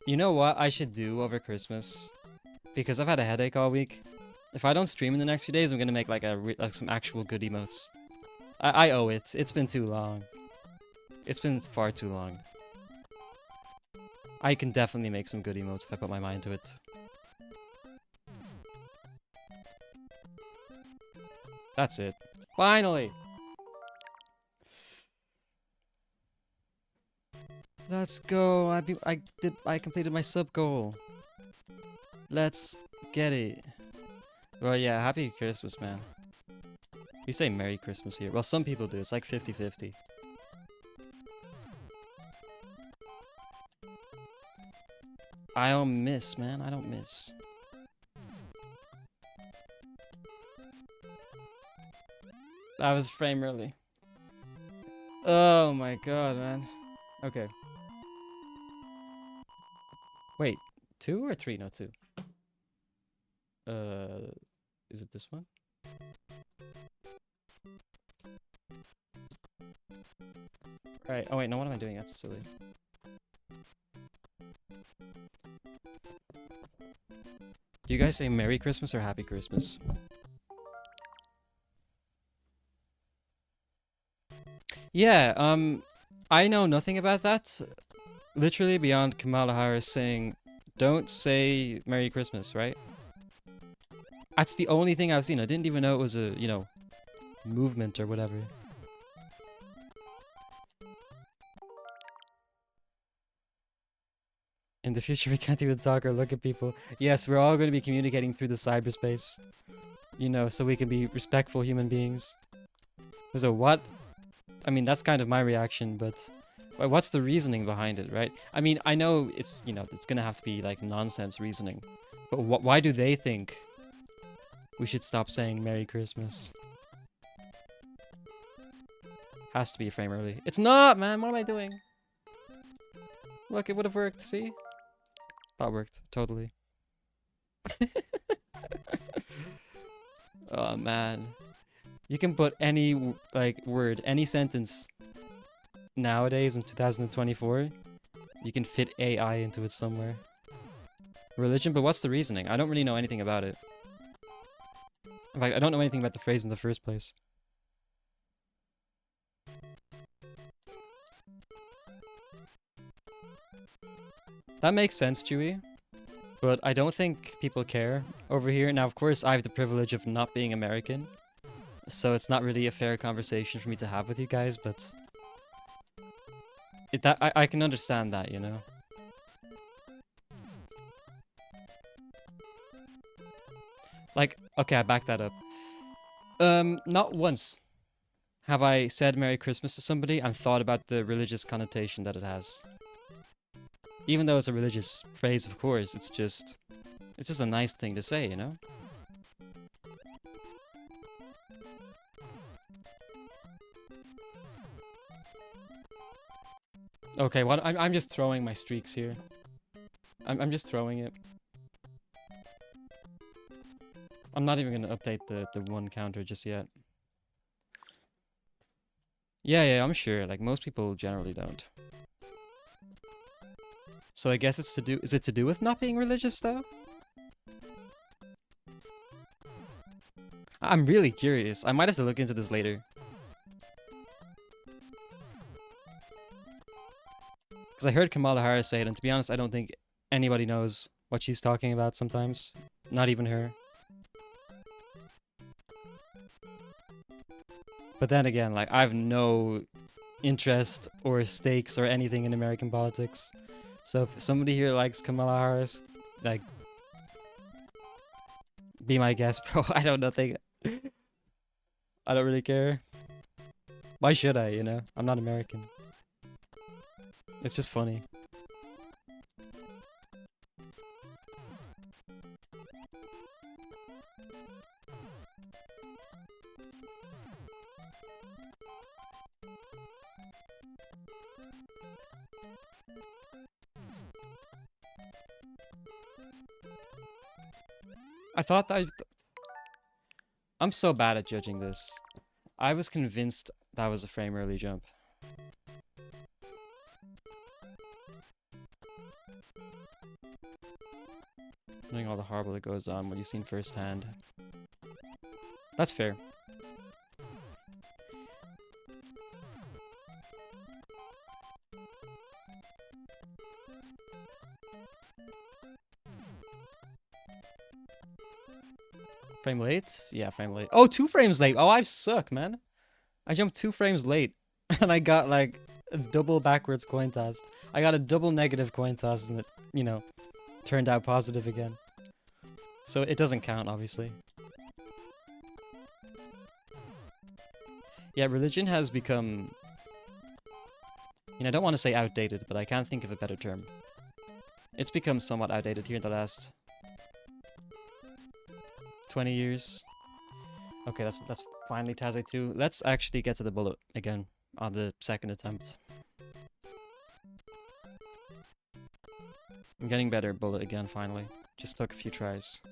You know what I should do over Christmas? Because I've had a headache all week. If I don't stream in the next few days, I'm gonna make like some actual good emotes. I owe it. It's been too long. It's been far too long. I can definitely make some good emotes if I put my mind to it. That's it. Finally! Let's go. I completed my sub goal. Let's get it. Well, yeah, happy Christmas, man. We say Merry Christmas here. Well, some people do. It's like 50-50. I don't miss, man. I don't miss. That was frame early. Oh my god, man. Okay. Wait, 2 or 3? No, 2. Is it this one? Right. Oh wait, no, what am I doing? That's silly. Do you guys say Merry Christmas or Happy Christmas? Yeah, I know nothing about that. Literally beyond Kamala Harris saying, don't say Merry Christmas, right? That's the only thing I've seen. I didn't even know it was a, you know, movement or whatever. In the future, we can't even talk or look at people. Yes, we're all going to be communicating through the cyberspace. You know, so we can be respectful human beings. There's a what? I mean, that's kind of my reaction, but what's the reasoning behind it, right? I mean, I know it's, you know, it's going to have to be like nonsense reasoning. But why do they think we should stop saying Merry Christmas? Has to be a frame early. It's not, man! What am I doing? Look, it would have worked, see? That worked, totally. Oh, man. You can put any, like, word, any sentence nowadays in 2024. You can fit AI into it somewhere. Religion, but what's the reasoning? I don't really know anything about it. In fact, I don't know anything about the phrase in the first place. That makes sense, Chewie. But I don't think people care over here. Now, of course, I have the privilege of not being American. So it's not really a fair conversation for me to have with you guys, but... I can understand that, you know? Like, okay, I back that up. Not once have I said Merry Christmas to somebody and thought about the religious connotation that it has. Even though it's a religious phrase, of course, it's just a nice thing to say, you know? Okay, well, I'm just throwing my streaks here. I'm just throwing it. I'm not even gonna update the one counter just yet. Yeah, I'm sure. Like, most people generally don't. So I guess it's is it to do with not being religious, though? I'm really curious. I might have to look into this later. Because I heard Kamala Harris say it, and to be honest, I don't think anybody knows what she's talking about sometimes. Not even her. But then again, like, I have no interest or stakes or anything in American politics. So if somebody here likes Kamala Harris, like, be my guest, bro. I don't know. I don't really care. Why should I, you know? I'm not American. It's just funny. I thought that I'm so bad at judging this. I was convinced that was a frame early jump. Knowing all the horrible that goes on, what you've seen firsthand. That's fair. Frame late? Yeah, frame late. Oh, 2 frames late. Oh, I suck, man. I jumped 2 frames late. And I got, like, a double backwards coin toss. I got a double negative coin toss and it, you know, turned out positive again. So it doesn't count, obviously. Yeah, religion has become... You know, I don't want to say outdated, but I can't think of a better term. It's become somewhat outdated here in the last 20 years. Okay, that's finally Taze 2. Let's actually get to the bullet again on the second attempt. I'm getting better at bullet again finally. Just took a few tries.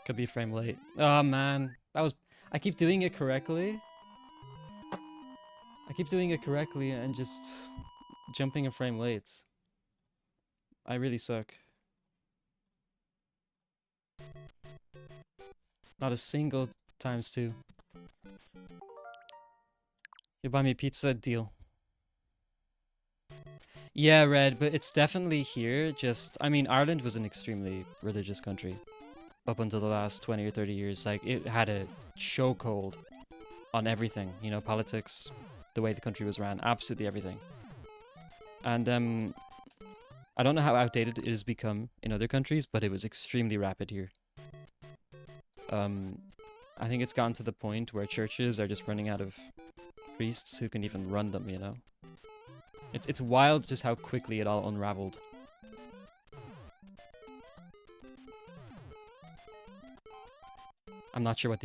Could be frame late. Oh man, that was... I keep doing it correctly. I keep doing it correctly and just jumping a frame late. I really suck. Not a single times 2. You buy me pizza? Deal. Yeah, Red, but it's definitely here. Just, I mean, Ireland was an extremely religious country up until the last 20 or 30 years. Like, it had a chokehold on everything, you know, politics, the way the country was ran, absolutely everything. And I don't know how outdated it has become in other countries, but it was extremely rapid here. I think it's gotten to the point where churches are just running out of priests who can even run them, you know? It's wild just how quickly it all unraveled. I'm not sure what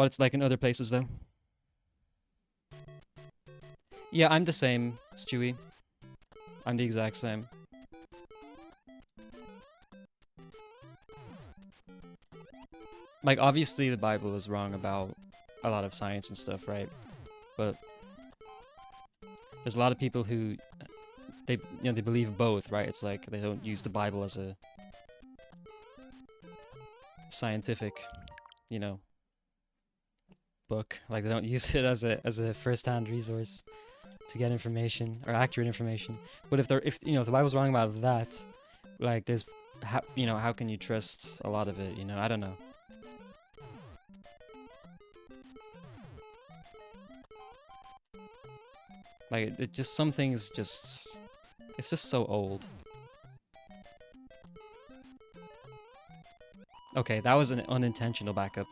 it's like in other places though. Yeah, I'm the same, Stewie. I'm the exact same. Like, obviously the Bible is wrong about a lot of science and stuff, right? But there's a lot of people who they believe both, right? It's like they don't use the Bible as a scientific, you know, book. Like, they don't use it as a first-hand resource to get information or accurate information. But if the Bible's wrong about that, like, there's how can you trust a lot of it, you know? I don't know. Like, it just, some things just, it's just so old. Okay, that was an unintentional backup.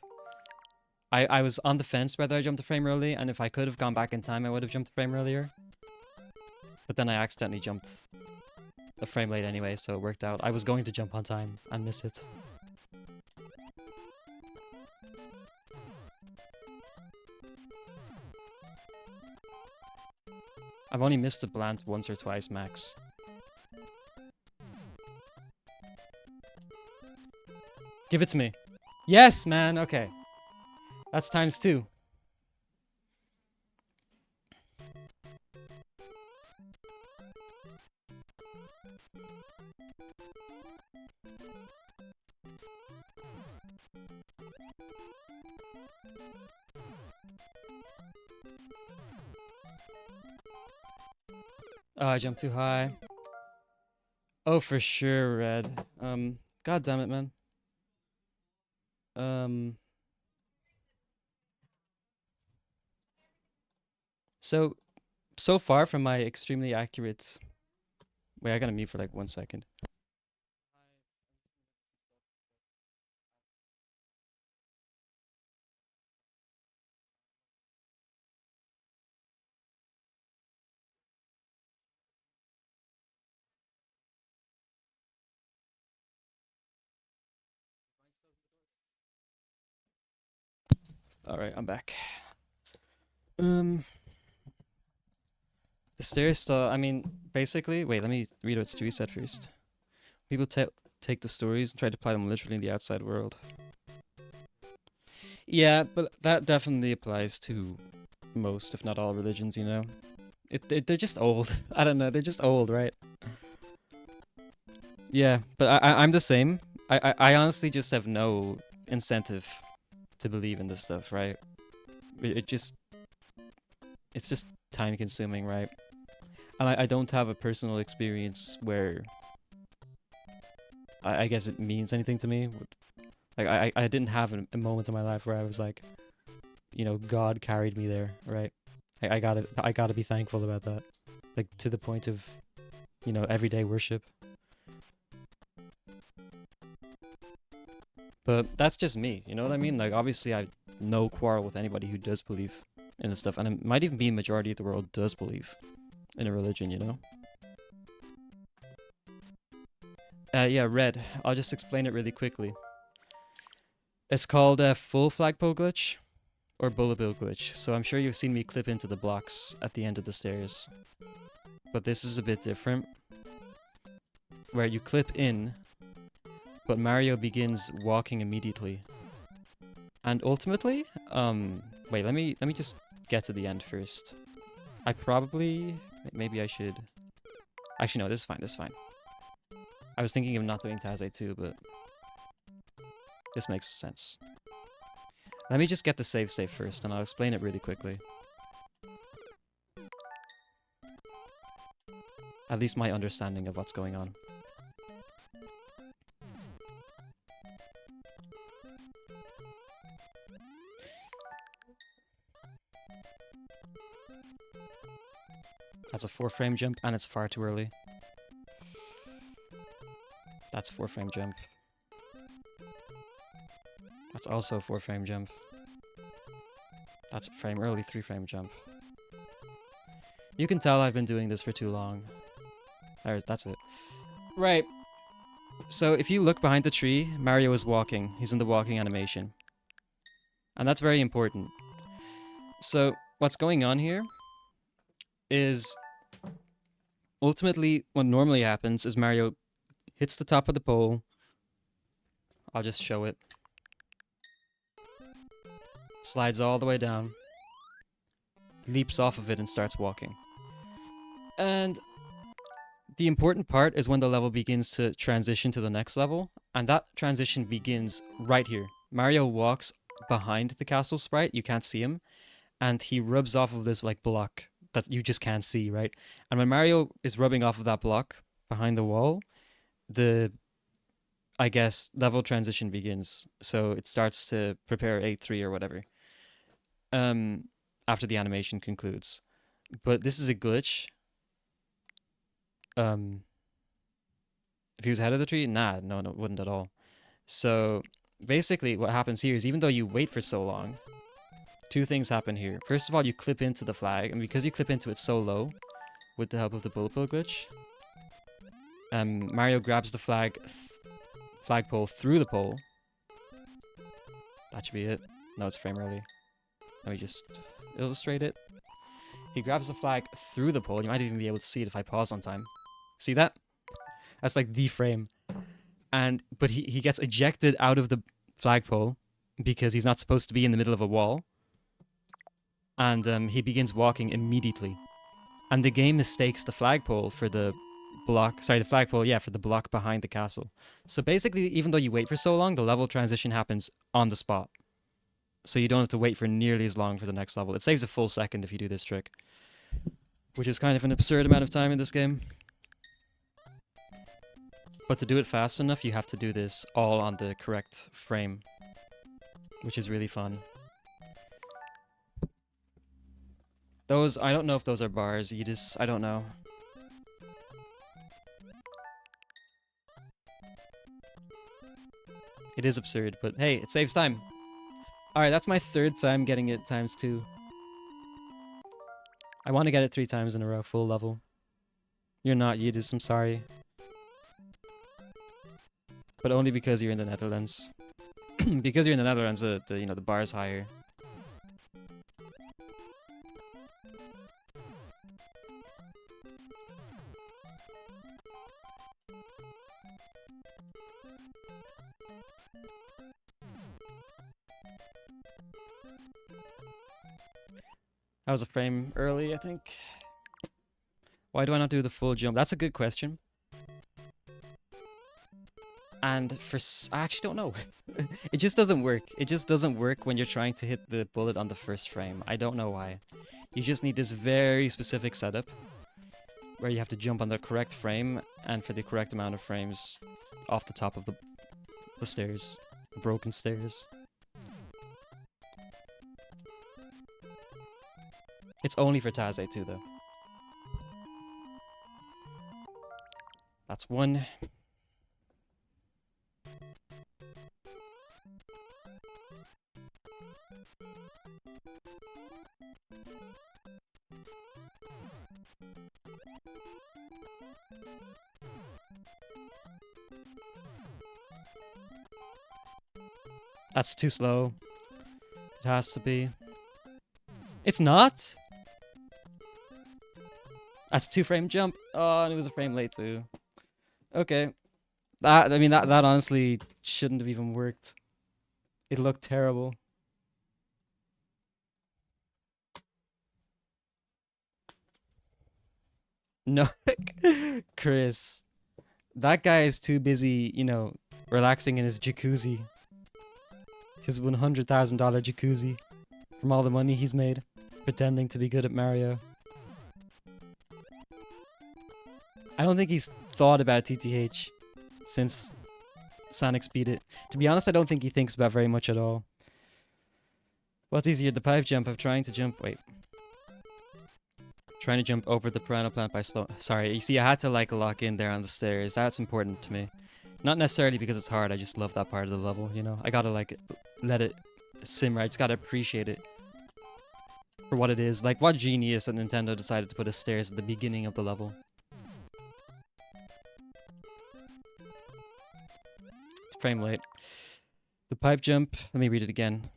I was on the fence whether I jumped a frame early, and if I could have gone back in time, I would have jumped a frame earlier. But then I accidentally jumped a frame late anyway, so it worked out. I was going to jump on time and miss it. I've only missed the blant once or twice max. Give it to me. Yes, man. Okay. That's times 2. Oh, I jumped too high. Oh, for sure, red. God damn it, man. Um, so so far from my extremely accurate. Wait, I gotta mute for like 1 second. All right, I'm back. Um, the stairs still. I mean, basically. Wait, let me read what Stewie said first. People take the stories and try to apply them literally in the outside world. Yeah, but that definitely applies to most, if not all, religions. You know, they're just old. I don't know. They're just old, right? Yeah, but I'm the same. I honestly just have no incentive to believe in this stuff, right? It just it's just time consuming, right? And I don't have a personal experience where I guess it means anything to me. Like I didn't have a moment in my life where I was like, you know, God carried me there, right? I gotta be thankful about that. Like to the point of, you know, everyday worship. But that's just me, you know what I mean? Like obviously I have no quarrel with anybody who does believe in this stuff, and it might even be the majority of the world does believe in a religion, you know? Yeah, red. I'll just explain it really quickly. It's called a full flagpole glitch or bullet bill glitch. So I'm sure you've seen me clip into the blocks at the end of the stairs. But this is a bit different. Where you clip in, but Mario begins walking immediately. And ultimately, wait, let me just get to the end first. Maybe I should. Actually, no, this is fine, this is fine. I was thinking of not doing Taze too, but this makes sense. Let me just get the save state first, and I'll explain it really quickly. At least my understanding of what's going on. That's a 4-frame jump, and it's far too early. That's a 4-frame jump. That's also a 4-frame jump. That's a frame early 3-frame jump. You can tell I've been doing this for too long. That's it. Right. So if you look behind the tree, Mario is walking. He's in the walking animation. And that's very important. So what's going on here is ultimately what normally happens is Mario hits the top of the pole. I'll just show it. Slides all the way down. Leaps off of it and starts walking. And the important part is when the level begins to transition to the next level. And that transition begins right here. Mario walks behind the castle sprite. You can't see him. And he rubs off of this like block that you just can't see, right? And when Mario is rubbing off of that block behind the wall, I guess, level transition begins. So it starts to prepare 8-3 or whatever. After the animation concludes. But this is a glitch. If he was ahead of the tree, no, it wouldn't at all. So basically what happens here is even though you wait for so long, two things happen here. First of all, you clip into the flag, and because you clip into it so low, with the help of the bullet bill glitch, Mario grabs the flagpole through the pole. That should be it. No, it's frame early. Let me just illustrate it. He grabs the flag through the pole. You might even be able to see it if I pause on time. See that? That's like the frame. But he gets ejected out of the flagpole because he's not supposed to be in the middle of a wall. And he begins walking immediately. And the game mistakes the flagpole for the block. Sorry, the flagpole, yeah, for the block behind the castle. So basically, even though you wait for so long, the level transition happens on the spot. So you don't have to wait for nearly as long for the next level. It saves a full second if you do this trick. which is kind of an absurd amount of time in this game. But to do it fast enough, you have to do this all on the correct frame, which is really fun. Those, I don't know if those are bars, Edis, I don't know. It is absurd, but hey, it saves time. Alright, that's my third time getting it times 2. I want to get it 3 times in a row, full level. You're not, Yidis, I'm sorry. But only because you're in the Netherlands. Because you're in the Netherlands, the bar is higher. That was a frame early, I think. Why do I not do the full jump? That's a good question. And I actually don't know. It just doesn't work. It just doesn't work when you're trying to hit the bullet on the first frame. I don't know why. You just need this very specific setup where you have to jump on the correct frame and for the correct amount of frames off the top of the stairs. The broken stairs. It's only for Taze too, though. That's one. That's too slow. It has to be. It's not? That's a 2-frame jump. Oh, and it was a frame late too. Okay. That honestly shouldn't have even worked. It looked terrible. No, Chris. That guy is too busy, relaxing in his jacuzzi. His $100,000 jacuzzi. From all the money he's made. Pretending to be good at Mario. I don't think he's thought about TTH since Sonic beat it. To be honest, I don't think he thinks about very much at all. What's easier, the pipe jump of trying to jump... Wait. Trying to jump over the piranha plant by slow... Sorry, you see, I had to, lock in there on the stairs. That's important to me. Not necessarily because it's hard, I just love that part of the level, I gotta, let it simmer. I just gotta appreciate it for what it is. What genius that Nintendo decided to put a stairs at the beginning of the level. Frame late. The pipe jump. Let me read it again.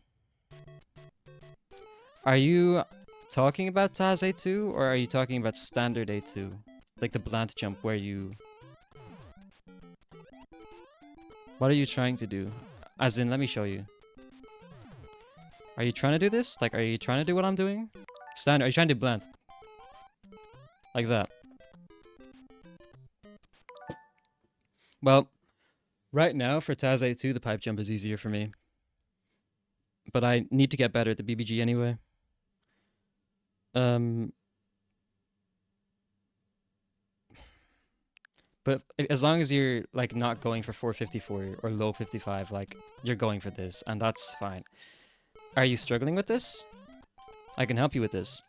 Are you talking about Taz A2 or are you talking about standard A2? Like the blunt jump where you... What are you trying to do? As in, let me show you. Are you trying to do this? Are you trying to do what I'm doing? Standard. Are you trying to do blunt? Like that. Well... Right now, for Taz A2, the pipe jump is easier for me. But I need to get better at the BBG anyway. But as long as you're, not going for 454 or low 55, you're going for this, and that's fine. Are you struggling with this? I can help you with this.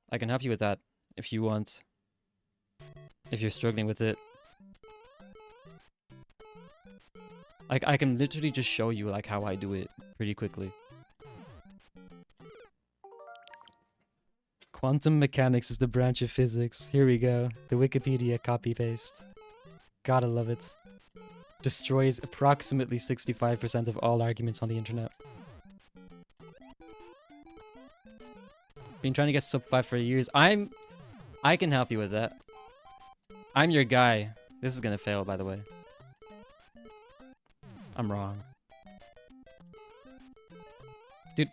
I can help you with that, if you want. If you're struggling with it. I can literally just show you how I do it pretty quickly. Quantum mechanics is the branch of physics. Here we go. The Wikipedia copy-paste. Gotta love it. Destroys approximately 65% of all arguments on the internet. Been trying to get sub 5 for years. I can help you with that. I'm your guy. This is gonna fail, by the way. I'm wrong. Dude.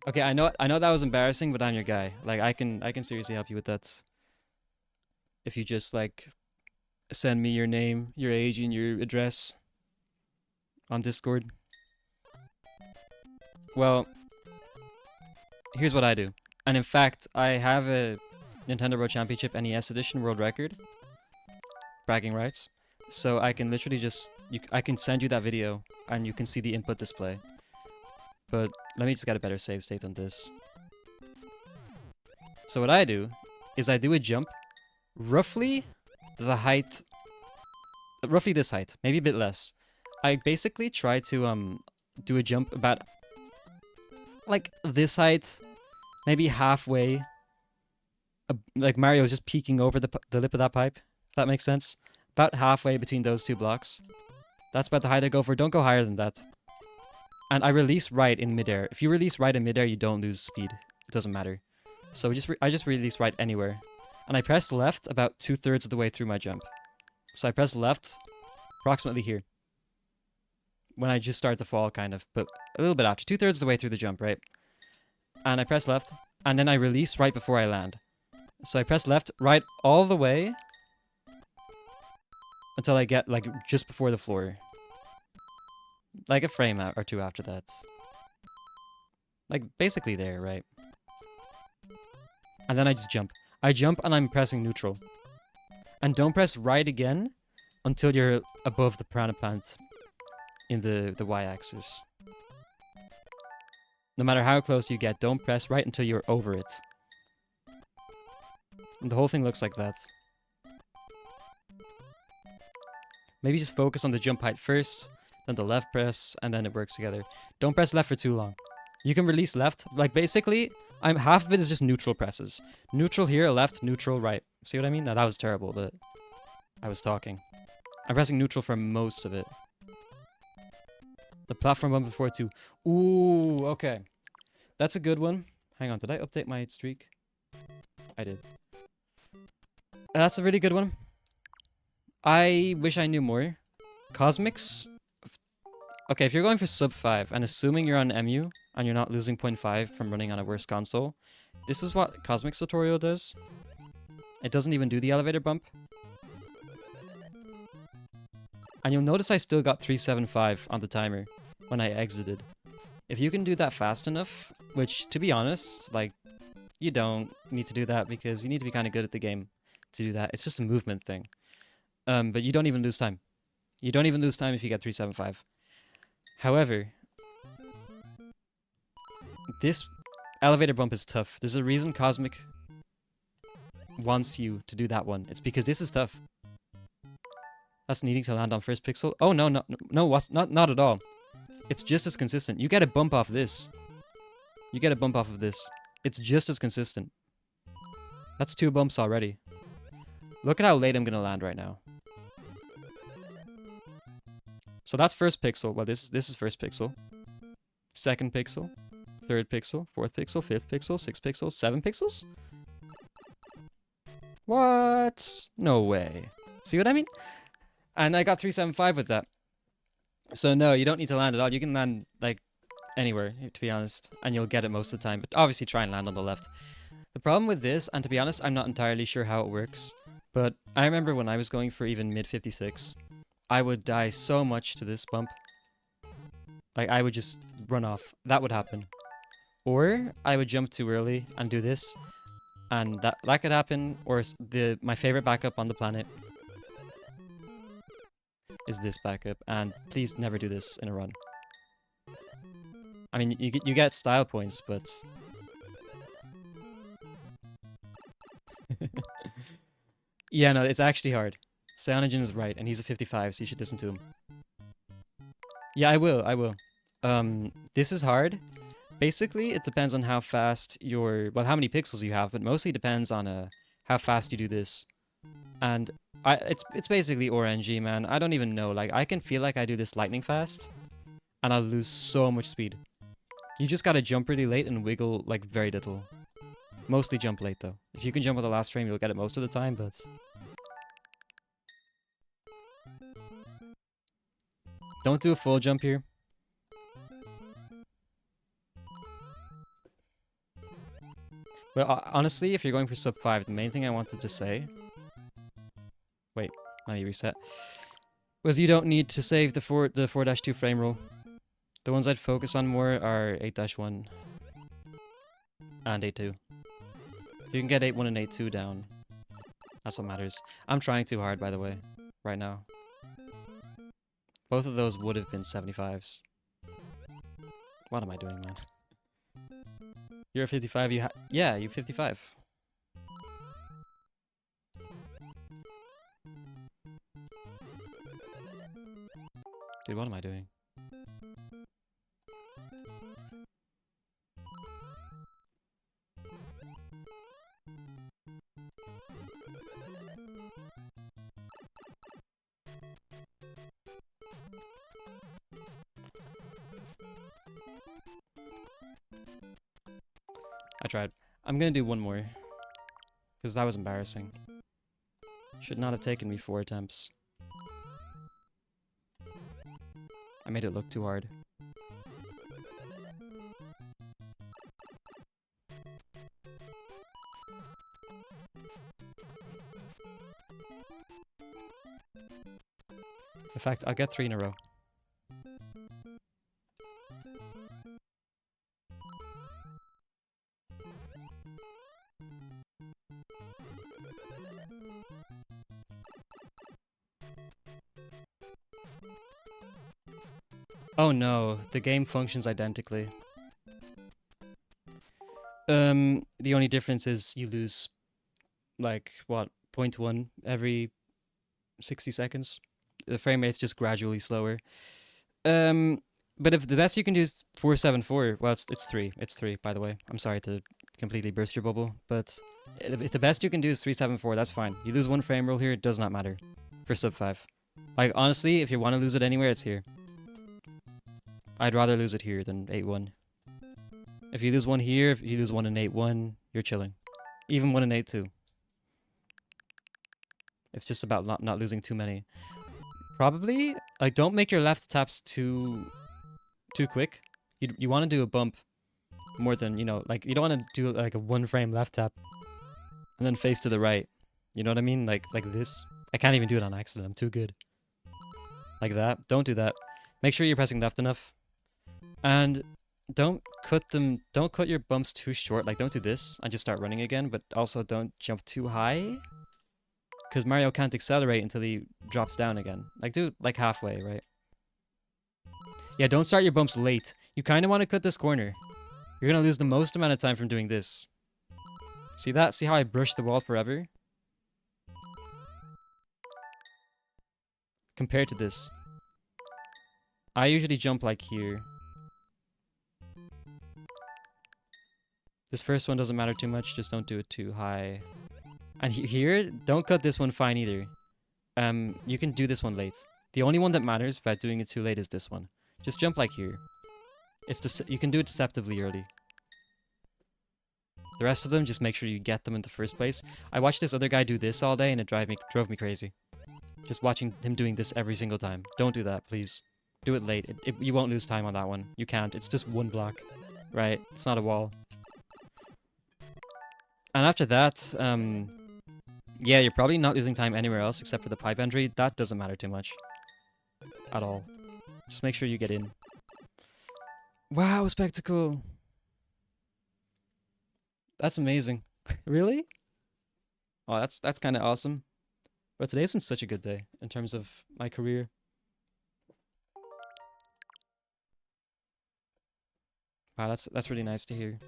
Okay, I know that was embarrassing, but I'm your guy. I can seriously help you with that. If you just send me your name, your age, and your address on Discord. Well, here's what I do. And in fact, I have a Nintendo World Championship NES Edition world record. Bragging rights. So I can literally just... I can send you that video, and you can see the input display. But let me just get a better save state than this. So what I do is I do a jump roughly the height... Roughly this height, maybe a bit less. I basically try to do a jump about like this height, maybe halfway. Like Mario's just peeking over the lip of that pipe, if that makes sense. About halfway between those two blocks. That's about the height I go for. Don't go higher than that. And I release right in midair. If you release right in midair, you don't lose speed. It doesn't matter. So I just release right anywhere. And I press left about 2/3 of the way through my jump. So I press left approximately here. When I just start to fall, kind of. But a little bit after. 2/3 of the way through the jump, right? And I press left. And then I release right before I land. So I press left, right all the way. Until I get, like, just before the floor. Like a frame or two after that. Like, basically there, right? And then I just jump. I jump and I'm pressing neutral. And don't press right again until you're above the piranha plant in the y-axis. No matter how close you get, don't press right until you're over it. And the whole thing looks like that. Maybe just focus on the jump height first, then the left press, and then it works together. Don't press left for too long. You can release left. Like, basically, half of it is just neutral presses. Neutral here, left, neutral, right. See what I mean? Now, that was terrible, but I was talking. I'm pressing neutral for most of it. The platform one before too. Ooh, okay. That's a good one. Hang on, did I update my streak? I did. That's a really good one. I wish I knew more. Cosmics. Okay, if you're going for sub 5, and assuming you're on MU, and you're not losing 0.5 from running on a worse console, this is what Cosmics tutorial does. It doesn't even do the elevator bump. And you'll notice I still got 375 on the timer when I exited. If you can do that fast enough, which, to be honest, like, you don't need to do that because you need to be kind of good at the game to do that. It's just a movement thing. But you don't even lose time. You don't even lose time if you get 375. However, this elevator bump is tough. There's a reason Cosmic wants you to do that one. It's because this is tough. That's needing to land on first pixel. Oh, no, what's not at all. It's just as consistent. You get a bump off this. You get a bump off of this. It's just as consistent. That's 2 bumps already. Look at how late I'm going to land right now. So that's first pixel. Well, this is first pixel. Second pixel. Third pixel. Fourth pixel. Fifth pixel. Sixth pixel. 7 pixels? What? No way. See what I mean? And I got 375 with that. So no, you don't need to land at all. You can land, like, anywhere, to be honest. And you'll get it most of the time. But obviously try and land on the left. The problem with this, and to be honest, I'm not entirely sure how it works. But I remember when I was going for even mid 56, I would die so much to this bump. Like, I would just run off. That would happen. Or I would jump too early and do this. And that could happen. Or my favorite backup on the planet is this backup, and please never do this in a run. I mean, you get style points, but yeah, no, it's actually hard. Cyanogen is right, and he's a 55, so you should listen to him. Yeah, I will. This is hard. Basically, it depends on how fast how many pixels you have, but mostly depends on how fast you do this. And it's basically RNG, man. I don't even know. Like, I can feel like I do this lightning fast, and I'll lose so much speed. You just gotta jump really late and wiggle, like, very little. Mostly jump late, though. If you can jump at the last frame, you'll get it most of the time, but don't do a full jump here. Well, honestly, if you're going for sub 5, the main thing I wanted to say... Wait, let me reset. Was you don't need to save the 4-2 frame rule. The ones I'd focus on more are 8-1. and 8-2. If you can get 8-1 and 8-2 down, that's what matters. I'm trying too hard, by the way, right now. Both of those would have been 75s. What am I doing, man? You're a 55, yeah, you're 55. Dude, what am I doing? I tried. I'm gonna do one more. Because that was embarrassing. Should not have taken me 4 attempts. I made it look too hard. In fact, I'll get 3 in a row. Oh no, the game functions identically. The only difference is you lose, like, what, 0.1 every 60 seconds? The frame rate's just gradually slower. But if the best you can do is 474, well, it's 3. It's 3, by the way. I'm sorry to completely burst your bubble, but if the best you can do is 374, that's fine. You lose 1 frame roll here, it does not matter for sub 5. Like, honestly, if you want to lose it anywhere, it's here. I'd rather lose it here than 8-1. If you lose 1 here, if you lose 1 in 8-1, you're chilling. Even 1 in 8-2. It's just about not losing too many. Probably, like, don't make your left taps too quick. You want to do a bump more than, you know, like, you don't want to do like a 1 frame left tap and then face to the right. You know what I mean? Like this. I can't even do it on accident. I'm too good. Like that. Don't do that. Make sure you're pressing left enough. And don't cut your bumps too short. Like, don't do this and just start running again, but also don't jump too high. Because Mario can't accelerate until he drops down again. Like, do it like halfway, right? Yeah, don't start your bumps late. You kind of want to cut this corner. You're going to lose the most amount of time from doing this. See that? See how I brush the wall forever? Compared to this. I usually jump like here. This first one doesn't matter too much, just don't do it too high. And here, don't cut this one fine either. You can do this one late. The only one that matters about doing it too late is this one. Just jump like here. You can do it deceptively early. The rest of them, just make sure you get them in the first place. I watched this other guy do this all day and it drove me crazy. Just watching him doing this every single time. Don't do that, please. Do it late. You won't lose time on that one. You can't. It's just 1 block. Right? It's not a wall. And after that, yeah, you're probably not losing time anywhere else except for the pipe entry. That doesn't matter too much. At all. Just make sure you get in. Wow, spectacle! That's amazing. Really? Oh, that's kind of awesome. But today's been such a good day in terms of my career. Wow, that's really nice to hear.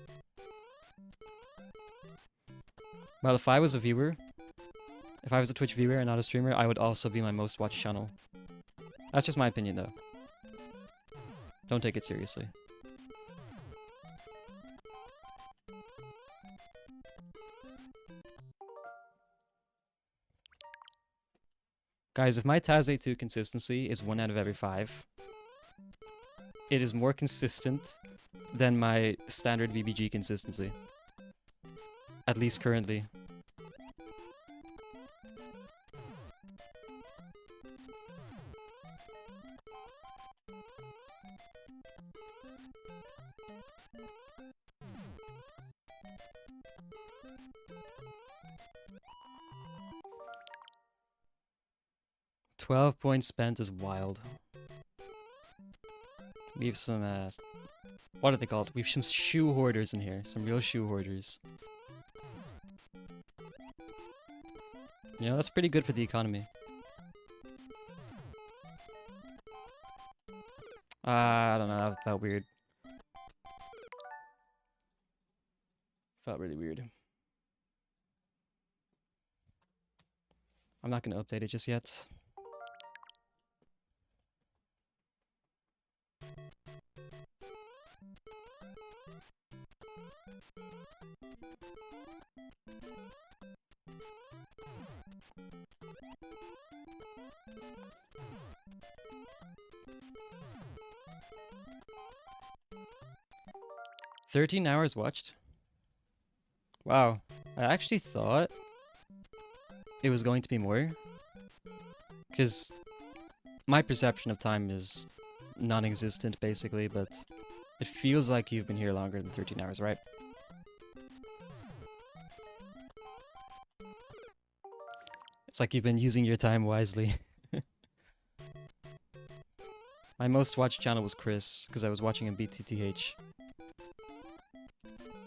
Well, if I was a viewer, if I was a Twitch viewer and not a streamer, I would also be my most watched channel. That's just my opinion, though. Don't take it seriously. Guys, if my Taz A2 consistency is 1 out of every 5, it is more consistent than my standard VBG consistency. At least currently. £12 points spent is wild. We have some What are they called? We've some shoe hoarders in here. Some real shoe hoarders. You know, that's pretty good for the economy. I don't know, that felt weird. Felt really weird. I'm not gonna update it just yet. "13 hours watched? Wow. I actually thought it was going to be more. Because my perception of time is non-existent, basically, but it feels like you've been here longer than 13 hours, right? It's like you've been using your time wisely. My most watched channel was Chris, because I was watching him beat TTH.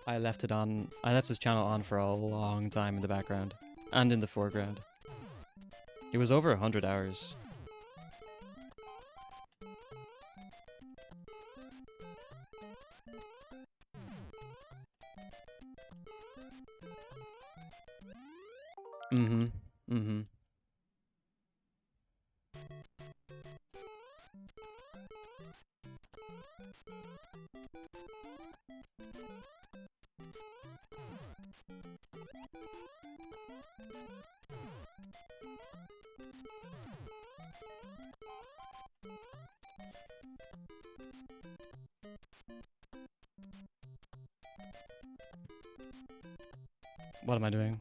I left his channel on for a long time in the background, and in the foreground. It was over 100 hours. Mm-hmm. Mm-hmm. What am I doing?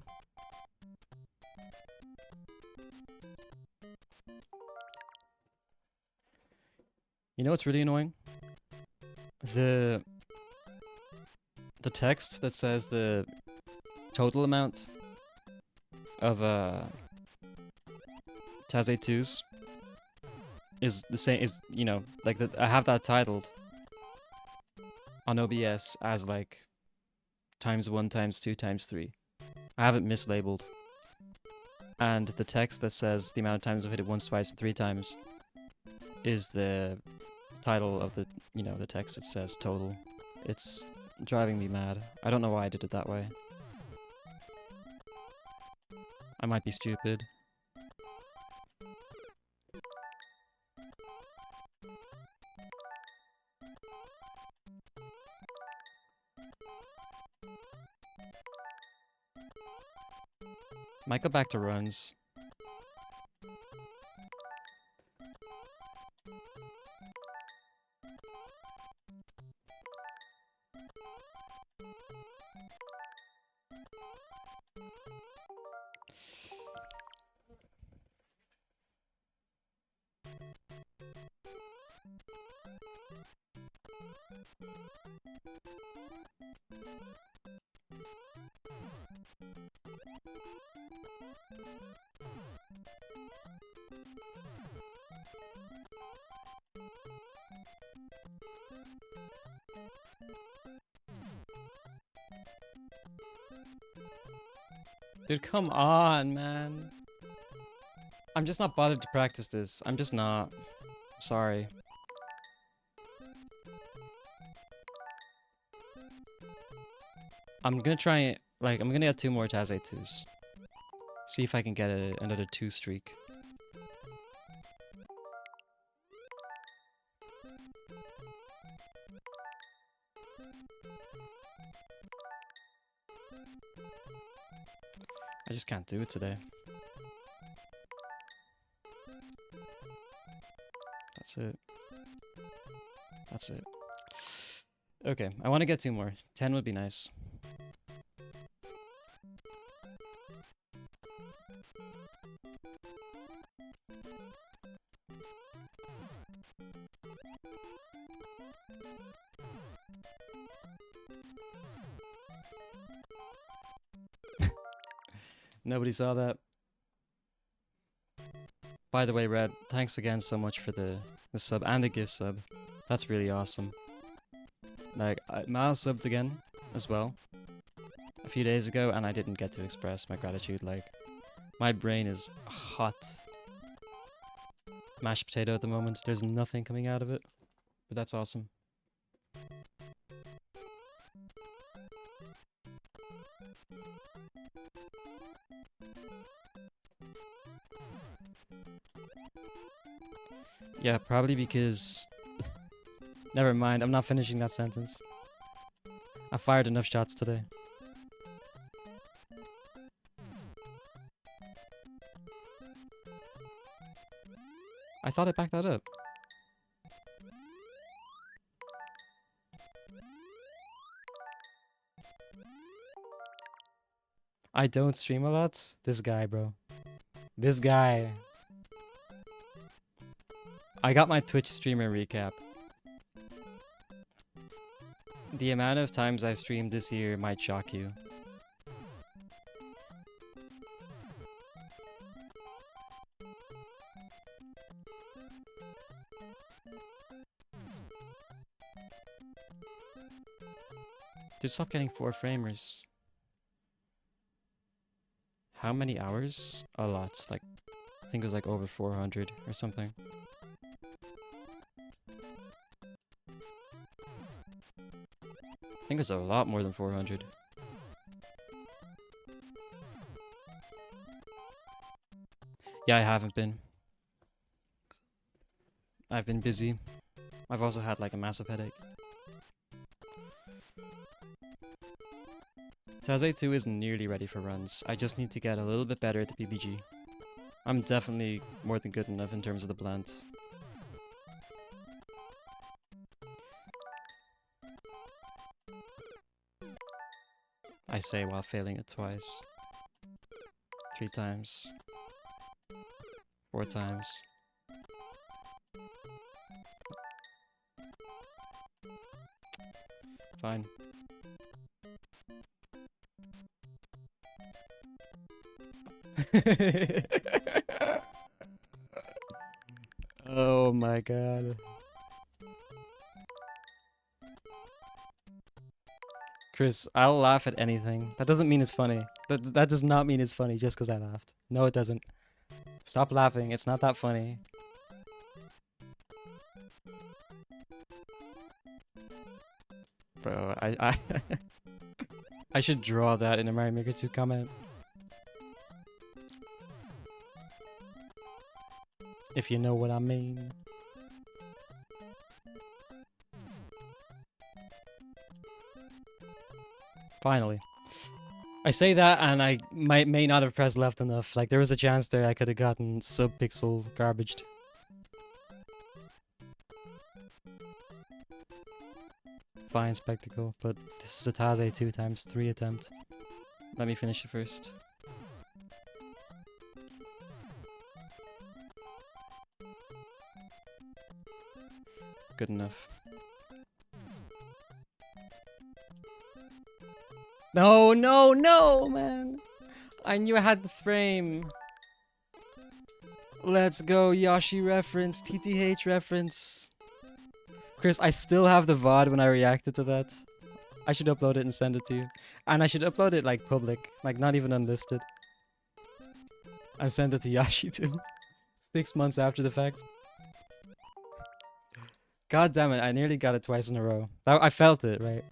You know what's really annoying? The text that says the total amount of Taz 2s is the same, is, you know, like I have that titled on OBS as like ×1, ×2, ×3. I have it mislabeled. And the text that says the amount of times I've hit it once, twice, and 3 times is the title of the, you know, the text that says total. It's driving me mad. I don't know why I did it that way. I might be stupid. Might go back to runs. Dude, come on, man. I'm just not bothered to practice this. I'm just not. Sorry. I'm gonna try it. Like, I'm gonna get 2 more Taz 2s. See if I can get another 2 streak. I just can't do it today. That's it. That's it. Okay, I want to get 2 more. 10 would be nice. Nobody saw that. By the way, Red, thanks again so much for the sub and the gift sub. That's really awesome. Like, Miles subbed again as well a few days ago, and I didn't get to express my gratitude. Like, my brain is hot mashed potato at the moment. There's nothing coming out of it, but that's awesome. Yeah, probably because... Never mind, I'm not finishing that sentence. I fired enough shots today. I thought I backed that up. I don't stream a lot. This guy, bro. This guy. I got my Twitch streamer recap. The amount of times I streamed this year might shock you. Dude, stop getting 4 framers. How many hours? A lot. Like, I think it was like over 400 or something. I think it's a lot more than 400. Yeah, I haven't been. I've been busy. I've also had like a massive headache. Taze 2 isn't nearly ready for runs. I just need to get a little bit better at the PBG. I'm definitely more than good enough in terms of the blend. I say while failing it twice. 3 times. 4 times. Fine. Oh my god. Chris, I'll laugh at anything. That doesn't mean it's funny. That does not mean it's funny just because I laughed. No, it doesn't. Stop laughing. It's not that funny. Bro, I I should draw that in a Mario Maker 2 comment. If you know what I mean. Finally. I say that and I may not have pressed left enough. Like, there was a chance there I could have gotten sub-pixel garbaged. Fine spectacle, but this is a Taze 2 times 3 attempt. Let me finish it first. Good enough. No, no, no, man! I knew I had the frame. Let's go, Yoshi reference, TTH reference. Chris, I still have the VOD when I reacted to that. I should upload it and send it to you. And I should upload it like public, like not even unlisted. And send it to Yoshi too. 6 months after the fact. God damn it, I nearly got it twice in a row. I felt it, right?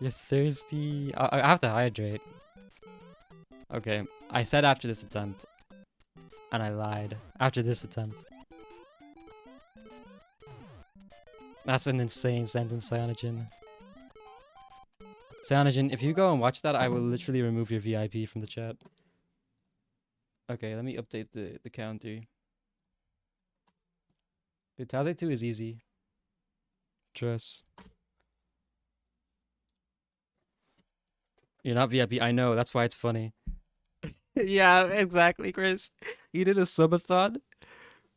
You're thirsty. I have to hydrate. Okay, I said after this attempt. And I lied. After this attempt. That's an insane sentence, Cyanogen. Cyanogen, if you go and watch that, I will literally remove your VIP from the chat. Okay, let me update the counter. The Taze 2 is easy. Trust. You're not VIP, I know, that's why it's funny. Yeah, exactly, Chris. You did a subathon?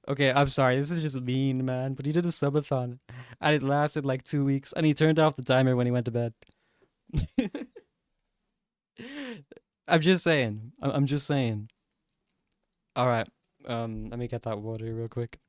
Okay, I'm sorry, this is just mean, man, but he did a subathon. And it lasted like 2 weeks, and he turned off the timer when he went to bed. I'm just saying. I'm just saying. Alright, let me get that water real quick.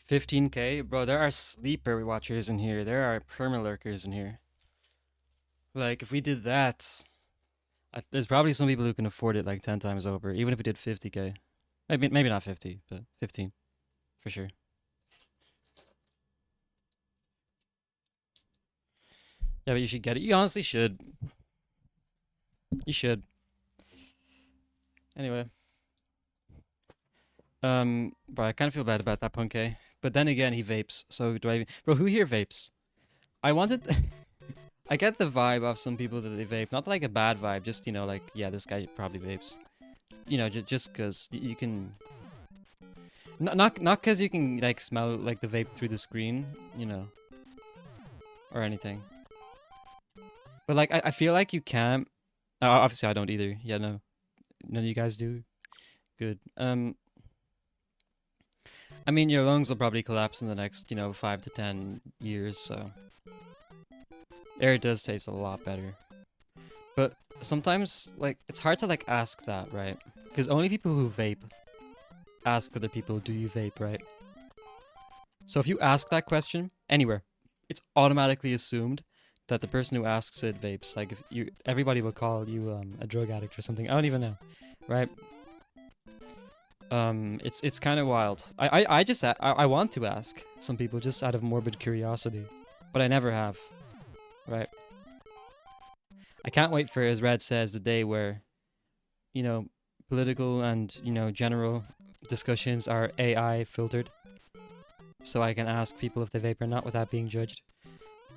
15K? Bro, there are sleeper watchers in here. There are permalurkers in here. Like, if we did that, there's probably some people who can afford it like 10 times over, even if we did 50K. Maybe not 50, but 15 for sure. Yeah, but you should get it. You honestly should. You should. Anyway. Bro, I kind of feel bad about that Punke. But then again, he vapes. So do I... Bro, who here vapes? I wanted... I get the vibe of some people that they vape. Not like a bad vibe. Just, you know, like, yeah, this guy probably vapes. You know, just because you can... Not because you can, like, smell, like, the vape through the screen. You know. Or anything. But, like, I feel like you can... obviously, I don't either. Yeah, no. None of you guys do. Good. I mean, your lungs will probably collapse in the next, you know, 5 to 10 years, so... Air does taste a lot better. But sometimes, like, it's hard to, like, ask that, right? Because only people who vape ask other people, do you vape, right? So if you ask that question anywhere, it's automatically assumed that the person who asks it vapes. Like, if you, everybody will call you a drug addict or something. I don't even know, right? It's kind of wild. I want to ask some people just out of morbid curiosity, but I never have, right? I can't wait for, as Red says, the day where, you know, political and, you know, general discussions are AI filtered, so I can ask people if they vape or not without being judged.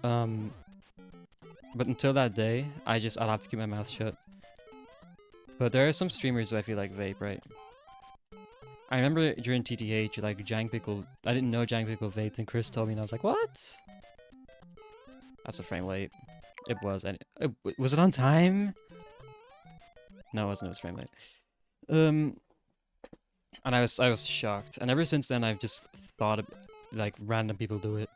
But until that day, I'll have to keep my mouth shut. But there are some streamers who I feel like vape, right? I remember during TTH, like, Jang Pickle, I didn't know Jang Pickle vaped, and Chris told me, and I was like, what? That's a frame late. It was. And was it on time? No, it wasn't. It was frame late. And I was shocked. And ever since then, I've just thought, like, random people do it.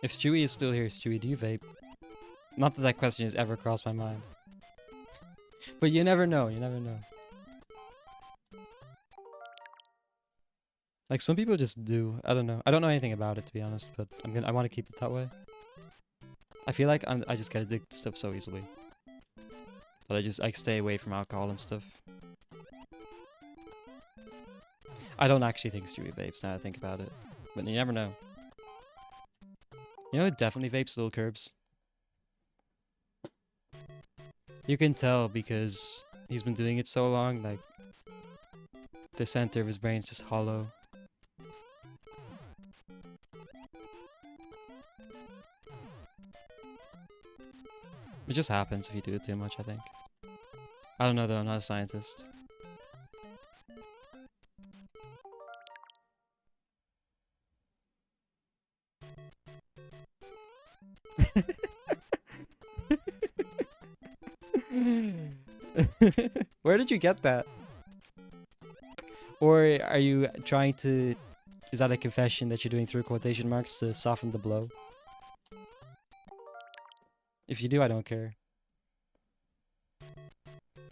If Stewie is still here, Stewie, do you vape? Not that that question has ever crossed my mind. But you never know, you never know. Like, some people just do. I don't know. I don't know anything about it, to be honest, but I want to keep it that way. I feel like I just get addicted to stuff so easily. That I stay away from alcohol and stuff. I don't actually think Stewie vapes now I think about it. But you never know. You know who definitely vapes? Little Curbs. You can tell because he's been doing it so long, like, the center of his brain's just hollow. It just happens if you do it too much, I think. I don't know though, I'm not a scientist. Where did you get that? Or are you trying to... Is that a confession that you're doing through quotation marks to soften the blow? If you do, I don't care.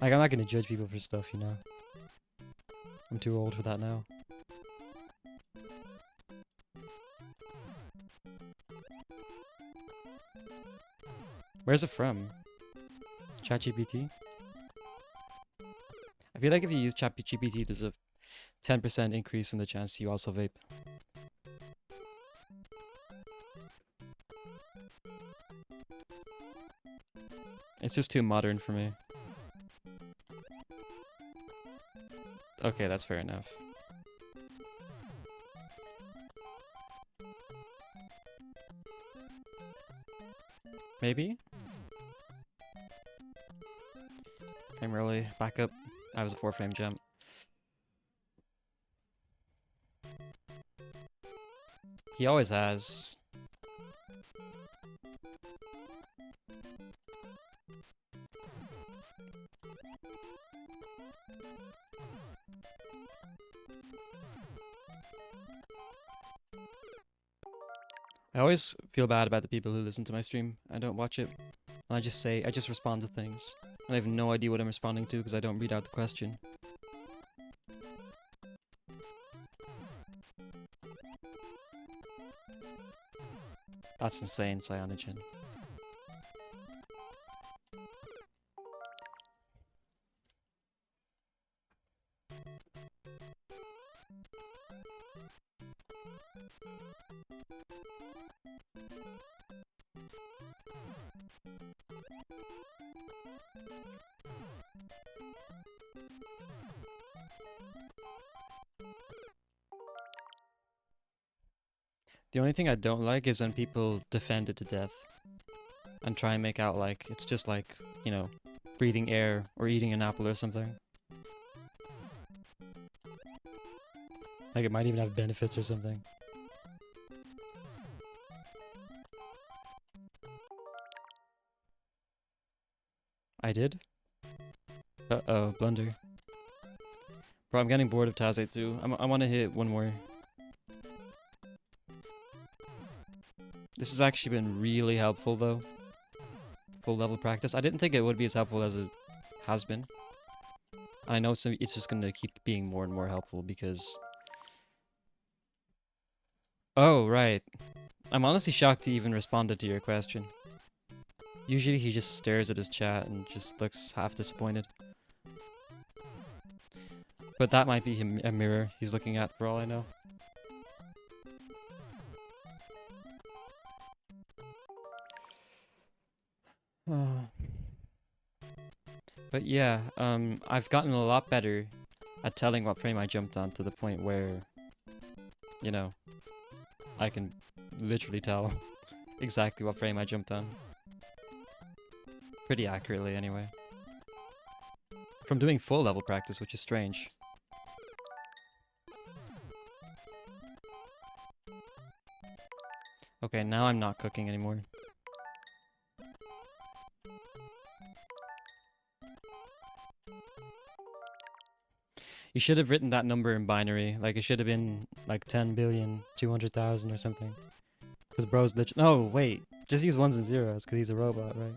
Like, I'm not gonna judge people for stuff, you know? I'm too old for that now. Where's it from? ChatGPT? I feel like if you use ChatGPT, there's a 10% increase in the chance you also vape. It's just too modern for me. Okay, that's fair enough. Maybe? I'm really back up. I was a 4-frame jump. He always has. I always feel bad about the people who listen to my stream. I don't watch it. And I just respond to things. And I have no idea what I'm responding to because I don't read out the question. That's insane, Cyanogen. The only thing I don't like is when people defend it to death and try and make out like it's just like, you know, breathing air or eating an apple or something. Like it might even have benefits or something. I did? Uh-oh, blunder. Bro, I'm getting bored of Taze too. I want to hit one more. This has actually been really helpful though. Full level practice. I didn't think it would be as helpful as it has been. And I know it's just going to keep being more and more helpful because... Oh, right. I'm honestly shocked he even responded to your question. Usually he just stares at his chat and just looks half disappointed. But that might be a mirror he's looking at for all I know. But yeah, I've gotten a lot better at telling what frame I jumped on to the point where, you know, I can literally tell exactly what frame I jumped on. Pretty accurately anyway. From doing full level practice, which is strange. Okay, now I'm not cooking anymore. You should have written that number in binary. Like, it should have been, like, 10,200,000,000 or something. Because bro's literally... No, wait. Just use ones and zeros, because he's a robot, right?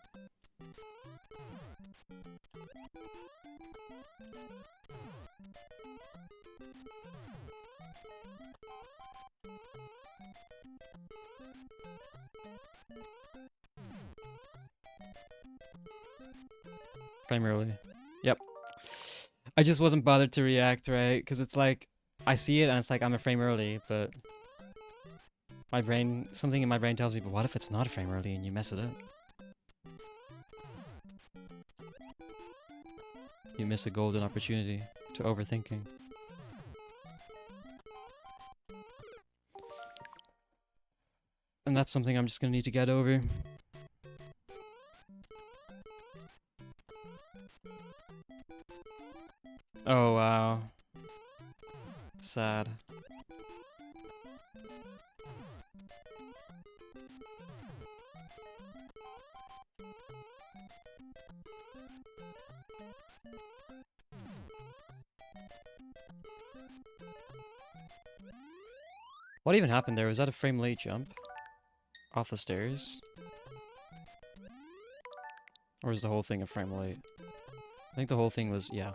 Frame early. Yep. I just wasn't bothered to react, right? Because it's like, I see it and it's like, I'm a frame early, but my brain, something in my brain tells me, but what if it's not a frame early and you mess it up? You miss a golden opportunity to overthinking. And that's something I'm just gonna need to get over. Oh, wow. Sad. What even happened there? Was that a frame late jump? Off the stairs? Or is the whole thing a frame late? I think the whole thing was, yeah.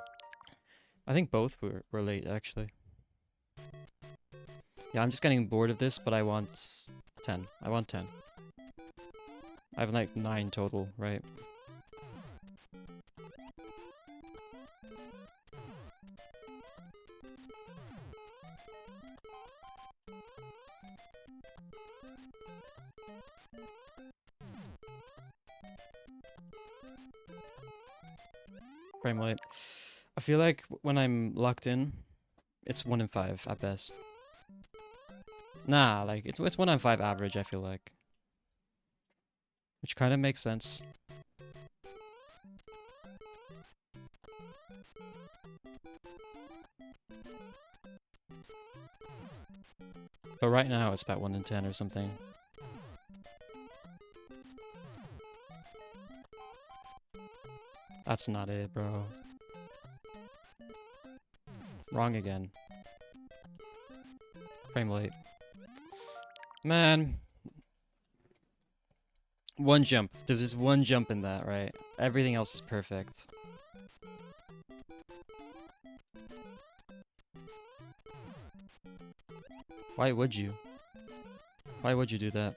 I think both were late, actually. Yeah, I'm just getting bored of this, but I want 10. I want 10. I have like 9 total, right? Frame late. I feel like when I'm locked in, it's 1 in 5 at best. Nah, like, it's 1 in 5 average, I feel like. Which kind of makes sense. But right now, it's about 1 in 10 or something. That's not it, bro. Wrong again. Frame late. Man. One jump. There's just one jump in that, right? Everything else is perfect. Why would you? Why would you do that?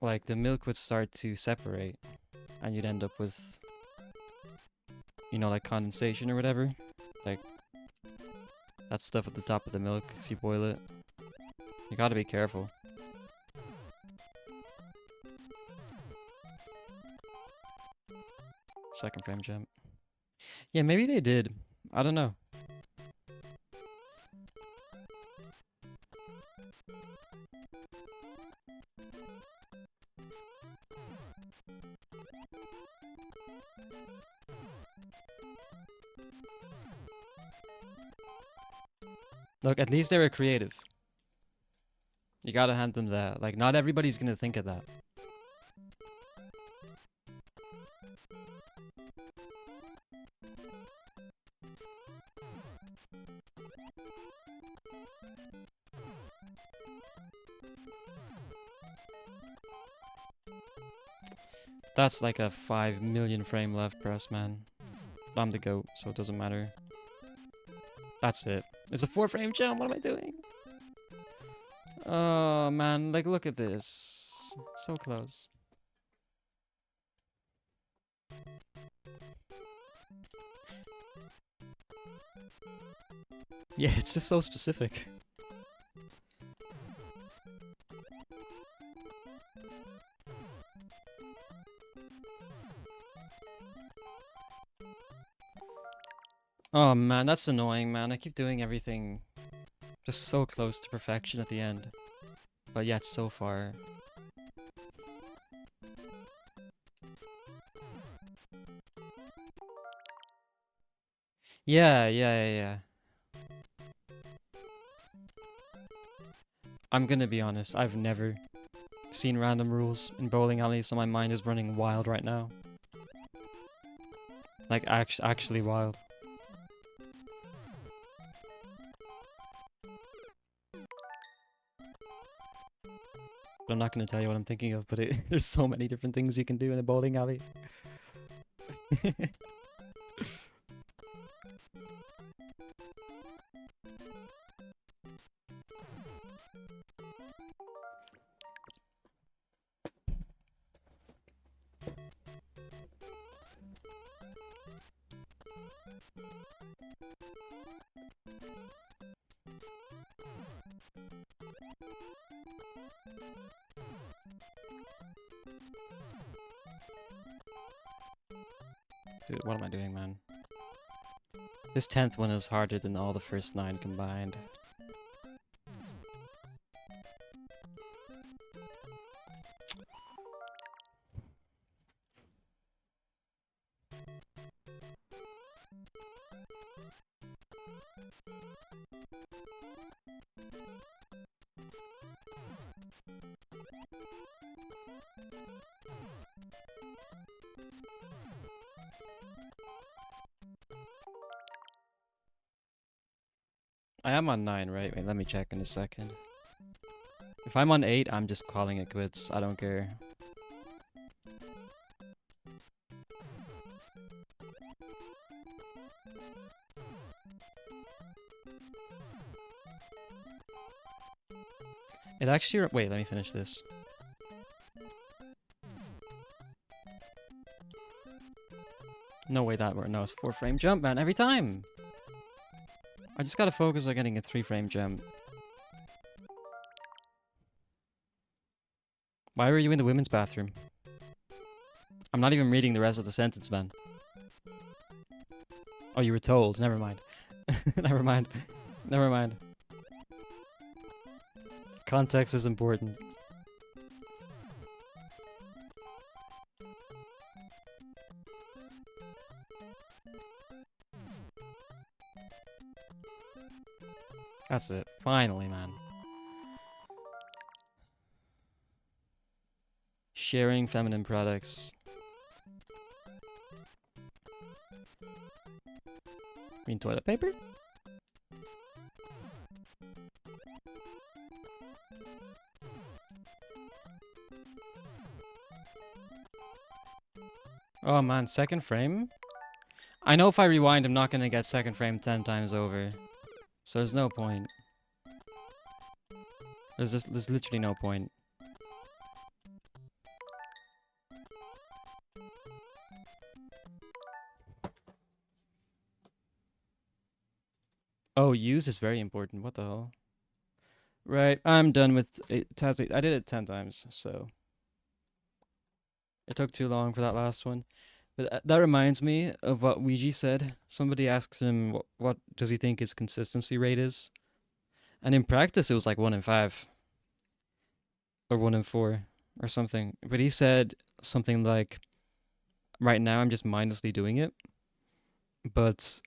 like the milk would start to separate and you'd end up with, you know, like condensation or whatever. Like that stuff at the top of the milk if you boil it. You gotta be careful. Second frame jump. Yeah, maybe they did. I don't know. Look, at least they were creative. You gotta hand them that. Like, not everybody's gonna think of that. That's like a 5 million frame left press, man. I'm the GOAT, so it doesn't matter. That's it. It's a 4 frame jump. What am I doing? Oh, man. Like, look at this. So close. Yeah, it's just so specific. Oh man, that's annoying, man. I keep doing everything just so close to perfection at the end. But yet so far. Yeah. I'm gonna be honest, I've never seen random rules in bowling alley, so my mind is running wild right now. Like, actually wild. But I'm not going to tell you what I'm thinking of, but there's so many different things you can do in a bowling alley. Dude, what am I doing, man? This 10th one is harder than all the first 9 combined. I am on 9, right? Wait, let me check in a second. If I'm on 8, I'm just calling it quits. I don't care. It actually... Wait, let me finish this. No way that worked. No, it's 4 frame jump, man. Every time! I just gotta focus on getting a 3 frame jump. Why were you in the women's bathroom? I'm not even reading the rest of the sentence, man. Oh, you were told. Never mind. Never mind. Never mind. Context is important. That's it. Finally, man. Sharing feminine products. Mean toilet paper? Oh man, second frame? I know if I rewind, I'm not gonna get second frame 10 times over. So there's no point. There's literally no point. Oh, use is very important. What the hell? Right, I'm done with Taz 8. I did it 10 times, so it took too long for that last one. But that reminds me of what Ouija said. Somebody asks him what does he think his consistency rate is, and in practice it was like 1 in 5 or 1 in 4 or something. But he said something like, "Right now I'm just mindlessly doing it, but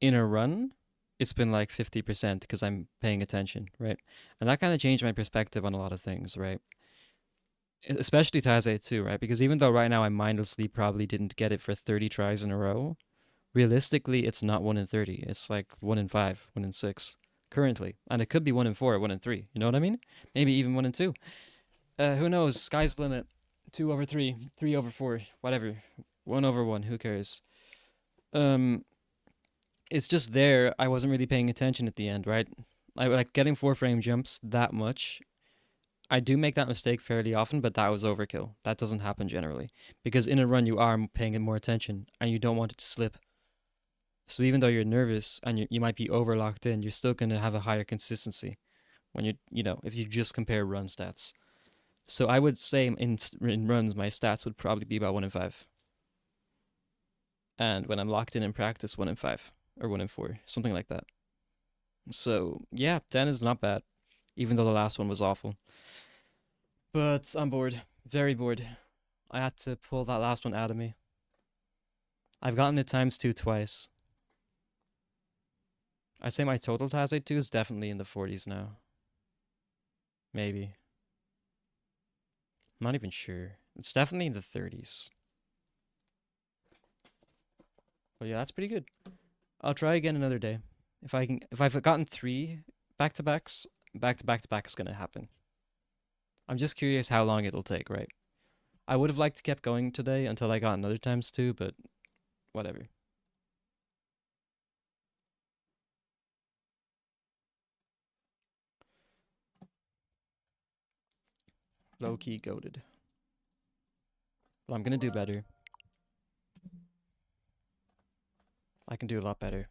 in a run, it's been like 50% because I'm paying attention, right?" And that kind of changed my perspective on a lot of things, right? Especially Taz 8 too, right? Because even though right now I mindlessly probably didn't get it for 30 tries in a row, realistically, it's not 1 in 30. It's like 1 in 5, 1 in 6 currently. And it could be 1 in 4, 1 in 3. You know what I mean? Maybe even 1 in 2. Who knows? Sky's the limit. 2/3, 3/4, whatever. 1/1, who cares? Um, it's just there. I wasn't really paying attention at the end, right? I like getting 4 frame jumps that much. I do make that mistake fairly often, but that was overkill. That doesn't happen generally because in a run you are paying more attention and you don't want it to slip. So even though you're nervous and you might be over locked in, you're still going to have a higher consistency when if you just compare run stats. So I would say in runs, my stats would probably be about 1 in 5. And when I'm locked in practice, 1 in 5 or 1 in 4, something like that. So yeah, 10 is not bad, even though the last one was awful. But I'm bored, very bored. I had to pull that last one out of me. I've gotten it ×2 twice. I say my total Taz 8 2 is definitely in the 40s now. Maybe. I'm not even sure. It's definitely in the 30s. But yeah, that's pretty good. I'll try again another day. If I've gotten 3 back-to-backs, back-to-back-to-back is gonna happen. I'm just curious how long it'll take, right? I would have liked to kept going today until I got another ×2, but whatever. Low-key goated. But I'm gonna do better. I can do a lot better.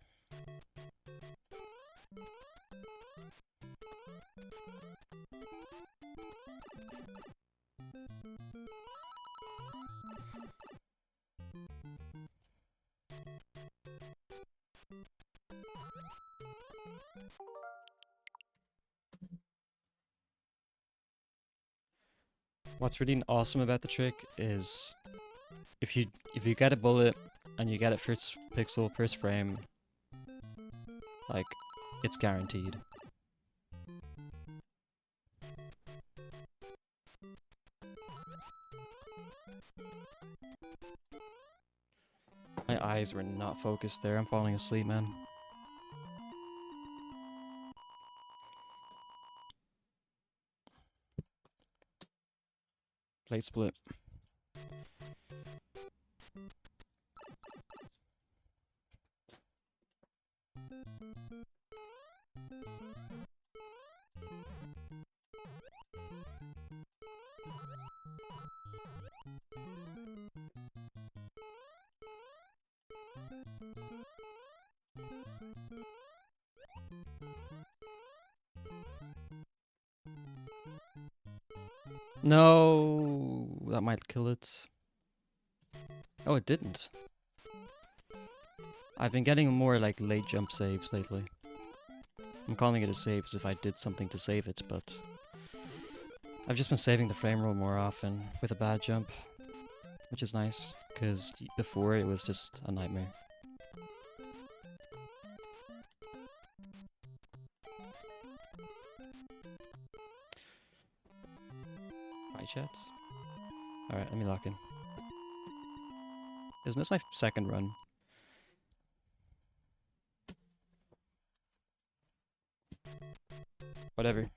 What's really awesome about the trick is if you get a bullet and you get it first pixel, first frame, like it's guaranteed. My eyes were not focused there. I'm falling asleep, man. Plate split. No, that might kill it. Oh, it didn't. I've been getting more like late jump saves lately. I'm calling it a save as if I did something to save it, but I've just been saving the frame roll more often with a bad jump, which is nice, because before it was just a nightmare. Hi, chats. Alright, let me lock in. Isn't this my second run? Whatever.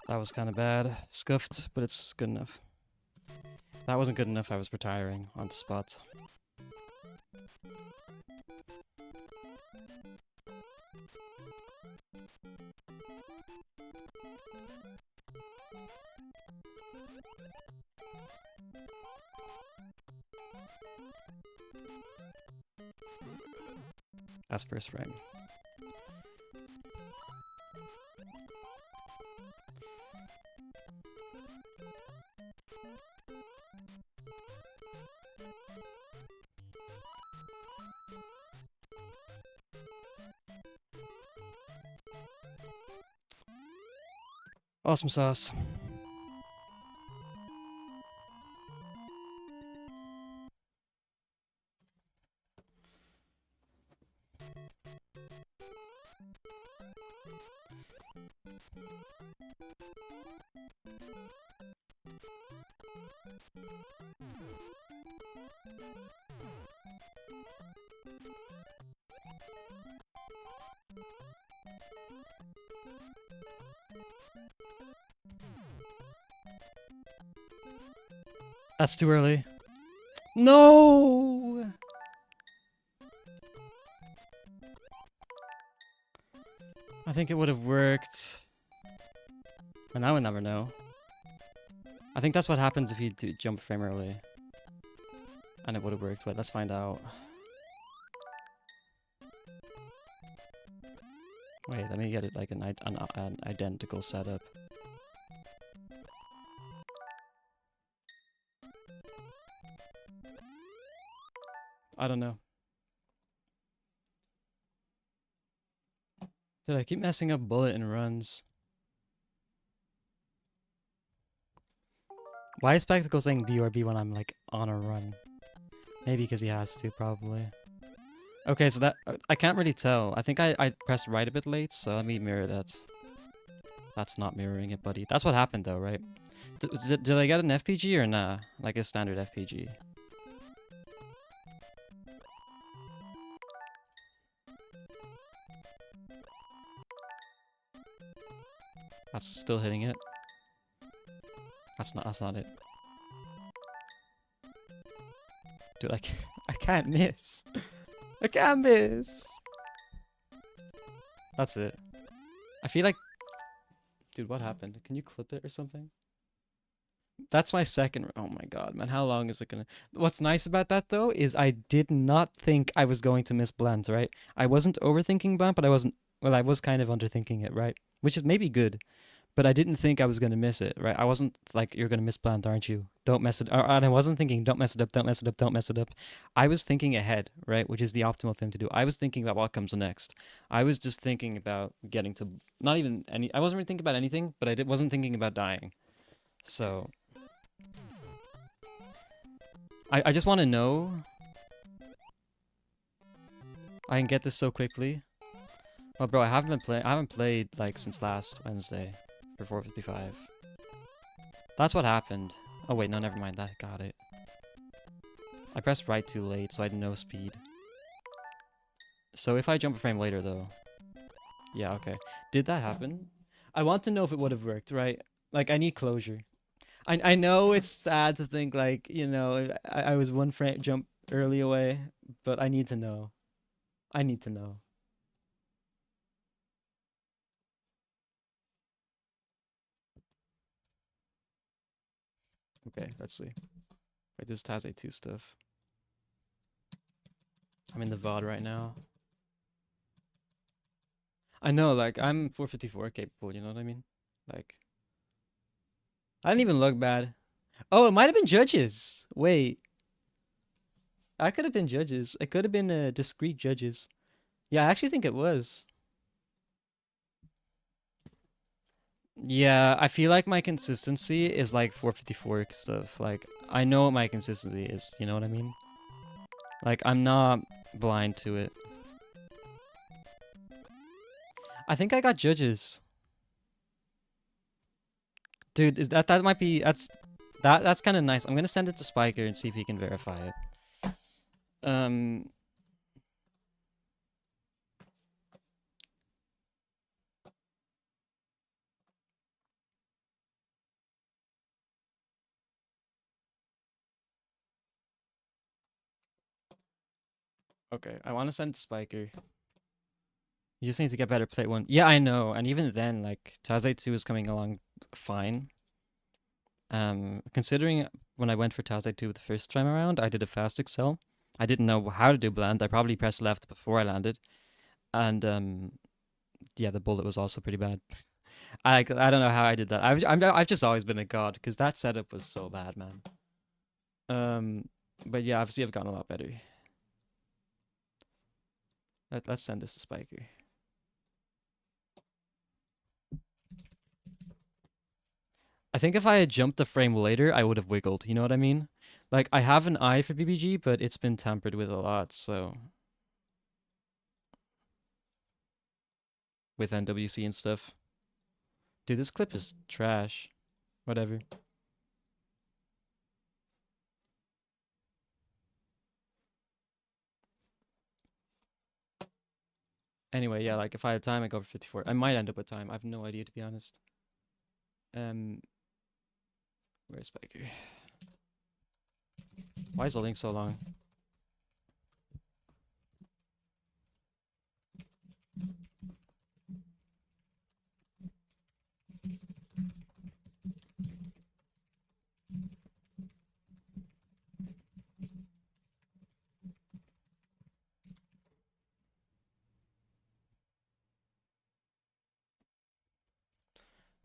That was kind of bad. Scuffed, but it's good enough. that wasn't good enough, I was retiring on the spot. That's first frame. Awesome sauce. That's too early. No! I think it would have worked. And I would never know. I think that's what happens if you do jump a frame early. And it would have worked. Wait, let's find out. Wait, let me get it like an identical setup. I don't know. Dude, I keep messing up bullet and runs. Why is Spectacle saying BRB when I'm like on a run? Maybe because he has to, probably. Okay, so that I can't really tell. I think I pressed right a bit late, so let me mirror that. That's not mirroring it, buddy. That's what happened though, right? Did I get an FPG or nah? Like a standard FPG? That's still hitting it. That's not it. Dude, I can't miss. I can't miss. That's it. I feel like... Dude, what happened? Can you clip it or something? That's my second... Oh my god, man. How long is it gonna... What's nice about that, though, is I did not think I was going to miss Blend, right? I wasn't overthinking Blend, but I wasn't... Well, I was kind of underthinking it, right? Which is maybe good. But I didn't think I was going to miss it, right? I wasn't like, you're going to miss Plant, aren't you? Don't mess it up. And I wasn't thinking, don't mess it up, don't mess it up, don't mess it up. I was thinking ahead, right? Which is the optimal thing to do. I was thinking about what comes next. I was just thinking about getting to, not even any, I wasn't really thinking about anything, but I wasn't thinking about dying. So, I just want to know. I can get this so quickly. Well, bro, I haven't played like since last Wednesday. For 455. That's what happened. Oh wait, no, never mind. That got it. I pressed right too late, so I had no speed. So if I jump a frame later, though, yeah, okay. Did that happen? I want to know if it would have worked, right? Like, I need closure. I know it's sad to think like, you know, I was one frame jump early away, but I need to know. I need to know. Okay, let's see. Wait, this has A2 stuff. I'm in the VOD right now. I know, like, I'm 454 capable, you know what I mean? Like, I didn't even look bad. Oh, it might have been judges. Wait. I could have been judges. It could have been discrete judges. Yeah, I actually think it was. Yeah, I feel like my consistency is like 454 stuff. Like, I know what my consistency is, you know what I mean? Like, I'm not blind to it. I think I got judges. Dude, is that might be that's kind of nice. I'm gonna send it to Spiker and see if he can verify it. Okay, I want to send Spiker. You just need to get better plate 1. Yeah, I know. And even then, like, Tazay 2 is coming along fine. Considering when I went for Tazay 2 the first time around, I did a fast excel. I didn't know how to do blend. I probably pressed left before I landed. And yeah, the bullet was also pretty bad. I don't know how I did that. I've just always been a god because that setup was so bad, man. But yeah, obviously I've gotten a lot better. Let's send this to Spiker. I think if I had jumped the frame later, I would have wiggled. You know what I mean? Like, I have an eye for BBG, but it's been tampered with a lot, so... With NWC and stuff. Dude, this clip is trash. Whatever. Anyway, yeah, like, if I had time, I'd go for 54. I might end up with time. I have no idea, to be honest. Where's Spiker? Why is the link so long?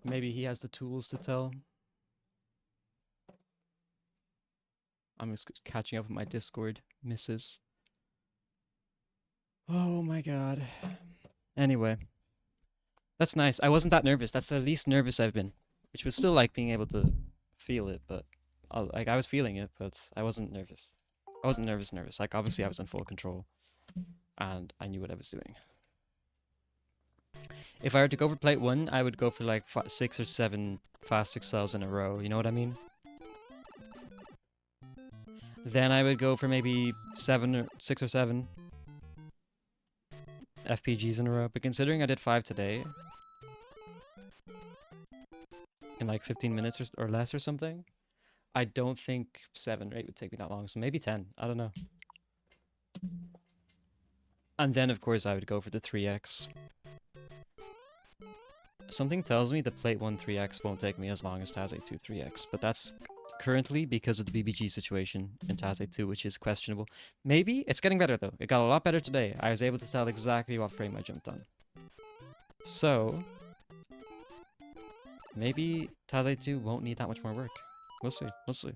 Maybe he has the tools to tell. I'm just catching up with my Discord misses. Oh my god. Anyway. That's nice. I wasn't that nervous. That's the least nervous I've been. Which was still like being able to feel it, but... like, I was feeling it, but I wasn't nervous. I wasn't nervous. Like, obviously I was in full control. And I knew what I was doing. If I were to go for plate 1, I would go for like 6 or 7 fast excels in a row. You know what I mean? Then I would go for maybe 6 or 7 FPGs in a row. But considering I did 5 today, in like 15 minutes or less or something, I don't think 7 or 8 would take me that long. So maybe 10. I don't know. And then, of course, I would go for the 3x. Something tells me the plate 1 3x won't take me as long as Tazay 2 3x, but that's currently because of the BBG situation in Tazay 2, which is questionable. Maybe it's getting better though. It got a lot better today. I was able to tell exactly what frame I jumped on. So maybe Tazay 2 won't need that much more work. We'll see. We'll see.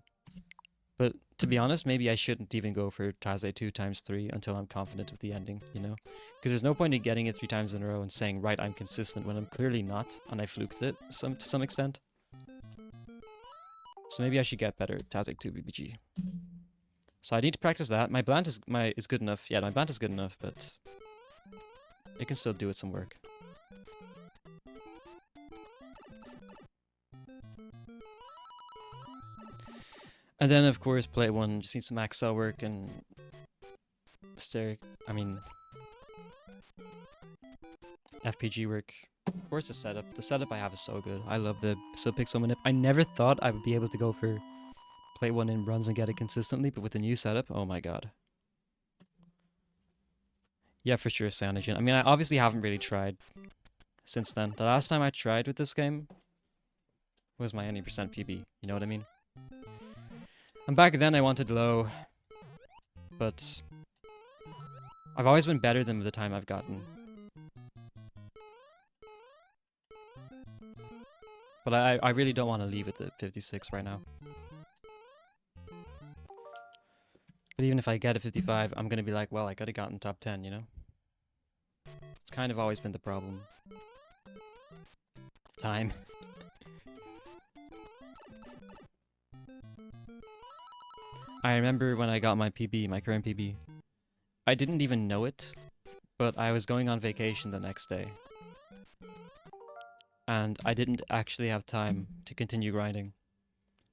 But to be honest, maybe I shouldn't even go for Tazay 2 times 3 until I'm confident with the ending, you know? Because there's no point in getting it 3 times in a row and saying, right, I'm consistent when I'm clearly not, and I fluked it to some extent. So maybe I should get better at Tazay 2 BBG. So I need to practice that. My bland is good enough. Yeah, my bland is good enough, but it can still do with some work. And then, of course, plate 1 just needs some Excel work and FPG work. Of course, the setup. The setup I have is so good. I love the subpixel manip. I never thought I would be able to go for plate 1 in runs and get it consistently, but with the new setup, oh my god. Yeah, for sure, Cyanogen. I mean, I obviously haven't really tried since then. The last time I tried with this game was my 90% PB. You know what I mean? And back then I wanted low, but I've always been better than the time I've gotten. But I really don't want to leave at the 56 right now. But even if I get a 55, I'm going to be like, well, I could have gotten top 10, you know? It's kind of always been the problem. Time. I remember when I got my PB, my current PB. I didn't even know it, but I was going on vacation the next day. And I didn't actually have time to continue grinding.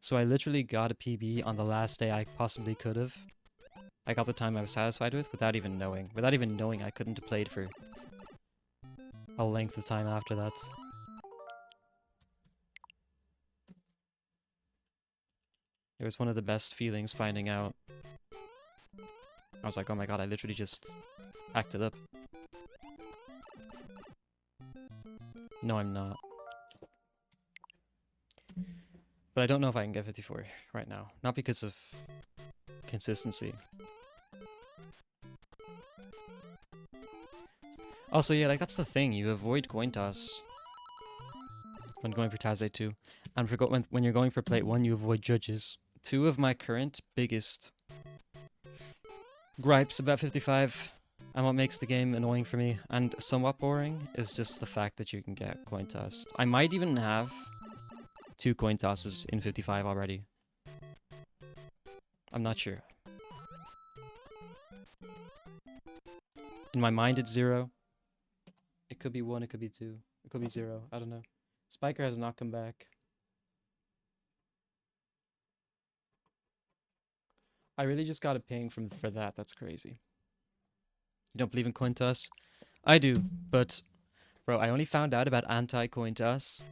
So I literally got a PB on the last day I possibly could have. I got the time I was satisfied with without even knowing. Without even knowing I couldn't have played for a length of time after that. It was one of the best feelings finding out I was like, oh my god, I literally just acted up. No, I'm not. But I don't know if I can get 54 right now. Not because of consistency. Also, yeah, like that's the thing. You avoid coin toss when going for Taze 2. And when you're going for plate 1, you avoid judges. Two of my current biggest gripes about 55 and what makes the game annoying for me and somewhat boring is just the fact that you can get coin tossed. I might even have 2 coin tosses in 55 already. I'm not sure. In my mind it's 0. It could be 1, it could be 2, it could be 0, I don't know. Spiker has not come back. I really just got a ping for that, that's crazy. You don't believe in coin toss? I do, but bro, I only found out about anti-coin toss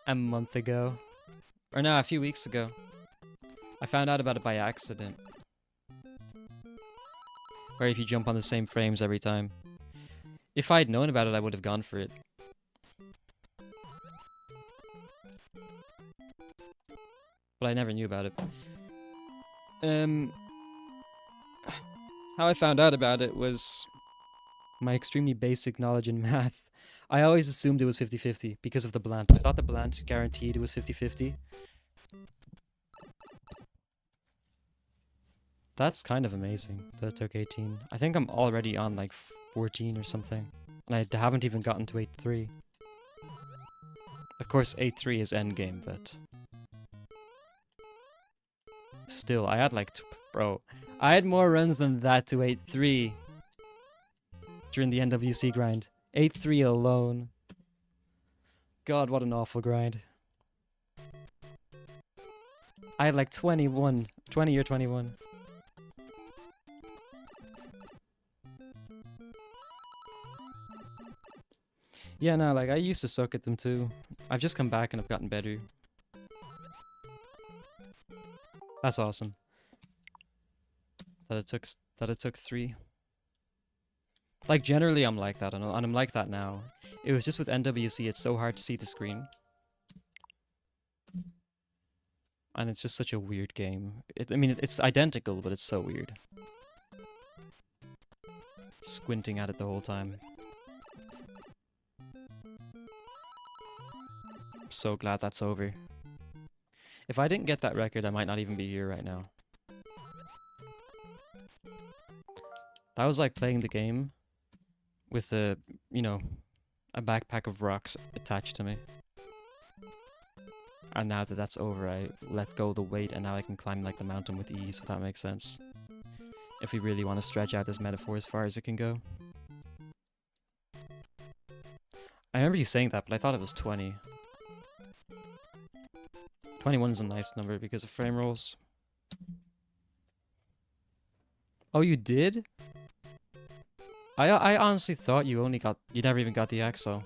a month ago. Or no, a few weeks ago. I found out about it by accident. Where if you jump on the same frames every time. If I'd known about it, I would have gone for it. But I never knew about it. How I found out about it was my extremely basic knowledge in math. I always assumed it was 50-50 because of the Blant. I thought the Blant guaranteed it was 50-50. That's kind of amazing that it took 18. I think I'm already on like 14 or something. And I haven't even gotten to 8-3. Of course 8-3 is endgame, but... Still, I had like... Bro, I had more runs than that to 8-3 during the NWC grind. 8-3 alone. God, what an awful grind. I had like 20 or 21. Yeah, no, like I used to suck at them too. I've just come back and I've gotten better. That's awesome. That it took 3. Like generally I'm like that and I'm like that now. It was just with NWC it's so hard to see the screen. And it's just such a weird game. I mean it's identical but it's so weird. Squinting at it the whole time. I'm so glad that's over. If I didn't get that record, I might not even be here right now. That was like playing the game with a, you know, a backpack of rocks attached to me. And now that that's over, I let go of the weight and now I can climb like the mountain with ease, if that makes sense. If we really want to stretch out this metaphor as far as it can go. I remember you saying that, but I thought it was 20. 21 is a nice number because of frame rolls. Oh, you did? I honestly thought you never even got the EXO.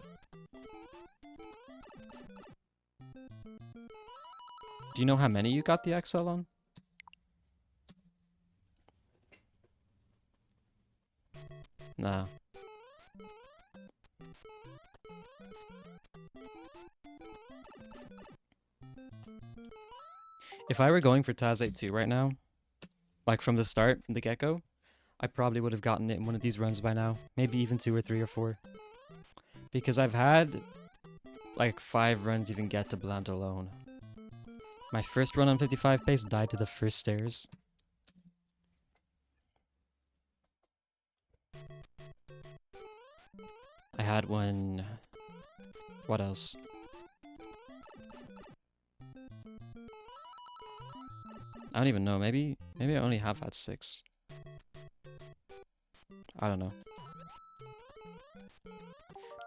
Do you know how many you got the EXO on? Nah. If I were going for Taz 8-2 right now, like from the start, from the get-go, I probably would have gotten it in one of these runs by now. Maybe even 2 or 3 or 4. Because I've had like 5 runs even get to Blant alone. My first run on 55 pace died to the first stairs. I had one... What else? I don't even know, maybe I only have had 6. I don't know.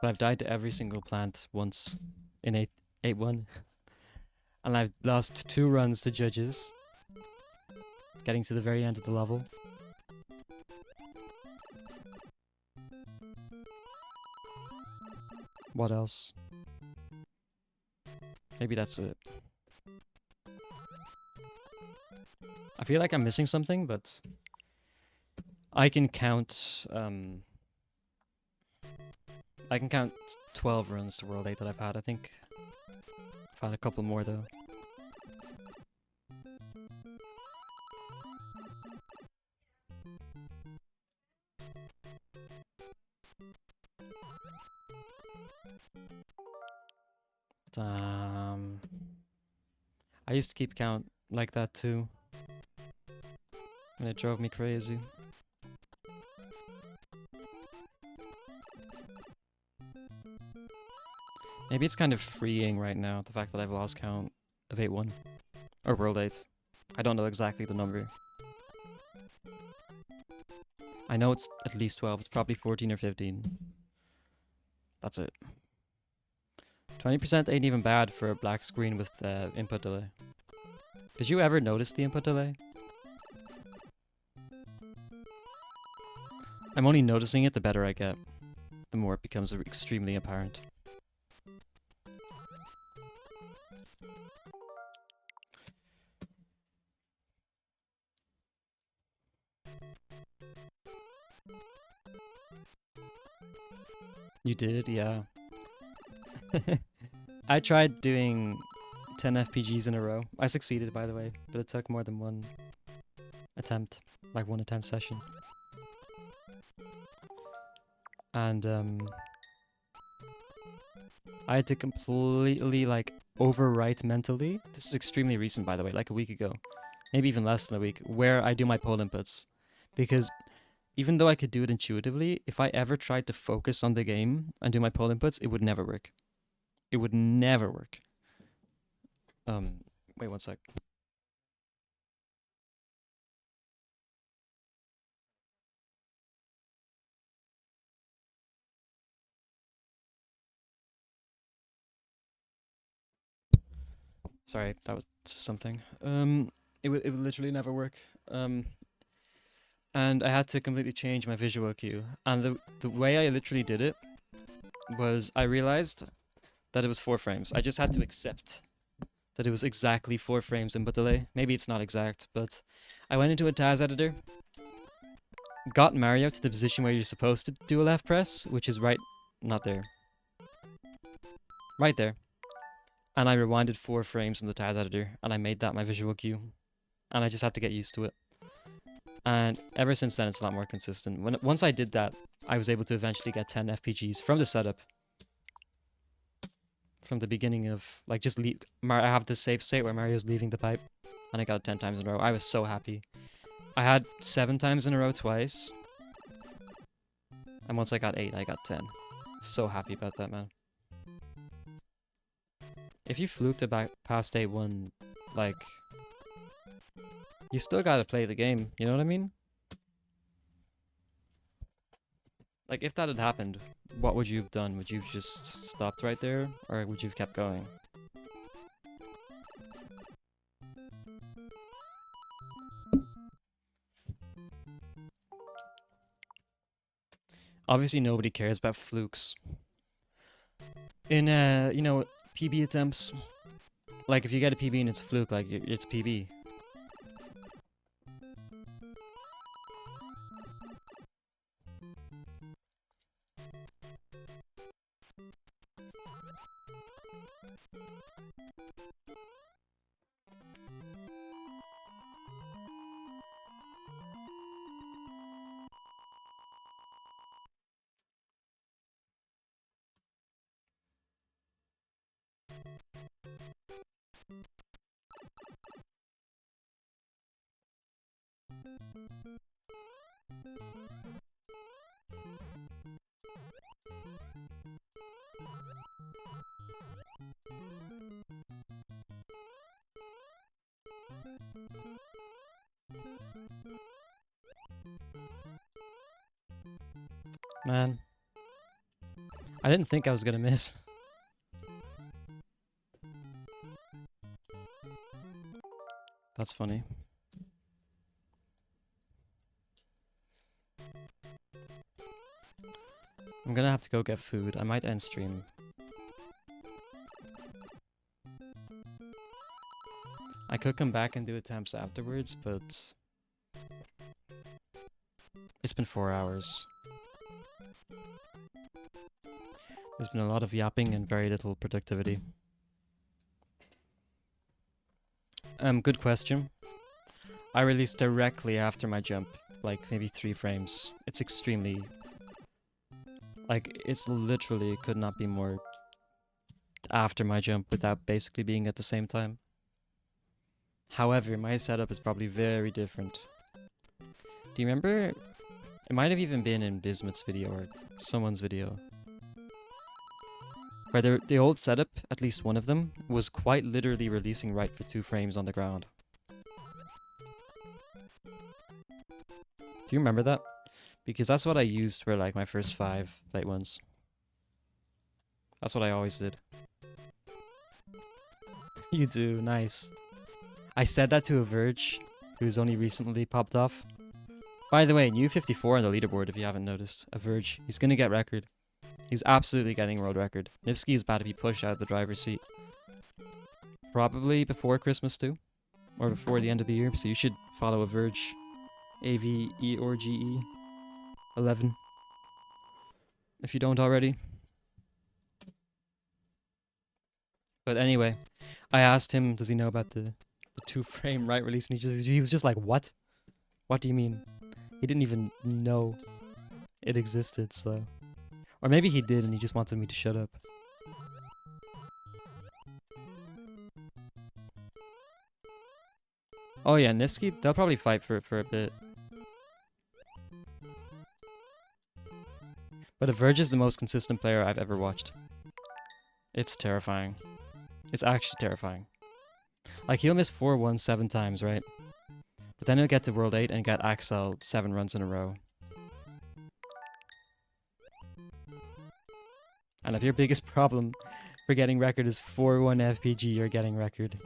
But I've died to every single plant once in 8-1. And I've lost 2 runs to judges. Getting to the very end of the level. What else? Maybe that's it. I feel like I'm missing something, but I can count I can count 12 runs to World 8 that I've had, I think. I've had a couple more though. Damn. I used to keep count like that too. And it drove me crazy. Maybe it's kind of freeing right now, the fact that I've lost count of 8-1. Or World 8. I don't know exactly the number. I know it's at least 12, it's probably 14 or 15. That's it. 20% ain't even bad for a black screen with the input delay. Did you ever notice the input delay? I'm only noticing it the better I get. The more it becomes extremely apparent. You did, yeah. I tried doing 10 FPGs in a row. I succeeded, by the way, but it took more than one attempt, like 1 attempt session. And I had to completely like overwrite mentally. This is extremely recent, by the way, like a week ago, maybe even less than a week, where I do my poll inputs, because even though I could do it intuitively, if I ever tried to focus on the game and do my poll inputs, it would never work. It would never work. Wait 1 sec. Sorry, that was something. It would literally never work. And I had to completely change my visual cue. And the way I literally did it was I realized that it was 4 frames. I just had to accept that it was exactly 4 frames input delay. Maybe it's not exact, but I went into a TAS editor, got Mario to the position where you're supposed to do a left press, which is right, not there. Right there. And I rewinded 4 frames in the TAS editor, and I made that my visual cue. And I just had to get used to it. And ever since then, it's a lot more consistent. Once I did that, I was able to eventually get 10 FPGs from the setup. From the beginning of, like, just leave. I have this save state where Mario's leaving the pipe, and I got it 10 times in a row. I was so happy. I had 7 times in a row twice. And once I got 8, I got 10. So happy about that, man. If you fluked about past 8-1, like, you still gotta play the game, you know what I mean? Like, if that had happened, what would you have done? Would you have just stopped right there? Or would you have kept going? Obviously, nobody cares about flukes. In, you know, PB attempts, like, if you get a PB and it's a fluke, like, it's PB. Man. I didn't think I was gonna miss. That's funny. I'm gonna have to go get food. I might end stream. I could come back and do attempts afterwards, but It's been 4 hours. There's been a lot of yapping and very little productivity. Good question. I released directly after my jump, like maybe 3 frames. It's extremely... Like, it's literally could not be more after my jump without basically being at the same time. However, my setup is probably very different. Do you remember? It might have even been in Bismuth's video or someone's video. Where the old setup, at least one of them, was quite literally releasing right for 2 frames on the ground. Do you remember that? Because that's what I used for like my first 5 late ones. That's what I always did. You do, nice. I said that to a Verge, who's only recently popped off. By the way, new 54 on the leaderboard if you haven't noticed. A Verge. He's gonna get record. He's absolutely getting world record. Nivsky is about to be pushed out of the driver's seat. Probably before Christmas too. Or before the end of the year. So you should follow a Verge. AVE or GE 11. If you don't already. But anyway, I asked him, does he know about the 2 frame right release? And he was just like, what? What do you mean? He didn't even know it existed, so... Or maybe he did and he just wanted me to shut up. Oh yeah, Nivsky, they'll probably fight for a bit. But a Verge is the most consistent player I've ever watched. It's terrifying. It's actually terrifying. Like, he'll miss 4-1 7 times, right? But then he'll get to World 8 and get Axel 7 runs in a row. And if your biggest problem for getting record is 4-1 FPG, you're getting record.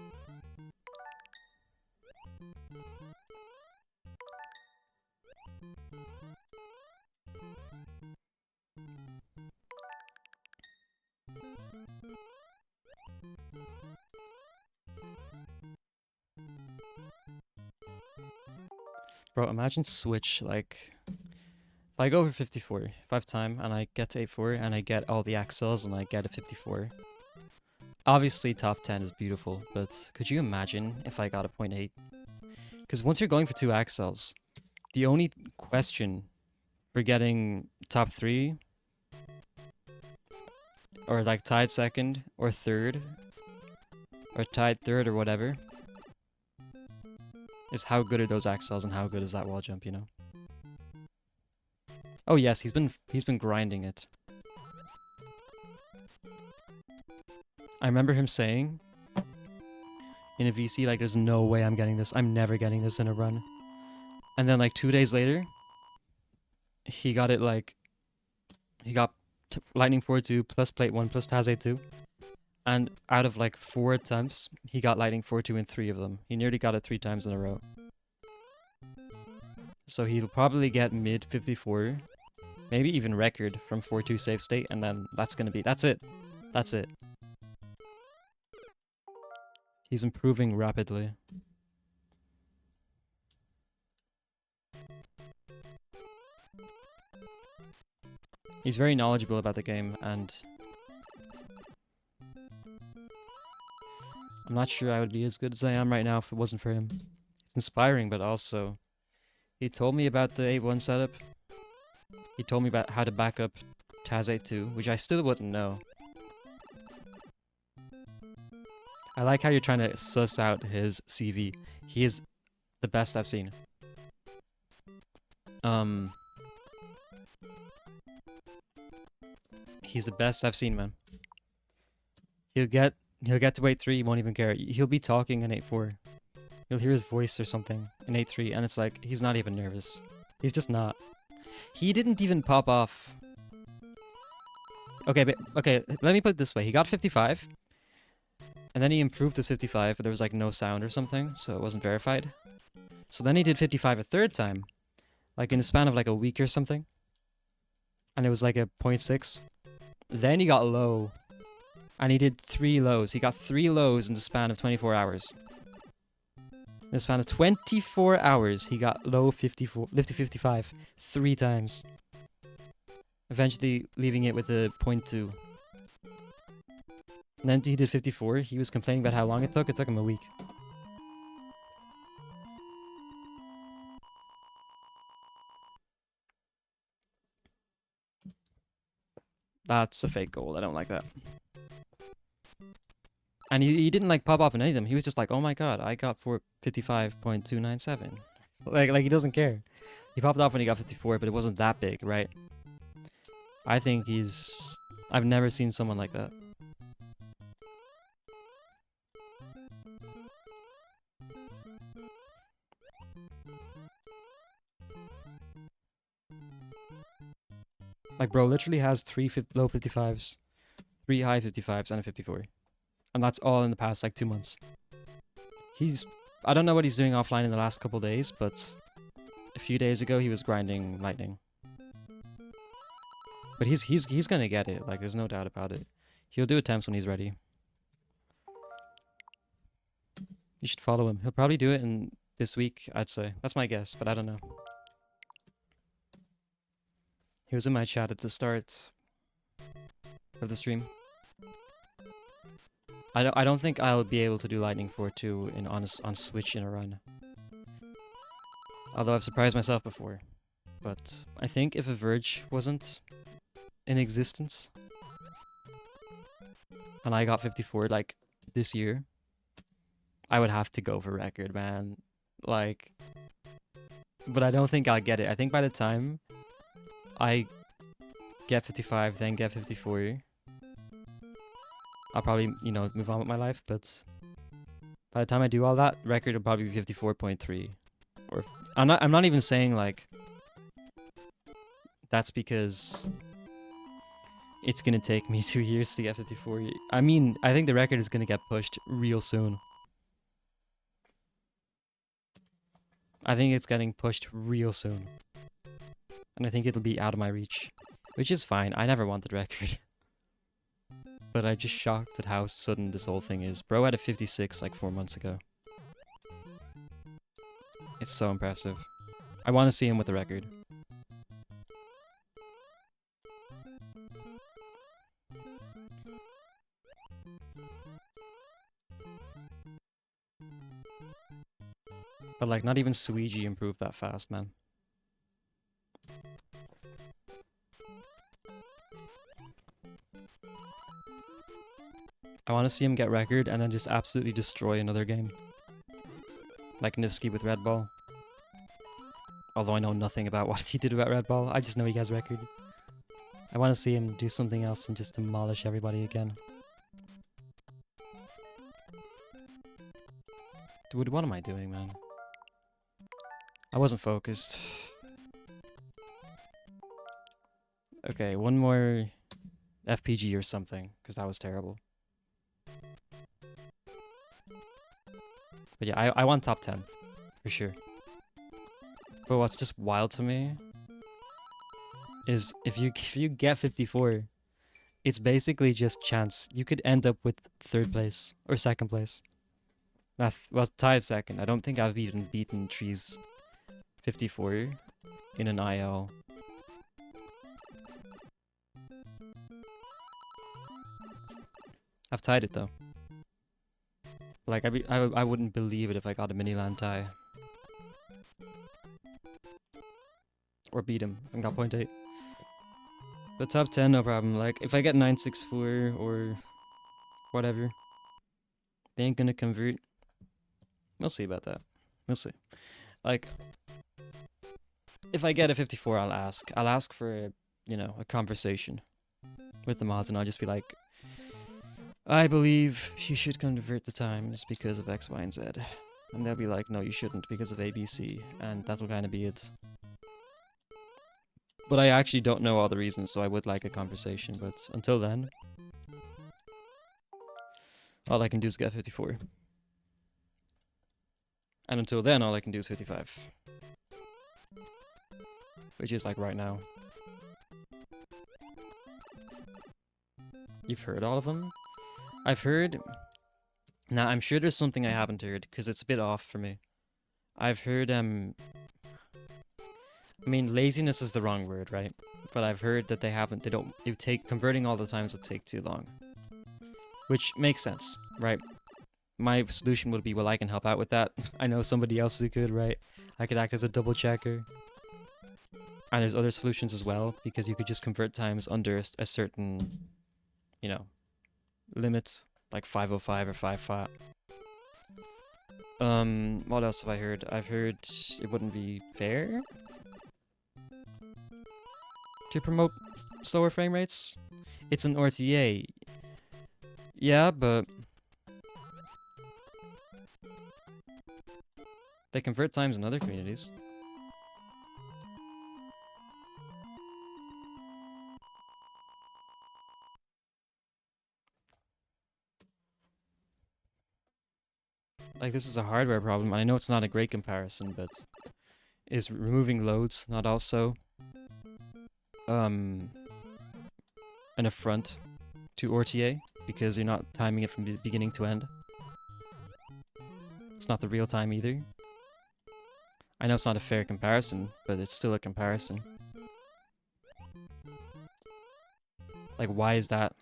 Bro, imagine Switch, like... If I go over 54, if I have time, and I get to 8-4, and I get all the Axels, and I get a 54. Obviously, top 10 is beautiful, but could you imagine if I got a 0.8? Because once you're going for 2 Axels, the only question for getting top 3, or like tied 2nd, or 3rd, or tied 3rd, or whatever, is how good are those Axels and how good is that wall jump, you know? Oh yes, he's been grinding it. I remember him saying in a VC, like, there's no way I'm getting this. I'm never getting this in a run. And then like 2 days later, he got it like, he got Lightning 4-2 plus Plate 1 plus Taz 2. And out of like 4 attempts, he got Lightning 4-2 in 3 of them. He nearly got it 3 times in a row. So he'll probably get mid 54, maybe even record from 4-2 safe state, and then that's it. That's it. He's improving rapidly. He's very knowledgeable about the game, and I'm not sure I would be as good as I am right now if it wasn't for him. It's inspiring, but also, he told me about the 8-1 setup. He told me about how to back up Taz 8-2, which I still wouldn't know. I like how you're trying to suss out his CV. He is the best I've seen. He's the best I've seen, man. He'll get to 8-3, he won't even care. He'll be talking in 8-4. You'll hear his voice or something in 8-3, and it's like, he's not even nervous. He's just not. He didn't even pop off. Okay, let me put it this way. He got 55, and then he improved his 55, but there was like no sound or something, so it wasn't verified. So then he did 55 a 3rd time, like in the span of like a week or something. And it was like a 0.6. Then he got low, and he did 3 lows. He got 3 lows in the span of 24 hours. In the span of 24 hours, he got low 54, lifty 55 3 times. Eventually leaving it with a 0.2. And then he did 54. He was complaining about how long it took. It took him a week. That's a fake goal. I don't like that. And he didn't like pop off in any of them. He was just like, oh my god, I got 455.297. Like he doesn't care. He popped off when he got 54, but it wasn't that big, right? I think he's... I've never seen someone like that. Like, bro literally has 3 low 55s, 3 high 55s, and a 54. And that's all in the past, like, 2 months. I don't know what he's doing offline in the last couple days, but a few days ago he was grinding lightning. But he's gonna get it, like, there's no doubt about it. He'll do attempts when he's ready. You should follow him. He'll probably do it in this week, I'd say. That's my guess, but I don't know. He was in my chat at the start of the stream. I don't think I'll be able to do Lightning 4-2 on Switch in a run. Although I've surprised myself before. But I think if a Verge wasn't in existence and I got 54 like this year, I would have to go for record, man. Like, but I don't think I'll get it. I think by the time I get 55, then get 54, I'll probably, you know, move on with my life. But by the time I do all that, record will probably be 54.3. Or I'm not even saying like that's because it's gonna take me 2 years to get 54. I mean, I think the record is gonna get pushed real soon. I think it's getting pushed real soon. And I think it'll be out of my reach. Which is fine. I never wanted record. But I'm just shocked at how sudden this whole thing is. Bro had a 56 like 4 months ago. It's so impressive. I want to see him with the record. But like, not even Suigi improved that fast, man. I want to see him get record and then just absolutely destroy another game. Like Nifsky with Red Ball. Although I know nothing about what he did about Red Ball, I just know he has record. I want to see him do something else and just demolish everybody again. Dude, what am I doing, man? I wasn't focused. Okay, one more FPG or something, because that was terrible. But yeah, I want top 10, for sure. But what's just wild to me is if you get 54, it's basically just chance. You could end up with 3rd place or 2nd place. Well, tied 2nd. I don't think I've even beaten Trees 54 in an IL. I've tied it though. Like I wouldn't believe it if I got a mini land tie. Or beat him and got 0.8. But top 10, no problem. Like if I get 964 or whatever, they ain't gonna convert. We'll see about that. We'll see. Like, if I get a 54, I'll ask. I'll ask for, you know, a conversation with the mods, and I'll just be like, I believe you should convert the times because of X, Y, and Z. And they'll be like, no, you shouldn't because of ABC. And that'll kind of be it. But I actually don't know all the reasons, so I would like a conversation. But until then, all I can do is get 54. And until then, all I can do is 55. Which is like right now. You've heard all of them? I've heard... Nah, I'm sure there's something I haven't heard, because it's a bit off for me. I've heard I mean, laziness is the wrong word, right? But I've heard that converting all the times would take too long. Which makes sense, right? My solution would be, well, I can help out with that. I know somebody else who could, right? I could act as a double checker. And there's other solutions as well, because you could just convert times under a certain, you know, limit, like 505 or 55. What else have I heard? I've heard it wouldn't be fair to promote slower frame rates. It's an RTA. Yeah, but they convert times in other communities. Like, this is a hardware problem. I know it's not a great comparison, but is removing loads not also an affront to RTA because you're not timing it from the beginning to end? It's not the real time either. I know it's not a fair comparison, but it's still a comparison. Like, why is that?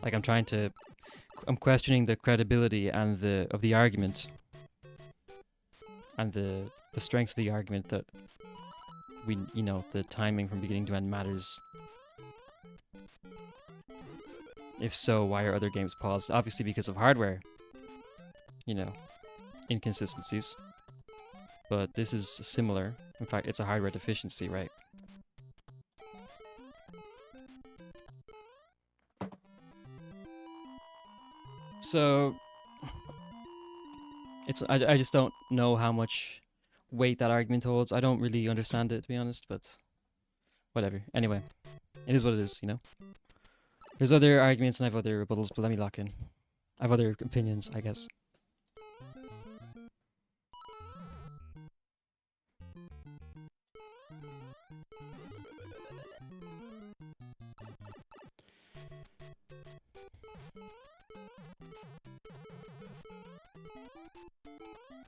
Like, I'm questioning the credibility and of the argument and the strength of the argument that the timing from beginning to end matters. If so, why are other games paused? Obviously because of hardware, inconsistencies. But this is similar. In fact, it's a hardware deficiency, right? So I just don't know how much weight that argument holds. I don't really understand it, to be honest, but whatever. Anyway, it is what it is, There's other arguments and I have other rebuttals, but let me lock in. I have other opinions, I guess.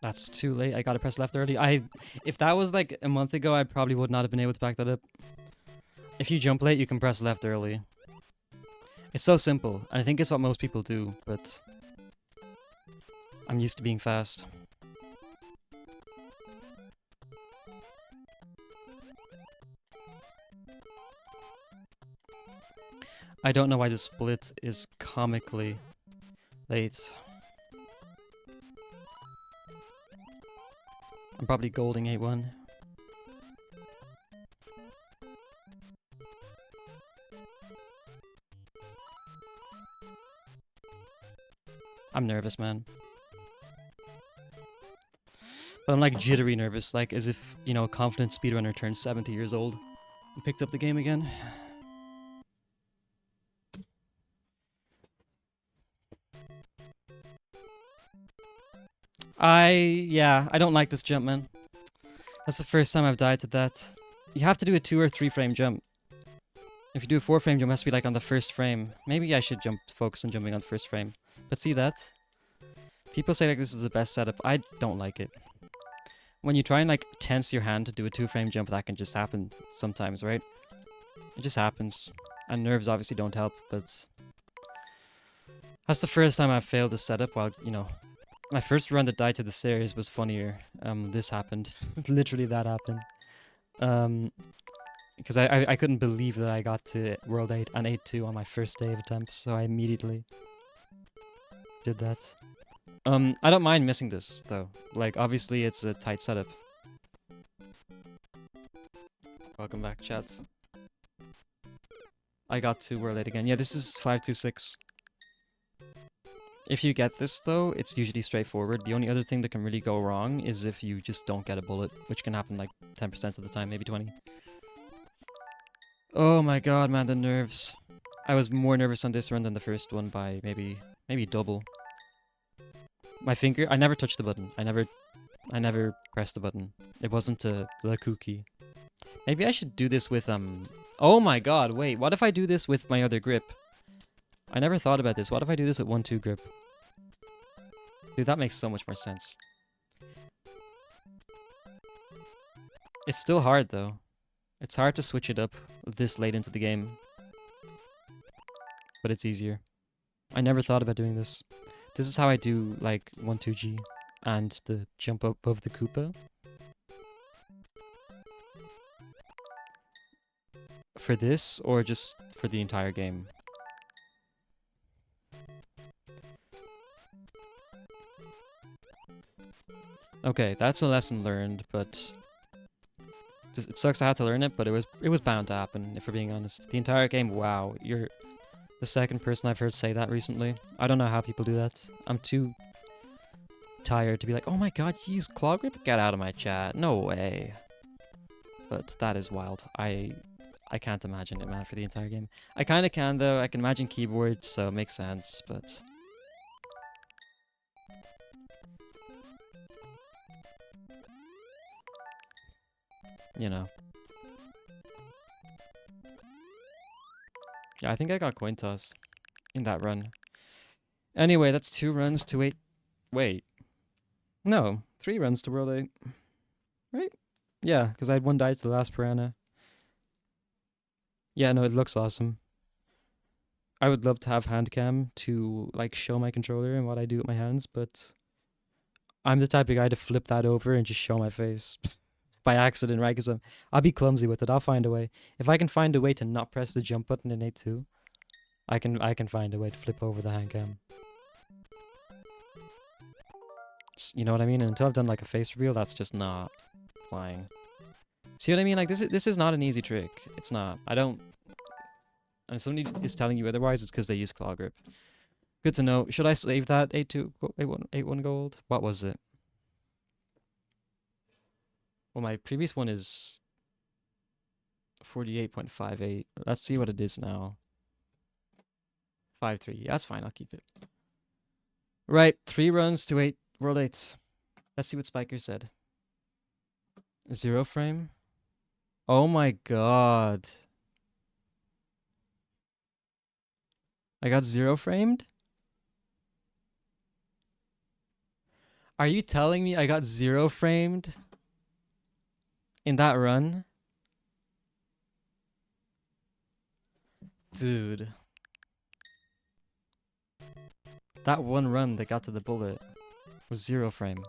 That's too late. I gotta press left early. If that was like a month ago, I probably would not have been able to back that up. If you jump late, you can press left early. It's so simple, and I think it's what most people do, but I'm used to being fast. I don't know why the split is comically late. I'm probably golding 8-1. I'm nervous, man. But I'm like jittery nervous, like as if, a confident speedrunner turned 70 years old and picked up the game again. I don't like this jump, man. That's the first time I've died to that. You have to do a 2 or 3 frame jump. If you do a 4 frame jump, it has to be like on the first frame. Maybe I should focus on jumping on the first frame. But see that? People say like this is the best setup. I don't like it. When you try and like tense your hand to do a 2 frame jump, that can just happen sometimes, right? It just happens. And nerves obviously don't help, but that's the first time I've failed this setup while, my first run that died to the stairs was funnier. This happened. Literally that happened. Because I couldn't believe that I got to World 8 and 8-2 on my first day of attempts, so I immediately did that. I don't mind missing this, though. Like, obviously it's a tight setup. Welcome back, chat. I got to World 8 again. Yeah, this is 526. If you get this, though, it's usually straightforward. The only other thing that can really go wrong is if you just don't get a bullet, which can happen like 10% of the time, maybe 20. Oh my god, man, the nerves. I was more nervous on this run than the first one by maybe double. My finger, I never touched the button. I never pressed the button. It wasn't a cookie. Maybe I should do this with, oh my god, wait, what if I do this with my other grip? I never thought about this. What if I do this with 1-2 grip? Dude, that makes so much more sense. It's still hard though. It's hard to switch it up this late into the game. But it's easier. I never thought about doing this. This is how I do like 1-2G and the jump up above the Koopa. For this or just for the entire game? Okay, that's a lesson learned, but it sucks I had to learn it, but it was bound to happen, if we're being honest. The entire game, wow, you're the second person I've heard say that recently. I don't know how people do that. I'm too tired to be like, oh my god, you use claw grip? Get out of my chat. No way. But that is wild. I can't imagine it, man, for the entire game. I kind of can, though. I can imagine keyboard, so it makes sense, but... you know. Yeah, I think I got coin toss in that run. Anyway, that's 2 runs to 8... wait. No, 3 runs to World 8. Right? Yeah, because I had 1 die to the last piranha. Yeah, no, it looks awesome. I would love to have hand cam to like show my controller and what I do with my hands, but I'm the type of guy to flip that over and just show my face by accident, right? Because I'll be clumsy with it. I'll find a way. If I can find a way to not press the jump button in 8-2, I can find a way to flip over the hand cam. You know what I mean? And until I've done like a face reveal, that's just not flying. See what I mean? Like this is not an easy trick. It's not. I don't. And if somebody is telling you otherwise, it's because they use claw grip. Good to know. Should I save that 8-1 gold? What was it? Well, my previous one is 48.58. Let's see what it is now. 5-3. That's fine. I'll keep it. Right. 3 runs to 8 World 8s. Let's see what Spiker said. 0 frame. Oh my god. I got 0 framed? Are you telling me I got 0 framed in that run? Dude. That one run that got to the bullet was 0 frame.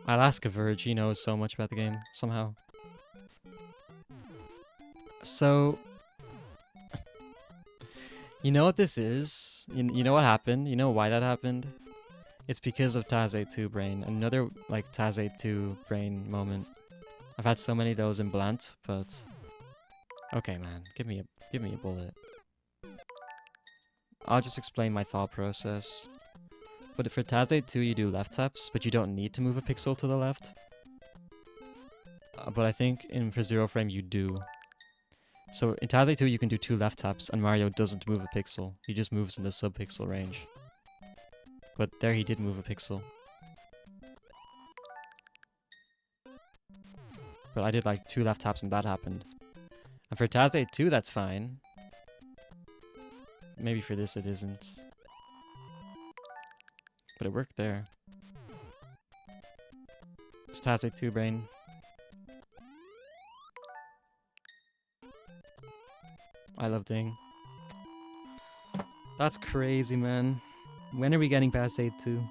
I'll ask a Verge, he knows so much about the game, somehow. So... you know what this is? You know what happened? You know why that happened? It's because of Taze 2 brain. Another, like, Taze 2 brain moment. I've had so many of those in Blant, but... okay, man. Give me a bullet. I'll just explain my thought process. But for Taze 2, you do left taps, but you don't need to move a pixel to the left. But I think for 0 frame, you do. So in Taze 2, you can do 2 left taps, and Mario doesn't move a pixel. He just moves in the sub-pixel range. But there he did move a pixel. But I did like 2 left taps and that happened. And for Taze 2, that's fine. Maybe for this it isn't. But it worked there. It's Taze 2 brain. I love Ding. That's crazy, man. When are we getting past 8-2?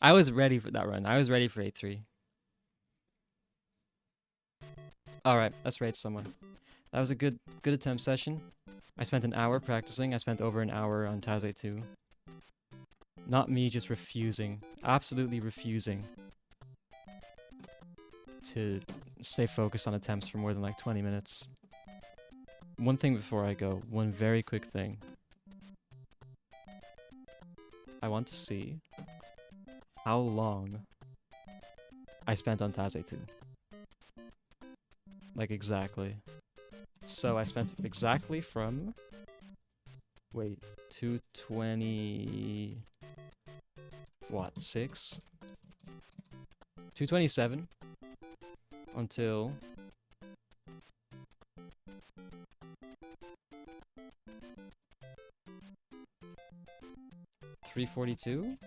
I was ready for that run. I was ready for 8-3. Alright, let's rate someone. That was a good attempt session. I spent an hour practicing. I spent over an hour on Taze 2. Not me just refusing. Absolutely refusing to stay focused on attempts for more than like 20 minutes. One thing before I go. One very quick thing. I want to see how long I spent on Taze 2. Like exactly. So I spent exactly from... wait, 220... what, 6? 227 until... 342?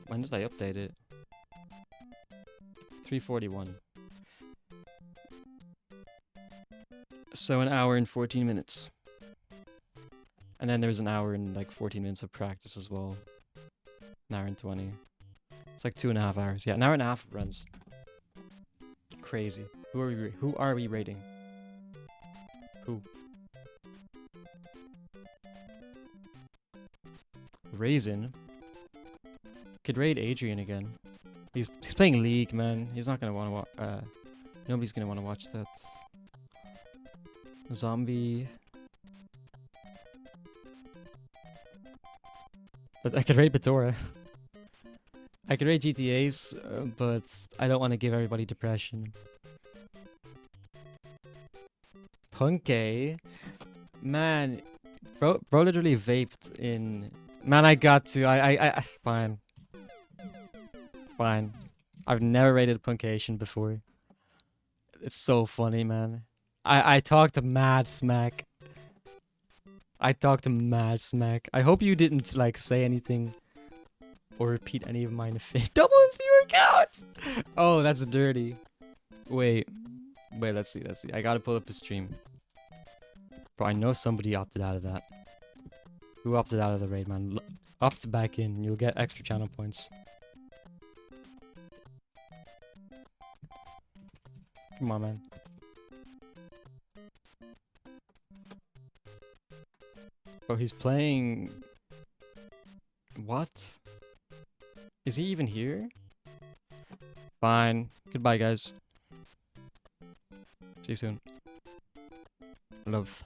When did I update it? 341. So an hour and 14 minutes. And then there's an hour and like 14 minutes of practice as well. An hour and 20. It's like 2.5 hours. Yeah, an hour and a half of runs. Crazy. Who are we rating? Who? Raisin? Could raid Adrian again. He's playing League, man. He's not gonna want to watch. Nobody's gonna want to watch that. Zombie. But I could raid Batora. I could raid GTAs, but I don't want to give everybody depression. Punkay, man, bro literally vaped in. Man, I got to. Fine. Fine. I've never rated Punkation before. It's so funny, man. I talked to Mad Smack. I talked to Mad Smack. I hope you didn't like say anything or repeat any of mine. Double his viewer counts. Oh, that's dirty. Wait, let's see. I gotta pull up a stream. Bro, I know somebody opted out of that. Who opted out of the raid, man? Opt back in. You'll get extra channel points. Come on, man. Oh, he's playing... What? Is he even here? Fine. Goodbye, guys. See you soon. Love.